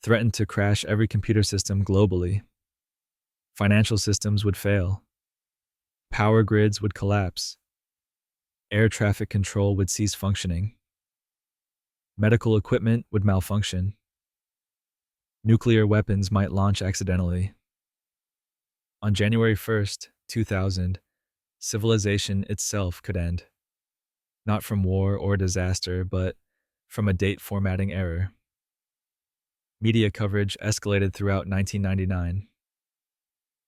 threatened to crash every computer system globally. Financial systems would fail. Power grids would collapse. Air traffic control would cease functioning. Medical equipment would malfunction. Nuclear weapons might launch accidentally. On January 1st, 2000, civilization itself could end, not from war or disaster, but from a date formatting error. Media coverage escalated throughout 1999.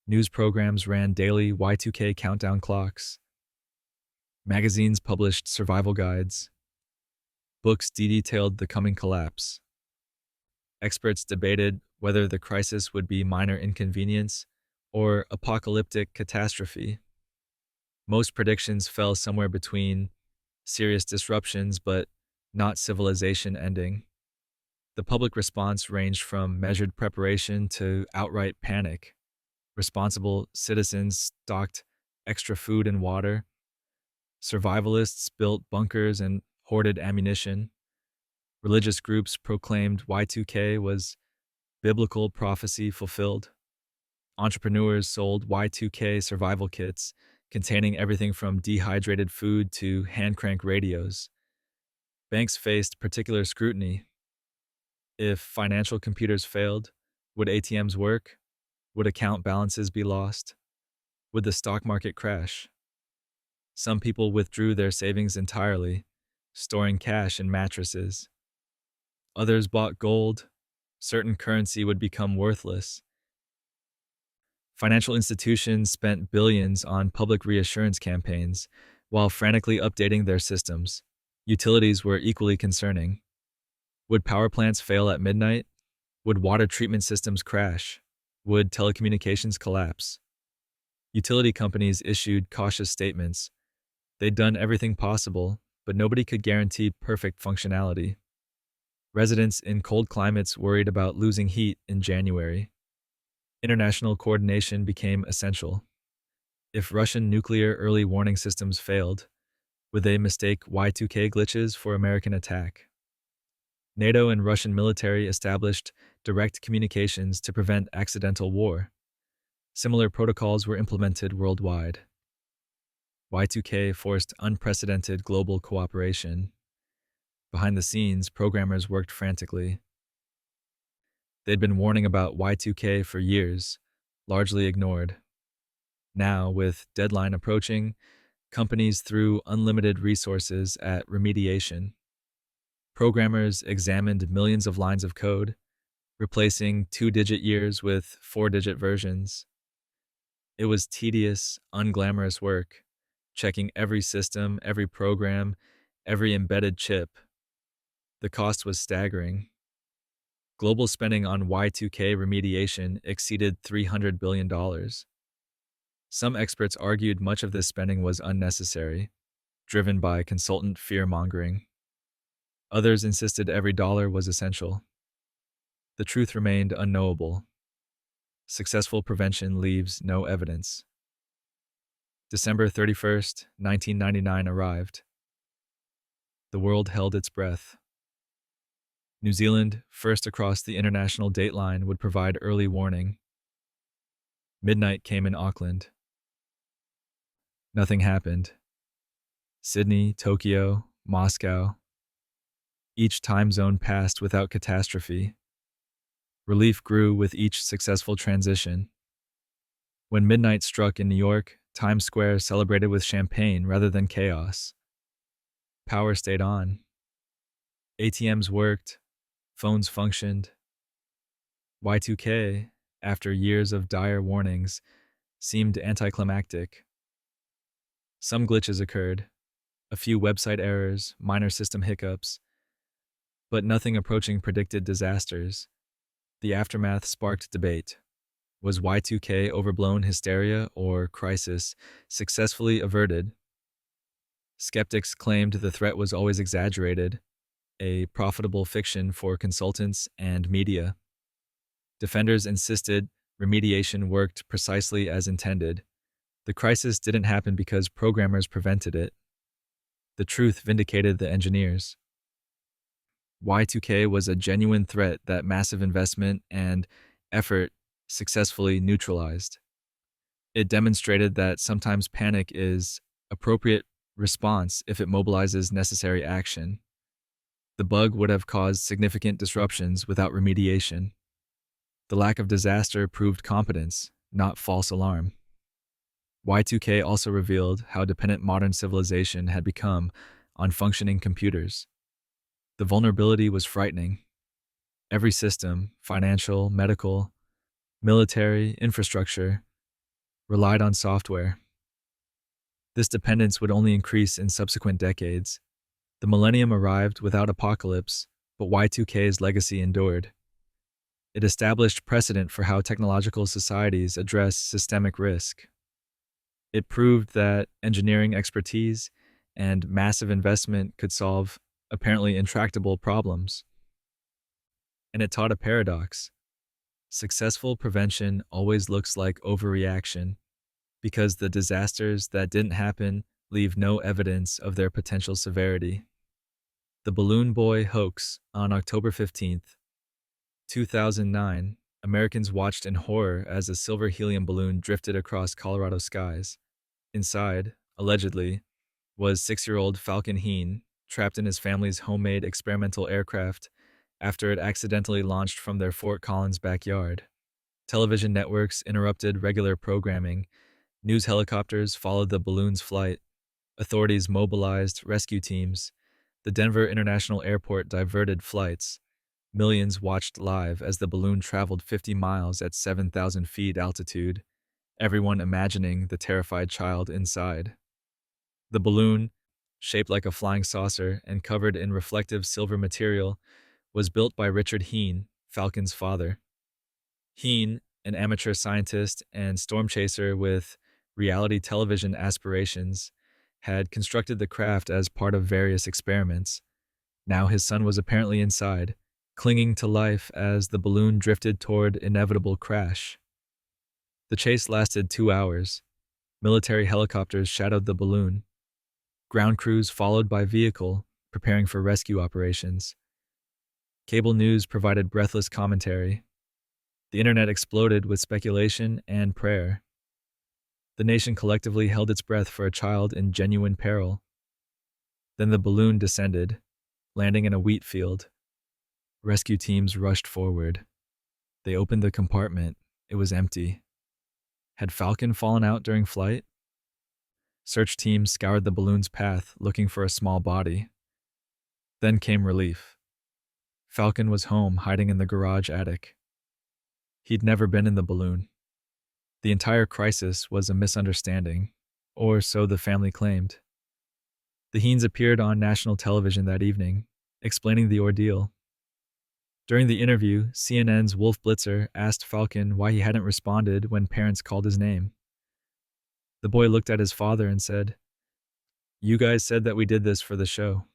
News programs ran daily Y2K countdown clocks. Magazines published survival guides. Books detailed the coming collapse. Experts debated whether the crisis would be minor inconvenience or apocalyptic catastrophe. Most predictions fell somewhere between serious disruptions but not civilization ending. The public response ranged from measured preparation to outright panic. Responsible citizens stocked extra food and water. Survivalists built bunkers and hoarded ammunition. Religious groups proclaimed Y2K was biblical prophecy fulfilled. Entrepreneurs sold Y2K survival kits containing everything from dehydrated food to hand crank radios. Banks faced particular scrutiny. If financial computers failed, would ATMs work? Would account balances be lost? Would the stock market crash? Some people withdrew their savings entirely, storing cash in mattresses. Others bought gold. Certain currency would become worthless. Financial institutions spent billions on public reassurance campaigns while frantically updating their systems. Utilities were equally concerning. Would power plants fail at midnight? Would water treatment systems crash? Would telecommunications collapse? Utility companies issued cautious statements. They'd done everything possible, but nobody could guarantee perfect functionality. Residents in cold climates worried about losing heat in January. International coordination became essential. If Russian nuclear early warning systems failed, would they mistake Y2K glitches for American attack? NATO and Russian military established direct communications to prevent accidental war. Similar protocols were implemented worldwide. Y2K forced unprecedented global cooperation. Behind the scenes, programmers worked frantically. They'd been warning about Y2K for years, largely ignored. Now, with deadline approaching, companies threw unlimited resources at remediation. Programmers examined millions of lines of code, replacing 2-digit years with 4-digit versions. It was tedious, unglamorous work, checking every system, every program, every embedded chip. The cost was staggering. Global spending on Y2K remediation exceeded $300 billion. Some experts argued much of this spending was unnecessary, driven by consultant fear-mongering. Others insisted every dollar was essential. The truth remained unknowable. Successful prevention leaves no evidence. December 31st, 1999 arrived. The world held its breath. New Zealand, first across the international dateline, would provide early warning. Midnight came in Auckland. Nothing happened. Sydney, Tokyo, Moscow. Each time zone passed without catastrophe. Relief grew with each successful transition. When midnight struck in New York, Times Square celebrated with champagne rather than chaos. Power stayed on. ATMs worked. Phones functioned. Y2K, after years of dire warnings, seemed anticlimactic. Some glitches occurred, a few website errors, minor system hiccups, but nothing approaching predicted disasters. The aftermath sparked debate. Was Y2K overblown hysteria or crisis successfully averted? Skeptics claimed the threat was always exaggerated, a profitable fiction for consultants and media. Defenders insisted remediation worked precisely as intended. The crisis didn't happen because programmers prevented it. The truth vindicated the engineers. Y2K was a genuine threat that massive investment and effort successfully neutralized. It demonstrated that sometimes panic is appropriate response if it mobilizes necessary action. The bug would have caused significant disruptions without remediation. The lack of disaster proved competence, not false alarm. Y2K also revealed how dependent modern civilization had become on functioning computers. The vulnerability was frightening. Every system, financial, medical, military, infrastructure, relied on software. This dependence would only increase in subsequent decades. The millennium arrived without apocalypse, but Y2K's legacy endured. It established precedent for how technological societies address systemic risk. It proved that engineering expertise and massive investment could solve apparently intractable problems. And it taught a paradox. Successful prevention always looks like overreaction because the disasters that didn't happen leave no evidence of their potential severity. The Balloon Boy Hoax on October 15th, 2009, Americans watched in horror as a silver helium balloon drifted across Colorado skies. Inside, allegedly, was 6-year-old Falcon Heen, trapped in his family's homemade experimental aircraft after it accidentally launched from their Fort Collins backyard. Television networks interrupted regular programming. News helicopters followed the balloon's flight. Authorities mobilized rescue teams. The Denver International Airport diverted flights. Millions watched live as the balloon traveled 50 miles at 7,000 feet altitude, everyone imagining the terrified child inside. The balloon, shaped like a flying saucer and covered in reflective silver material, was built by Richard Heen, Falcon's father. Heen, an amateur scientist and storm chaser with reality television aspirations, had constructed the craft as part of various experiments. Now his son was apparently inside, clinging to life as the balloon drifted toward inevitable crash. The chase lasted 2 hours. Military helicopters shadowed the balloon. Ground crews followed by vehicle, preparing for rescue operations. Cable news provided breathless commentary. The internet exploded with speculation and prayer. The nation collectively held its breath for a child in genuine peril. Then the balloon descended, landing in a wheat field. Rescue teams rushed forward. They opened the compartment. It was empty. Had Falcon fallen out during flight? Search teams scoured the balloon's path, looking for a small body. Then came relief. Falcon was home, hiding in the garage attic. He'd never been in the balloon. The entire crisis was a misunderstanding, or so the family claimed. The Heens appeared on national television that evening, explaining the ordeal. During the interview, CNN's Wolf Blitzer asked Falcon why he hadn't responded when parents called his name. The boy looked at his father and said, "You guys said that we did this for the show."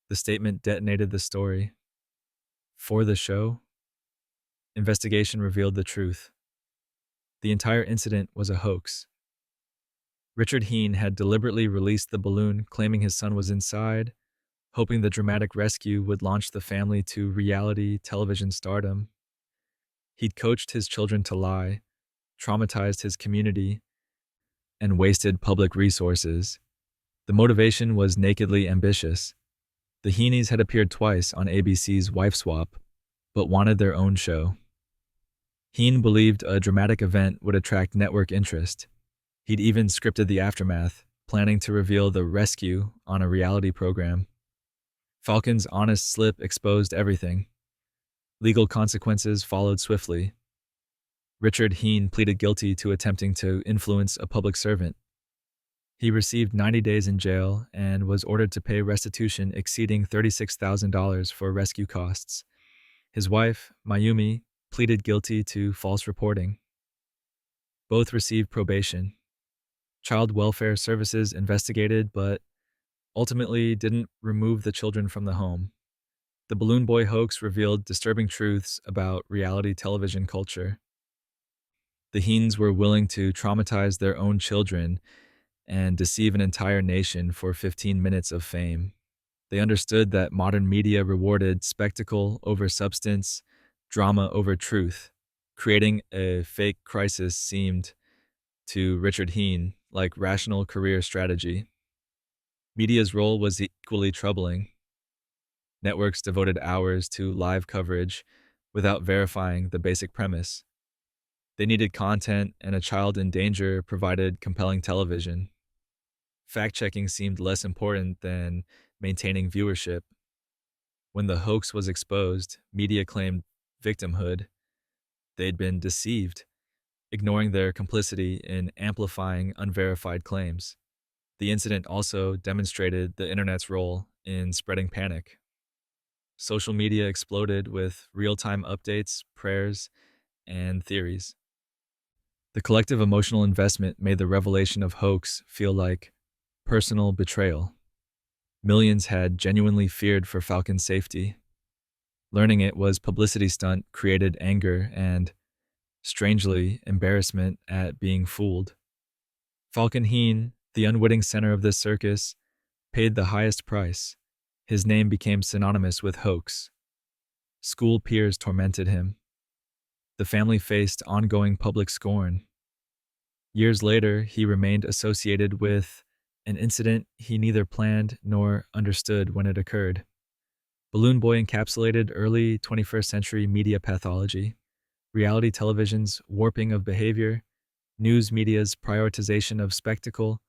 The statement detonated the story. For the show? Investigation revealed the truth. The entire incident was a hoax. Richard Heen had deliberately released the balloon, claiming his son was inside, hoping the dramatic rescue would launch the family to reality television stardom. He'd coached his children to lie, traumatized his community, and wasted public resources. The motivation was nakedly ambitious. The Heenies had appeared twice on ABC's Wife Swap, but wanted their own show. Heen believed a dramatic event would attract network interest. He'd even scripted the aftermath, planning to reveal the rescue on a reality program. Falcon's honest slip exposed everything. Legal consequences followed swiftly. Richard Heen pleaded guilty to attempting to influence a public servant. He received 90 days in jail and was ordered to pay restitution exceeding $36,000 for rescue costs. His wife, Mayumi, pleaded guilty to false reporting. Both received probation. Child welfare services investigated, but ultimately didn't remove the children from the home. The Balloon Boy hoax revealed disturbing truths about reality television culture. The Heens were willing to traumatize their own children and deceive an entire nation for 15 minutes of fame. They understood that modern media rewarded spectacle over substance, drama over truth. Creating a fake crisis seemed, to Richard Heen, like rational career strategy. Media's role was equally troubling. Networks devoted hours to live coverage without verifying the basic premise. They needed content, and a child in danger provided compelling television. Fact checking seemed less important than maintaining viewership. When the hoax was exposed, media claimed victimhood. They'd been deceived, ignoring their complicity in amplifying unverified claims. The incident also demonstrated the internet's role in spreading panic. Social media exploded with real time updates, prayers, and theories. The collective emotional investment made the revelation of hoax feel like personal betrayal. Millions had genuinely feared for Falcon's safety. Learning it was publicity stunt created anger and, strangely, embarrassment at being fooled. Falcon Heen, the unwitting center of this circus, paid the highest price. His name became synonymous with hoax. School peers tormented him. The family faced ongoing public scorn. Years later, he remained associated with an incident he neither planned nor understood when it occurred. Balloon Boy encapsulated early 21st century media pathology, reality television's warping of behavior, news media's prioritization of spectacle,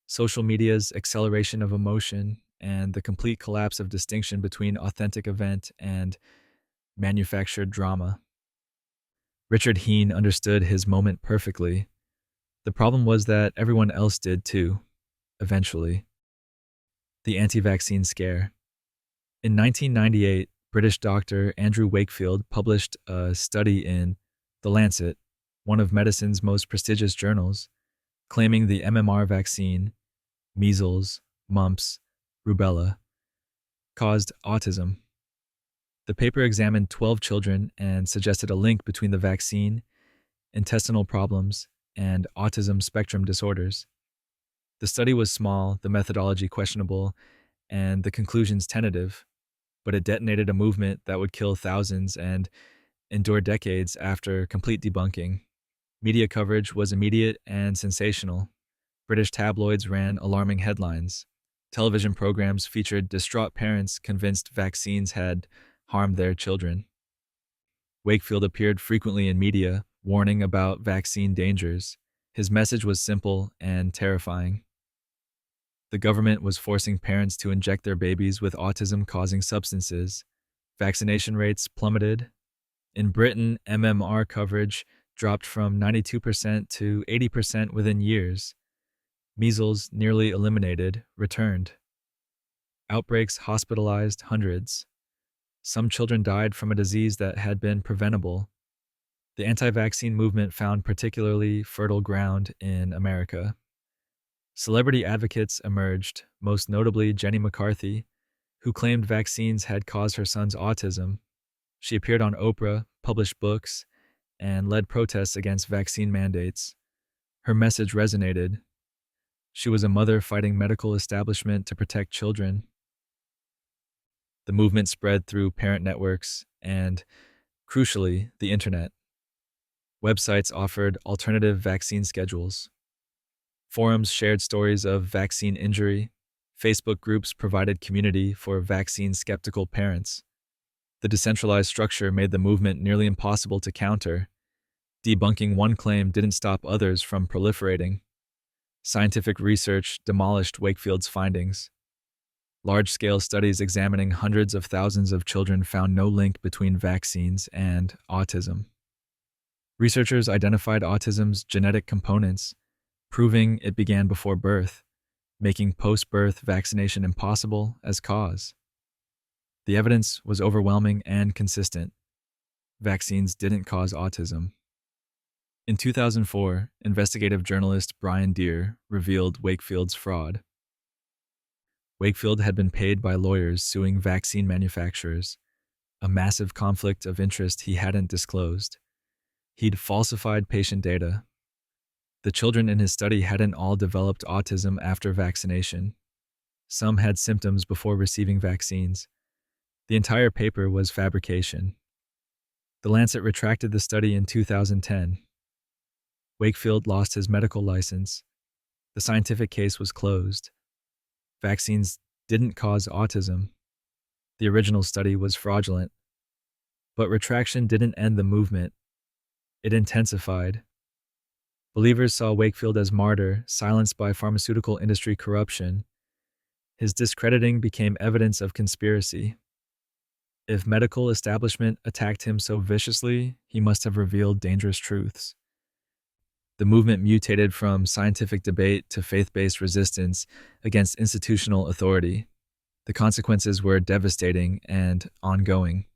social media's acceleration of emotion, and the complete collapse of distinction between authentic event and manufactured drama. Richard Heen understood his moment perfectly. The problem was that everyone else did too, eventually. The anti-vaccine scare. In 1998, British doctor Andrew Wakefield published a study in The Lancet, one of medicine's most prestigious journals, claiming the MMR vaccine, measles, mumps, rubella, caused autism. The paper examined 12 children and suggested a link between the vaccine, intestinal problems, and autism spectrum disorders. The study was small, the methodology questionable, and the conclusions tentative, but it detonated a movement that would kill thousands and endure decades after complete debunking. Media coverage was immediate and sensational. British tabloids ran alarming headlines. Television programs featured distraught parents convinced vaccines had harmed their children. Wakefield appeared frequently in media, warning about vaccine dangers. His message was simple and terrifying. The government was forcing parents to inject their babies with autism-causing substances. Vaccination rates plummeted. In Britain, MMR coverage dropped from 92% to 80% within years. Measles, nearly eliminated, returned. Outbreaks hospitalized hundreds. Some children died from a disease that had been preventable. The anti-vaccine movement found particularly fertile ground in America. Celebrity advocates emerged, most notably Jenny McCarthy, who claimed vaccines had caused her son's autism. She appeared on Oprah, published books, and led protests against vaccine mandates. Her message resonated. She was a mother fighting medical establishment to protect children. The movement spread through parent networks and, crucially, the internet. Websites offered alternative vaccine schedules. Forums shared stories of vaccine injury. Facebook groups provided community for vaccine-skeptical parents. The decentralized structure made the movement nearly impossible to counter. Debunking one claim didn't stop others from proliferating. Scientific research demolished Wakefield's findings. Large-scale studies examining hundreds of thousands of children found no link between vaccines and autism. Researchers identified autism's genetic components, proving it began before birth, making post-birth vaccination impossible as cause. The evidence was overwhelming and consistent. Vaccines didn't cause autism. In 2004, investigative journalist Brian Deere revealed Wakefield's fraud. Wakefield had been paid by lawyers suing vaccine manufacturers, a massive conflict of interest he hadn't disclosed. He'd falsified patient data. The children in his study hadn't all developed autism after vaccination. Some had symptoms before receiving vaccines. The entire paper was fabrication. The Lancet retracted the study in 2010. Wakefield lost his medical license. The scientific case was closed. Vaccines didn't cause autism. The original study was fraudulent. But retraction didn't end the movement. It intensified. Believers saw Wakefield as martyr, silenced by pharmaceutical industry corruption. His discrediting became evidence of conspiracy. If medical establishment attacked him so viciously, he must have revealed dangerous truths. The movement mutated from scientific debate to faith-based resistance against institutional authority. The consequences were devastating and ongoing.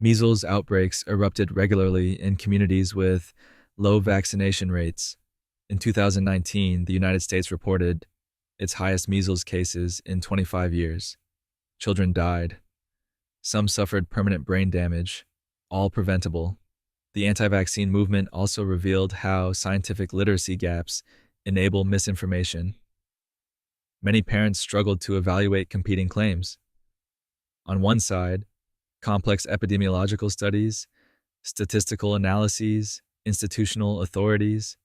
Measles outbreaks erupted regularly in communities with low vaccination rates. In 2019, the United States reported its highest measles cases in 25 years. Children died. Some suffered permanent brain damage, all preventable. The anti-vaccine movement also revealed how scientific literacy gaps enable misinformation. Many parents struggled to evaluate competing claims. On one side, complex epidemiological studies, statistical analyses, institutional authorities.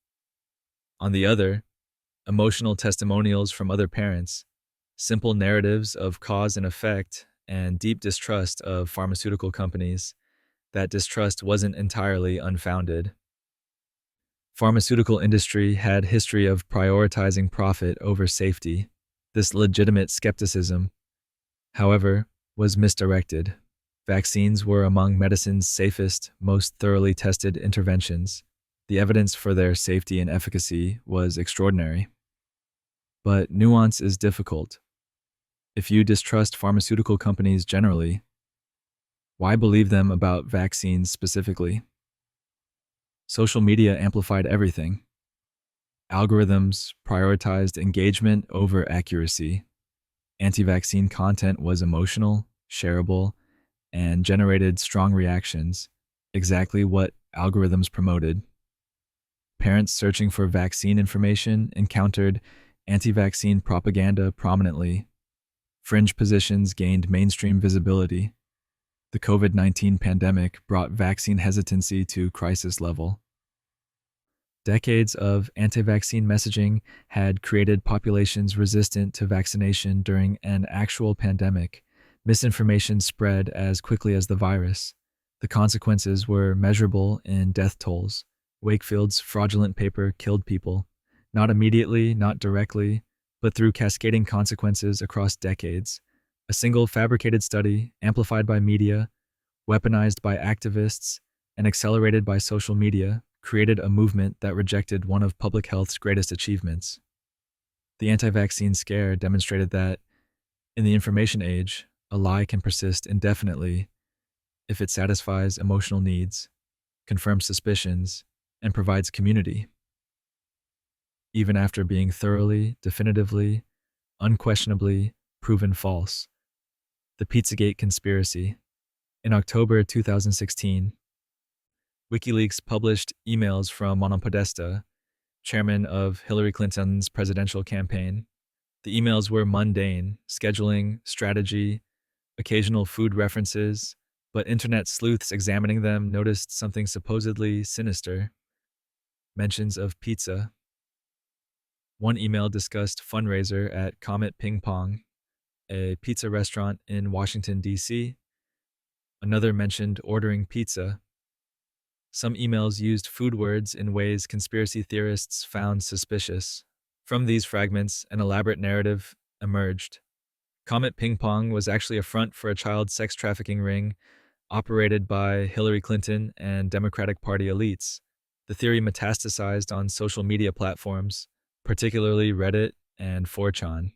On the other, emotional testimonials from other parents, simple narratives of cause and effect, and deep distrust of pharmaceutical companies. That distrust wasn't entirely unfounded. Pharmaceutical industry had history of prioritizing profit over safety. This legitimate skepticism, however, was misdirected. Vaccines were among medicine's safest, most thoroughly tested interventions. The evidence for their safety and efficacy was extraordinary. But nuance is difficult. If you distrust pharmaceutical companies generally, why believe them about vaccines specifically? Social media amplified everything. Algorithms prioritized engagement over accuracy. Anti-vaccine content was emotional, shareable, and generated strong reactions, exactly what algorithms promoted. Parents searching for vaccine information encountered anti-vaccine propaganda prominently. Fringe positions gained mainstream visibility. The COVID-19 pandemic brought vaccine hesitancy to crisis level. Decades of anti-vaccine messaging had created populations resistant to vaccination during an actual pandemic. Misinformation spread as quickly as the virus. The consequences were measurable in death tolls. Wakefield's fraudulent paper killed people, not immediately, not directly, but through cascading consequences across decades. A single fabricated study, amplified by media, weaponized by activists, and accelerated by social media, created a movement that rejected one of public health's greatest achievements. The anti-vaccine scare demonstrated that, in the information age, a lie can persist indefinitely if it satisfies emotional needs, confirms suspicions, and provides community. Even after being thoroughly, definitively, unquestionably proven false. The Pizzagate conspiracy. In October 2016, WikiLeaks published emails from Manon Podesta, chairman of Hillary Clinton's presidential campaign. The emails were mundane, scheduling, strategy, occasional food references, but internet sleuths examining them noticed something supposedly sinister. Mentions of pizza. One email discussed fundraiser at Comet Ping Pong, a pizza restaurant in Washington, D.C. Another mentioned ordering pizza. Some emails used food words in ways conspiracy theorists found suspicious. From these fragments, an elaborate narrative emerged. Comet Ping Pong was actually a front for a child sex trafficking ring operated by Hillary Clinton and Democratic Party elites. The theory metastasized on social media platforms, particularly Reddit and 4chan.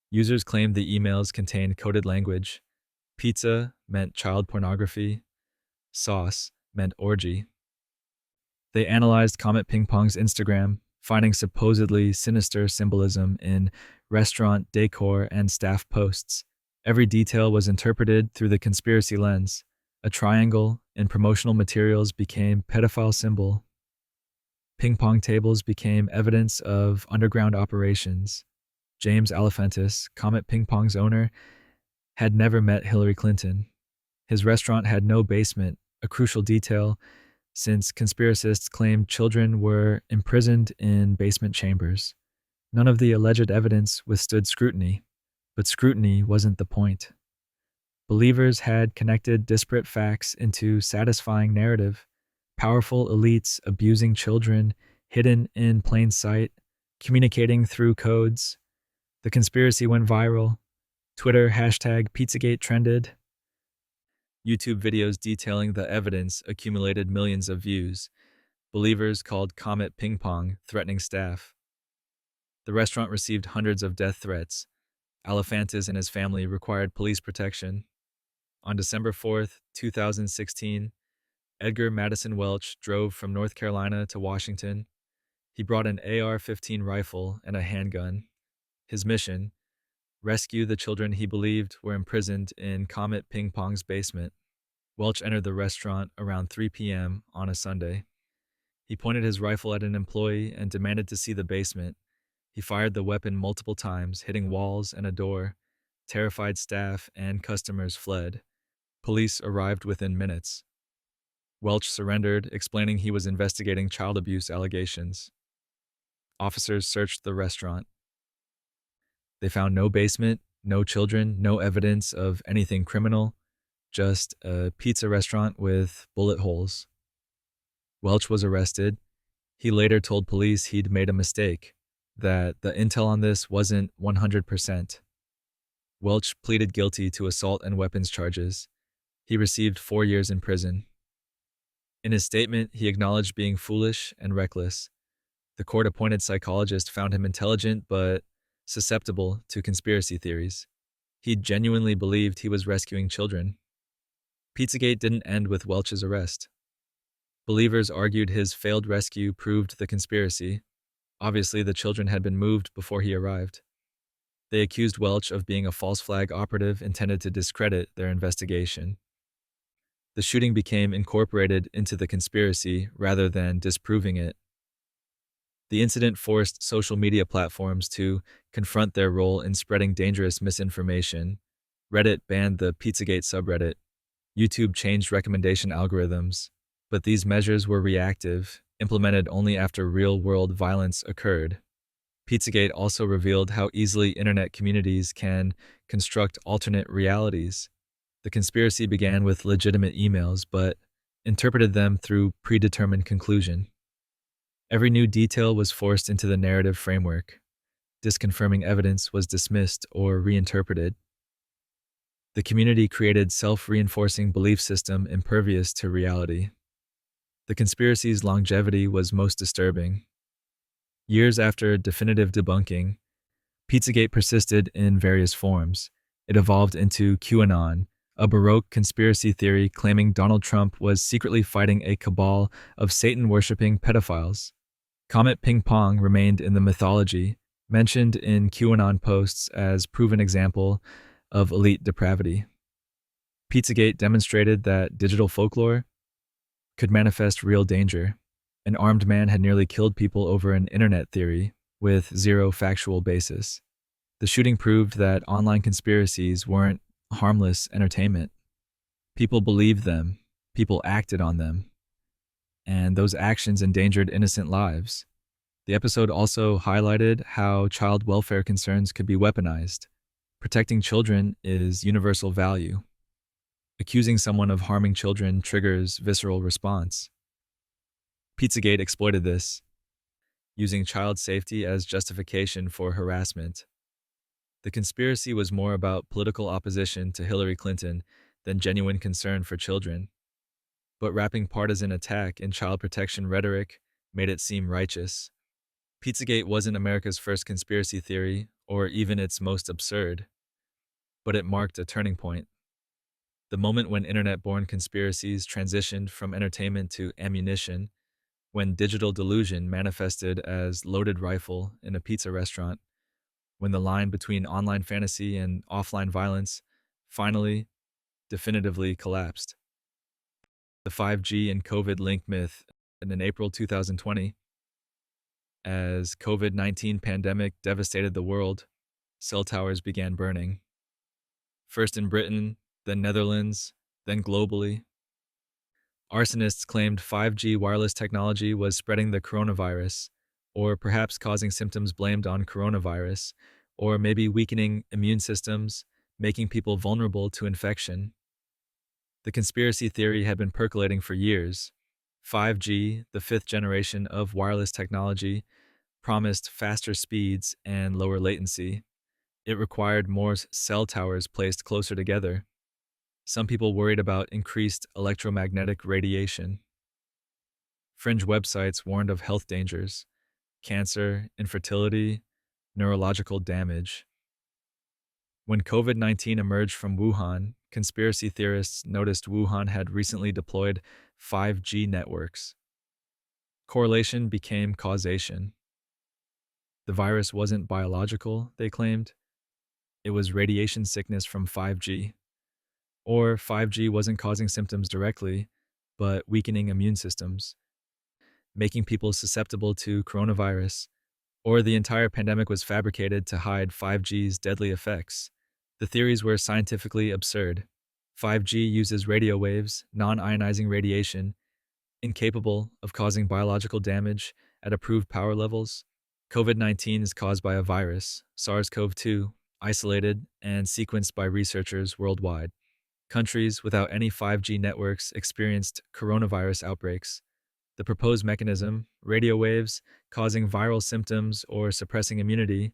Users claimed the emails contained coded language. Pizza meant child pornography. Sauce meant orgy. They analyzed Comet Ping Pong's Instagram, finding supposedly sinister symbolism in restaurant decor and staff posts. Every detail was interpreted through the conspiracy lens. A triangle in promotional materials became pedophile symbol. Ping pong tables became evidence of underground operations. James Alefantis, Comet Ping Pong's owner, had never met Hillary Clinton. His restaurant had no basement, a crucial detail since conspiracists claimed children were imprisoned in basement chambers. None of the alleged evidence withstood scrutiny, but scrutiny wasn't the point. Believers had connected disparate facts into satisfying narrative. Powerful elites abusing children, hidden in plain sight, communicating through codes. The conspiracy went viral. Twitter hashtag Pizzagate trended. YouTube videos detailing the evidence accumulated millions of views. Believers called Comet ping pong, threatening staff. The restaurant received hundreds of death threats. Alefantis and his family required police protection. On December 4th, 2016, Edgar Madison Welch drove from North Carolina to Washington. He brought an AR-15 rifle and a handgun. His mission: rescue the children he believed were imprisoned in Comet Ping Pong's basement. Welch entered the restaurant around 3 p.m. on a Sunday. He pointed his rifle at an employee and demanded to see the basement. He fired the weapon multiple times, hitting walls and a door. Terrified staff and customers fled. Police arrived within minutes. Welch surrendered, explaining he was investigating child abuse allegations. Officers searched the restaurant. They found no basement, no children, no evidence of anything criminal, just a pizza restaurant with bullet holes. Welch was arrested. He later told police he'd made a mistake, that the intel on this wasn't 100%. Welch pleaded guilty to assault and weapons charges. He received 4 years in prison. In his statement, he acknowledged being foolish and reckless. The court-appointed psychologist found him intelligent but susceptible to conspiracy theories. He genuinely believed he was rescuing children. Pizzagate didn't end with Welch's arrest. Believers argued his failed rescue proved the conspiracy. Obviously, the children had been moved before he arrived. They accused Welch of being a false flag operative intended to discredit their investigation. The shooting became incorporated into the conspiracy rather than disproving it. The incident forced social media platforms to confront their role in spreading dangerous misinformation. Reddit banned the Pizzagate subreddit. YouTube changed recommendation algorithms. But these measures were reactive, implemented only after real-world violence occurred. Pizzagate also revealed how easily internet communities can construct alternate realities. The conspiracy began with legitimate emails, but interpreted them through predetermined conclusion. Every new detail was forced into the narrative framework. Disconfirming evidence was dismissed or reinterpreted. The community created self-reinforcing belief system impervious to reality. The conspiracy's longevity was most disturbing. Years after definitive debunking, Pizzagate persisted in various forms. It evolved into QAnon, a Baroque conspiracy theory claiming Donald Trump was secretly fighting a cabal of Satan-worshipping pedophiles. Comet Ping Pong remained in the mythology, mentioned in QAnon posts as proven example of elite depravity. Pizzagate demonstrated that digital folklore could manifest real danger. An armed man had nearly killed people over an internet theory with zero factual basis. The shooting proved that online conspiracies weren't harmless entertainment. People believed them, people acted on them, and those actions endangered innocent lives. The episode also highlighted how child welfare concerns could be weaponized. Protecting children is universal value. Accusing someone of harming children triggers visceral response. Pizzagate exploited this, using child safety as justification for harassment. The conspiracy was more about political opposition to Hillary Clinton than genuine concern for children. But wrapping partisan attack in child protection rhetoric made it seem righteous. Pizzagate wasn't America's first conspiracy theory, or even its most absurd, but it marked a turning point. The moment when internet-born conspiracies transitioned from entertainment to ammunition, when digital delusion manifested as loaded rifle in a pizza restaurant, when the line between online fantasy and offline violence finally, definitively collapsed. The 5G and COVID link myth. And in April 2020, as COVID-19 pandemic devastated the world, cell towers began burning. First in Britain, then Netherlands, then globally. Arsonists claimed 5G wireless technology was spreading the coronavirus, or perhaps causing symptoms blamed on coronavirus, or maybe weakening immune systems, making people vulnerable to infection. The conspiracy theory had been percolating for years. 5G, the fifth generation of wireless technology, promised faster speeds and lower latency. It required more cell towers placed closer together. Some people worried about increased electromagnetic radiation. Fringe websites warned of health dangers, cancer, infertility, neurological damage. When COVID-19 emerged from Wuhan, conspiracy theorists noticed Wuhan had recently deployed 5G networks. Correlation became causation. The virus wasn't biological, they claimed. It was radiation sickness from 5G. Or 5G wasn't causing symptoms directly, but weakening immune systems, making people susceptible to coronavirus. Or the entire pandemic was fabricated to hide 5G's deadly effects. The theories were scientifically absurd. 5G uses radio waves, non-ionizing radiation, incapable of causing biological damage at approved power levels. COVID-19 is caused by a virus, SARS-CoV-2, isolated and sequenced by researchers worldwide. Countries without any 5G networks experienced coronavirus outbreaks. The proposed mechanism, radio waves, causing viral symptoms or suppressing immunity,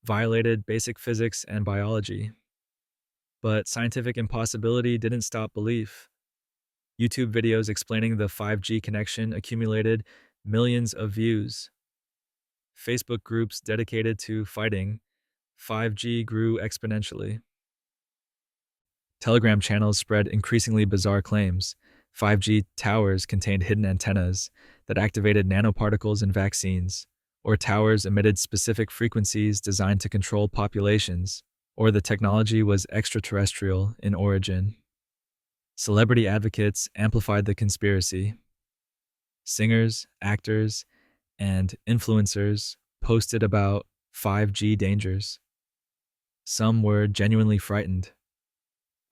violated basic physics and biology. But scientific impossibility didn't stop belief. YouTube videos explaining the 5G connection accumulated millions of views. Facebook groups dedicated to fighting 5G grew exponentially. Telegram channels spread increasingly bizarre claims. 5G towers contained hidden antennas that activated nanoparticles in vaccines, or towers emitted specific frequencies designed to control populations, or the technology was extraterrestrial in origin. Celebrity advocates amplified the conspiracy. Singers, actors, and influencers posted about 5G dangers. Some were genuinely frightened.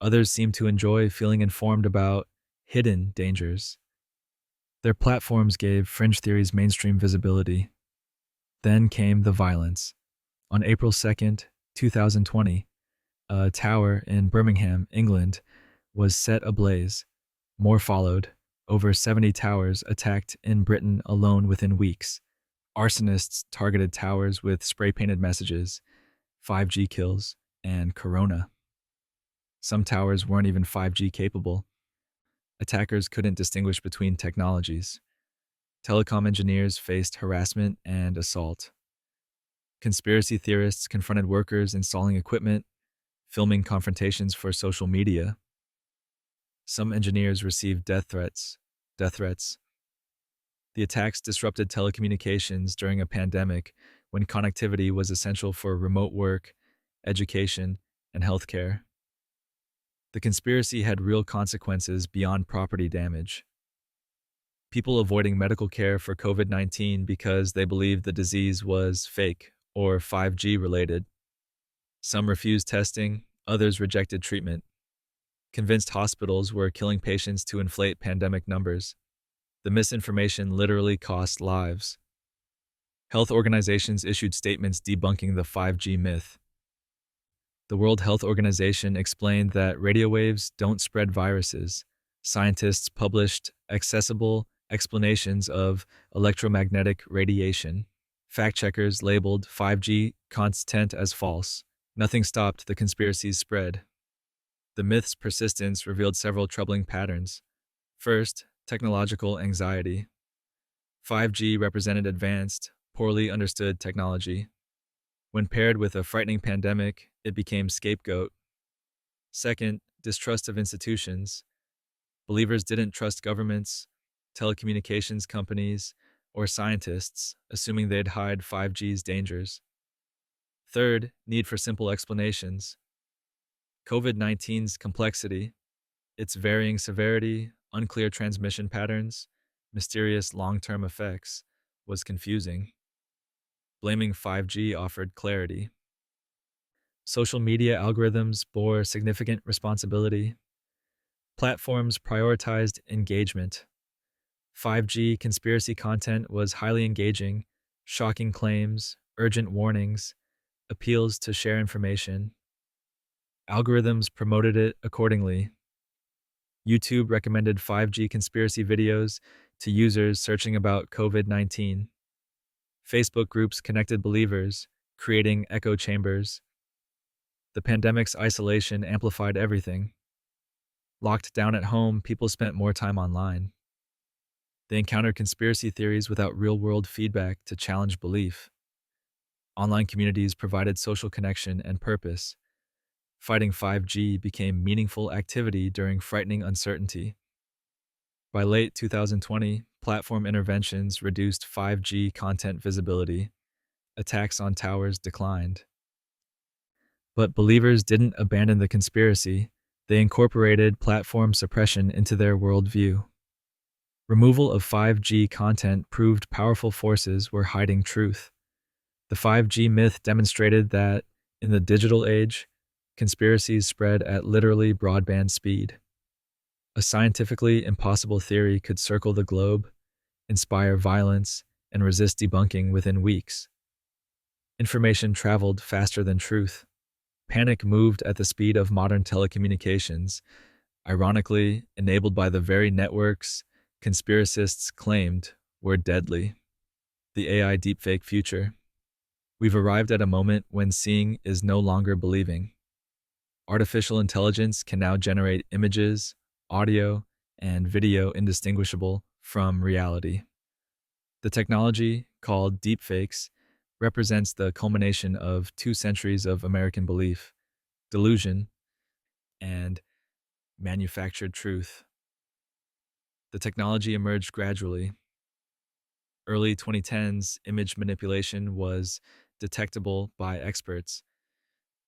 Others seemed to enjoy feeling informed about hidden dangers. Their platforms gave fringe theories mainstream visibility. Then came the violence. On April 2nd, 2020, a tower in Birmingham, England, was set ablaze. More followed. Over 70 towers attacked in Britain alone within weeks. Arsonists targeted towers with spray-painted messages, 5G kills, and Corona. Some towers weren't even 5G capable. Attackers couldn't distinguish between technologies. Telecom engineers faced harassment and assault. Conspiracy theorists confronted workers installing equipment, filming confrontations for social media. Some engineers received death threats. The attacks disrupted telecommunications during a pandemic when connectivity was essential for remote work, education, and healthcare. The conspiracy had real consequences beyond property damage. People avoiding medical care for COVID-19 because they believed the disease was fake or 5G related. Some refused testing, others rejected treatment. Convinced hospitals were killing patients to inflate pandemic numbers. The misinformation literally cost lives. Health organizations issued statements debunking the 5G myth. The World Health Organization explained that radio waves don't spread viruses. Scientists published accessible explanations of electromagnetic radiation. Fact-checkers labeled 5G content as false. Nothing stopped the conspiracy's spread. The myth's persistence revealed several troubling patterns. First, technological anxiety. 5G represented advanced, poorly understood technology. When paired with a frightening pandemic, it became scapegoat. Second, distrust of institutions. Believers didn't trust governments, telecommunications companies, or scientists, assuming they'd hide 5G's dangers. Third, need for simple explanations. COVID-19's complexity, its varying severity, unclear transmission patterns, mysterious long-term effects, was confusing. Blaming 5G offered clarity. Social media algorithms bore significant responsibility. Platforms prioritized engagement. 5G conspiracy content was highly engaging, shocking claims, urgent warnings, appeals to share information. Algorithms promoted it accordingly. YouTube recommended 5G conspiracy videos to users searching about COVID-19. Facebook groups connected believers, creating echo chambers. The pandemic's isolation amplified everything. Locked down at home, people spent more time online. They encountered conspiracy theories without real world feedback to challenge belief. Online communities provided social connection and purpose. Fighting 5G became meaningful activity during frightening uncertainty. By late 2020, platform interventions reduced 5G content visibility. Attacks on towers declined. But believers didn't abandon the conspiracy. They incorporated platform suppression into their worldview. Removal of 5G content proved powerful forces were hiding truth. The 5G myth demonstrated that, in the digital age, conspiracies spread at literally broadband speed. A scientifically impossible theory could circle the globe, inspire violence, and resist debunking within weeks. Information traveled faster than truth. Panic moved at the speed of modern telecommunications, ironically, enabled by the very networks conspiracists claimed were deadly. The AI deepfake future. We've arrived at a moment when seeing is no longer believing. Artificial intelligence can now generate images, audio, and video indistinguishable from reality. The technology, called deepfakes, represents the culmination of 2 centuries of American belief, delusion, and manufactured truth. The technology emerged gradually. Early 2010s image manipulation was detectable by experts.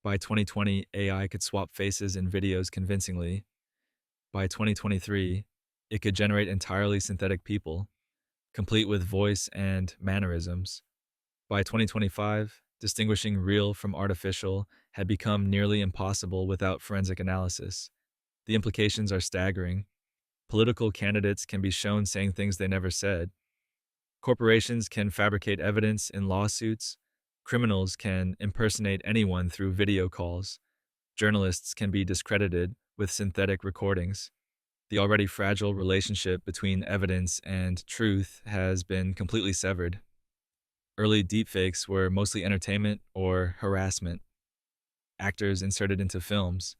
By 2020, AI could swap faces in videos convincingly. By 2023, it could generate entirely synthetic people, complete with voice and mannerisms. By 2025, distinguishing real from artificial had become nearly impossible without forensic analysis. The implications are staggering. Political candidates can be shown saying things they never said. Corporations can fabricate evidence in lawsuits. Criminals can impersonate anyone through video calls. Journalists can be discredited with synthetic recordings. The already fragile relationship between evidence and truth has been completely severed. Early deepfakes were mostly entertainment or harassment. Actors inserted into films,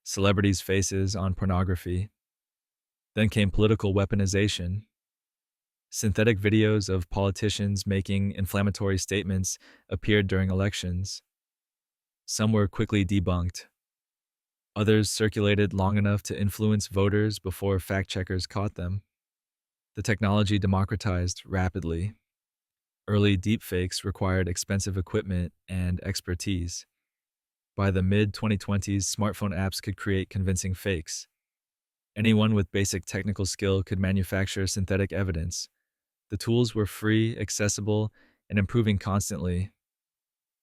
celebrities' faces on pornography. Then came political weaponization. Synthetic videos of politicians making inflammatory statements appeared during elections. Some were quickly debunked. Others circulated long enough to influence voters before fact-checkers caught them. The technology democratized rapidly. Early deepfakes required expensive equipment and expertise. By the mid-2020s, smartphone apps could create convincing fakes. Anyone with basic technical skill could manufacture synthetic evidence. The tools were free, accessible, and improving constantly.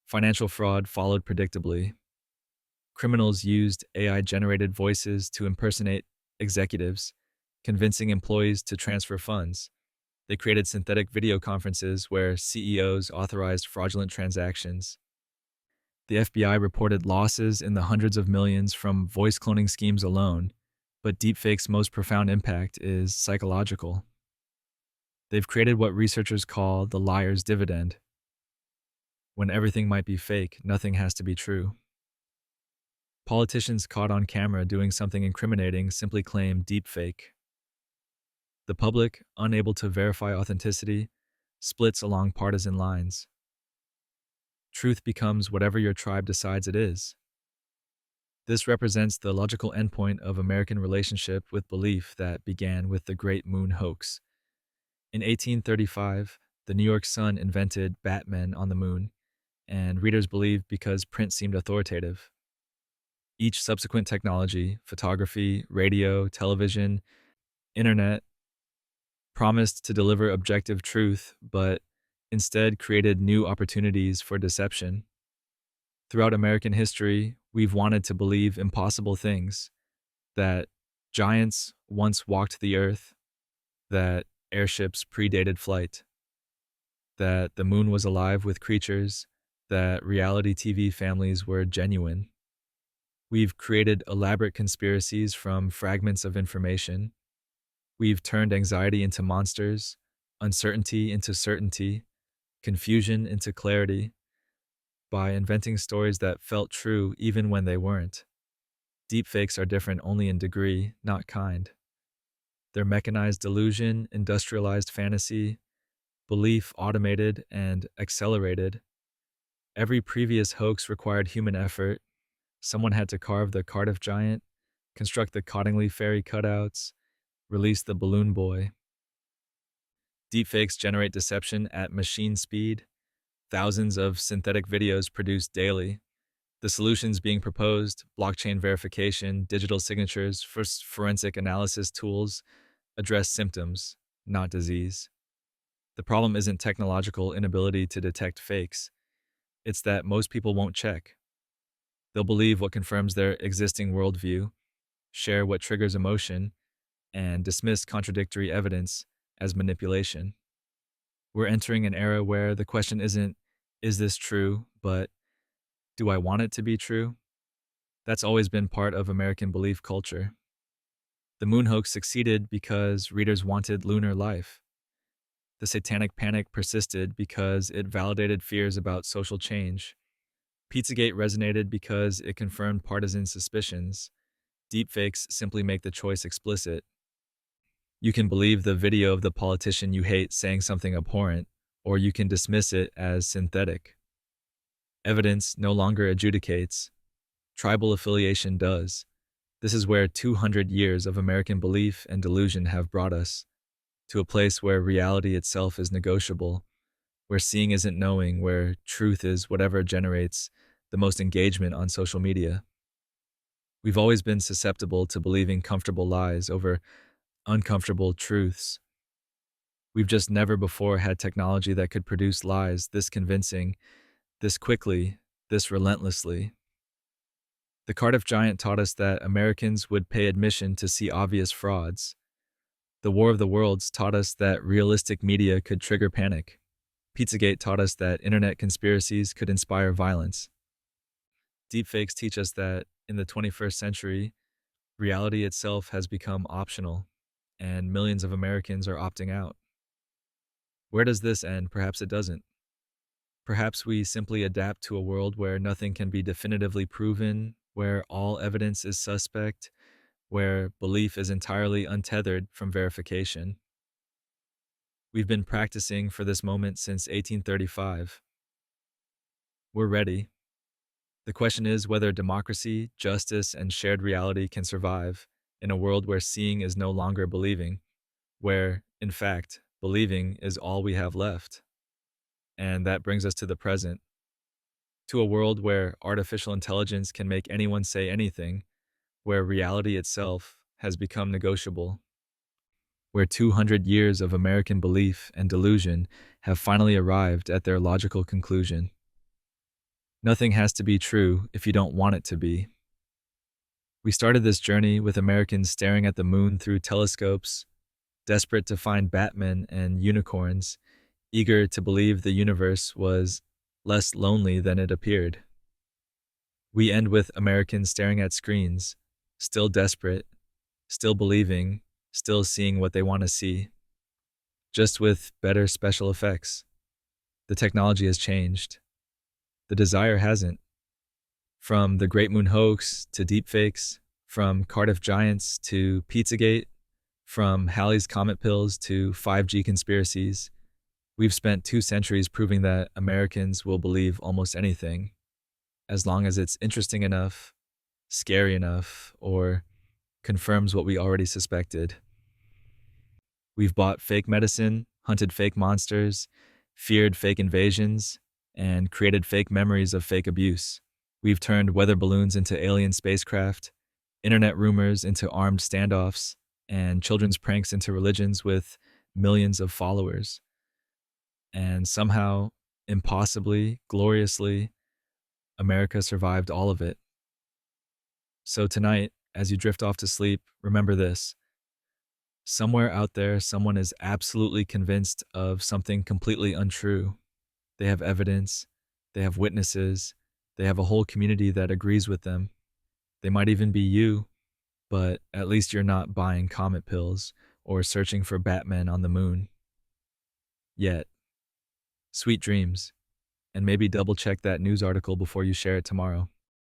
Financial fraud followed predictably. Criminals used AI-generated voices to impersonate executives, convincing employees to transfer funds. They created synthetic video conferences where CEOs authorized fraudulent transactions. The FBI reported losses in the hundreds of millions from voice cloning schemes alone, but deepfakes' most profound impact is psychological. They've created what researchers call the liar's dividend. When everything might be fake, nothing has to be true. Politicians caught on camera doing something incriminating simply claim deepfake. The public, unable to verify authenticity, splits along partisan lines. Truth becomes whatever your tribe decides it is. This represents the logical endpoint of American relationship with belief that began with the Great Moon Hoax. In 1835, the New York Sun invented Batmen on the moon, and readers believed because print seemed authoritative. Each subsequent technology, photography, radio, television, internet, promised to deliver objective truth, but instead created new opportunities for deception. Throughout American history, we've wanted to believe impossible things, that giants once walked the earth, that airships predated flight, that the moon was alive with creatures, that reality TV families were genuine. We've created elaborate conspiracies from fragments of information. We've turned anxiety into monsters, uncertainty into certainty, confusion into clarity by inventing stories that felt true even when they weren't. Deepfakes are different only in degree, not kind. They're mechanized delusion, industrialized fantasy, belief automated and accelerated. Every previous hoax required human effort. Someone had to carve the Cardiff Giant, construct the Cottingley Ferry cutouts, release the balloon boy. Deepfakes generate deception at machine speed. Thousands of synthetic videos produced daily. The solutions being proposed, blockchain verification, digital signatures, forensic analysis tools, address symptoms, not disease. The problem isn't technological inability to detect fakes. It's that most people won't check. They'll believe what confirms their existing worldview, share what triggers emotion, and dismiss contradictory evidence as manipulation. We're entering an era where the question isn't, is this true, but do I want it to be true? That's always been part of American belief culture. The Moon Hoax succeeded because readers wanted lunar life. The Satanic Panic persisted because it validated fears about social change. Pizzagate resonated because it confirmed partisan suspicions. Deepfakes simply make the choice explicit. You can believe the video of the politician you hate saying something abhorrent, or you can dismiss it as synthetic. Evidence no longer adjudicates. Tribal affiliation does. This is where 200 years of American belief and delusion have brought us, to a place where reality itself is negotiable, where seeing isn't knowing, where truth is whatever generates the most engagement on social media. We've always been susceptible to believing comfortable lies over uncomfortable truths. We've just never before had technology that could produce lies this convincing, this quickly, this relentlessly. The Cardiff Giant taught us that Americans would pay admission to see obvious frauds. The War of the Worlds taught us that realistic media could trigger panic. Pizzagate taught us that internet conspiracies could inspire violence. Deepfakes teach us that in the 21st century, reality itself has become optional, and millions of Americans are opting out. Where does this end? Perhaps it doesn't. Perhaps we simply adapt to a world where nothing can be definitively proven, where all evidence is suspect, where belief is entirely untethered from verification. We've been practicing for this moment since 1835. We're ready. The question is whether democracy, justice, and shared reality can survive in a world where seeing is no longer believing, where, in fact, believing is all we have left. And that brings us to the present, to a world where artificial intelligence can make anyone say anything, where reality itself has become negotiable, where 200 years of American belief and delusion have finally arrived at their logical conclusion. Nothing has to be true if you don't want it to be. We started this journey with Americans staring at the moon through telescopes, desperate to find Batman and unicorns, eager to believe the universe was less lonely than it appeared. We end with Americans staring at screens, still desperate, still believing, still seeing what they want to see, just with better special effects. The technology has changed. The desire hasn't. From the Great Moon Hoax to deepfakes, from Cardiff Giants to Pizzagate, from Halley's Comet pills to 5G conspiracies, we've spent 2 centuries proving that Americans will believe almost anything, as long as it's interesting enough, scary enough, or confirms what we already suspected. We've bought fake medicine, hunted fake monsters, feared fake invasions, and created fake memories of fake abuse. We've turned weather balloons into alien spacecraft, internet rumors into armed standoffs, and children's pranks into religions with millions of followers. And somehow, impossibly, gloriously, America survived all of it. So tonight, as you drift off to sleep, remember this. Somewhere out there, someone is absolutely convinced of something completely untrue. They have evidence, they have witnesses, they have a whole community that agrees with them. They might even be you, but at least you're not buying comet pills or searching for Batman on the moon. Yet. Sweet dreams, and maybe double check that news article before you share it tomorrow.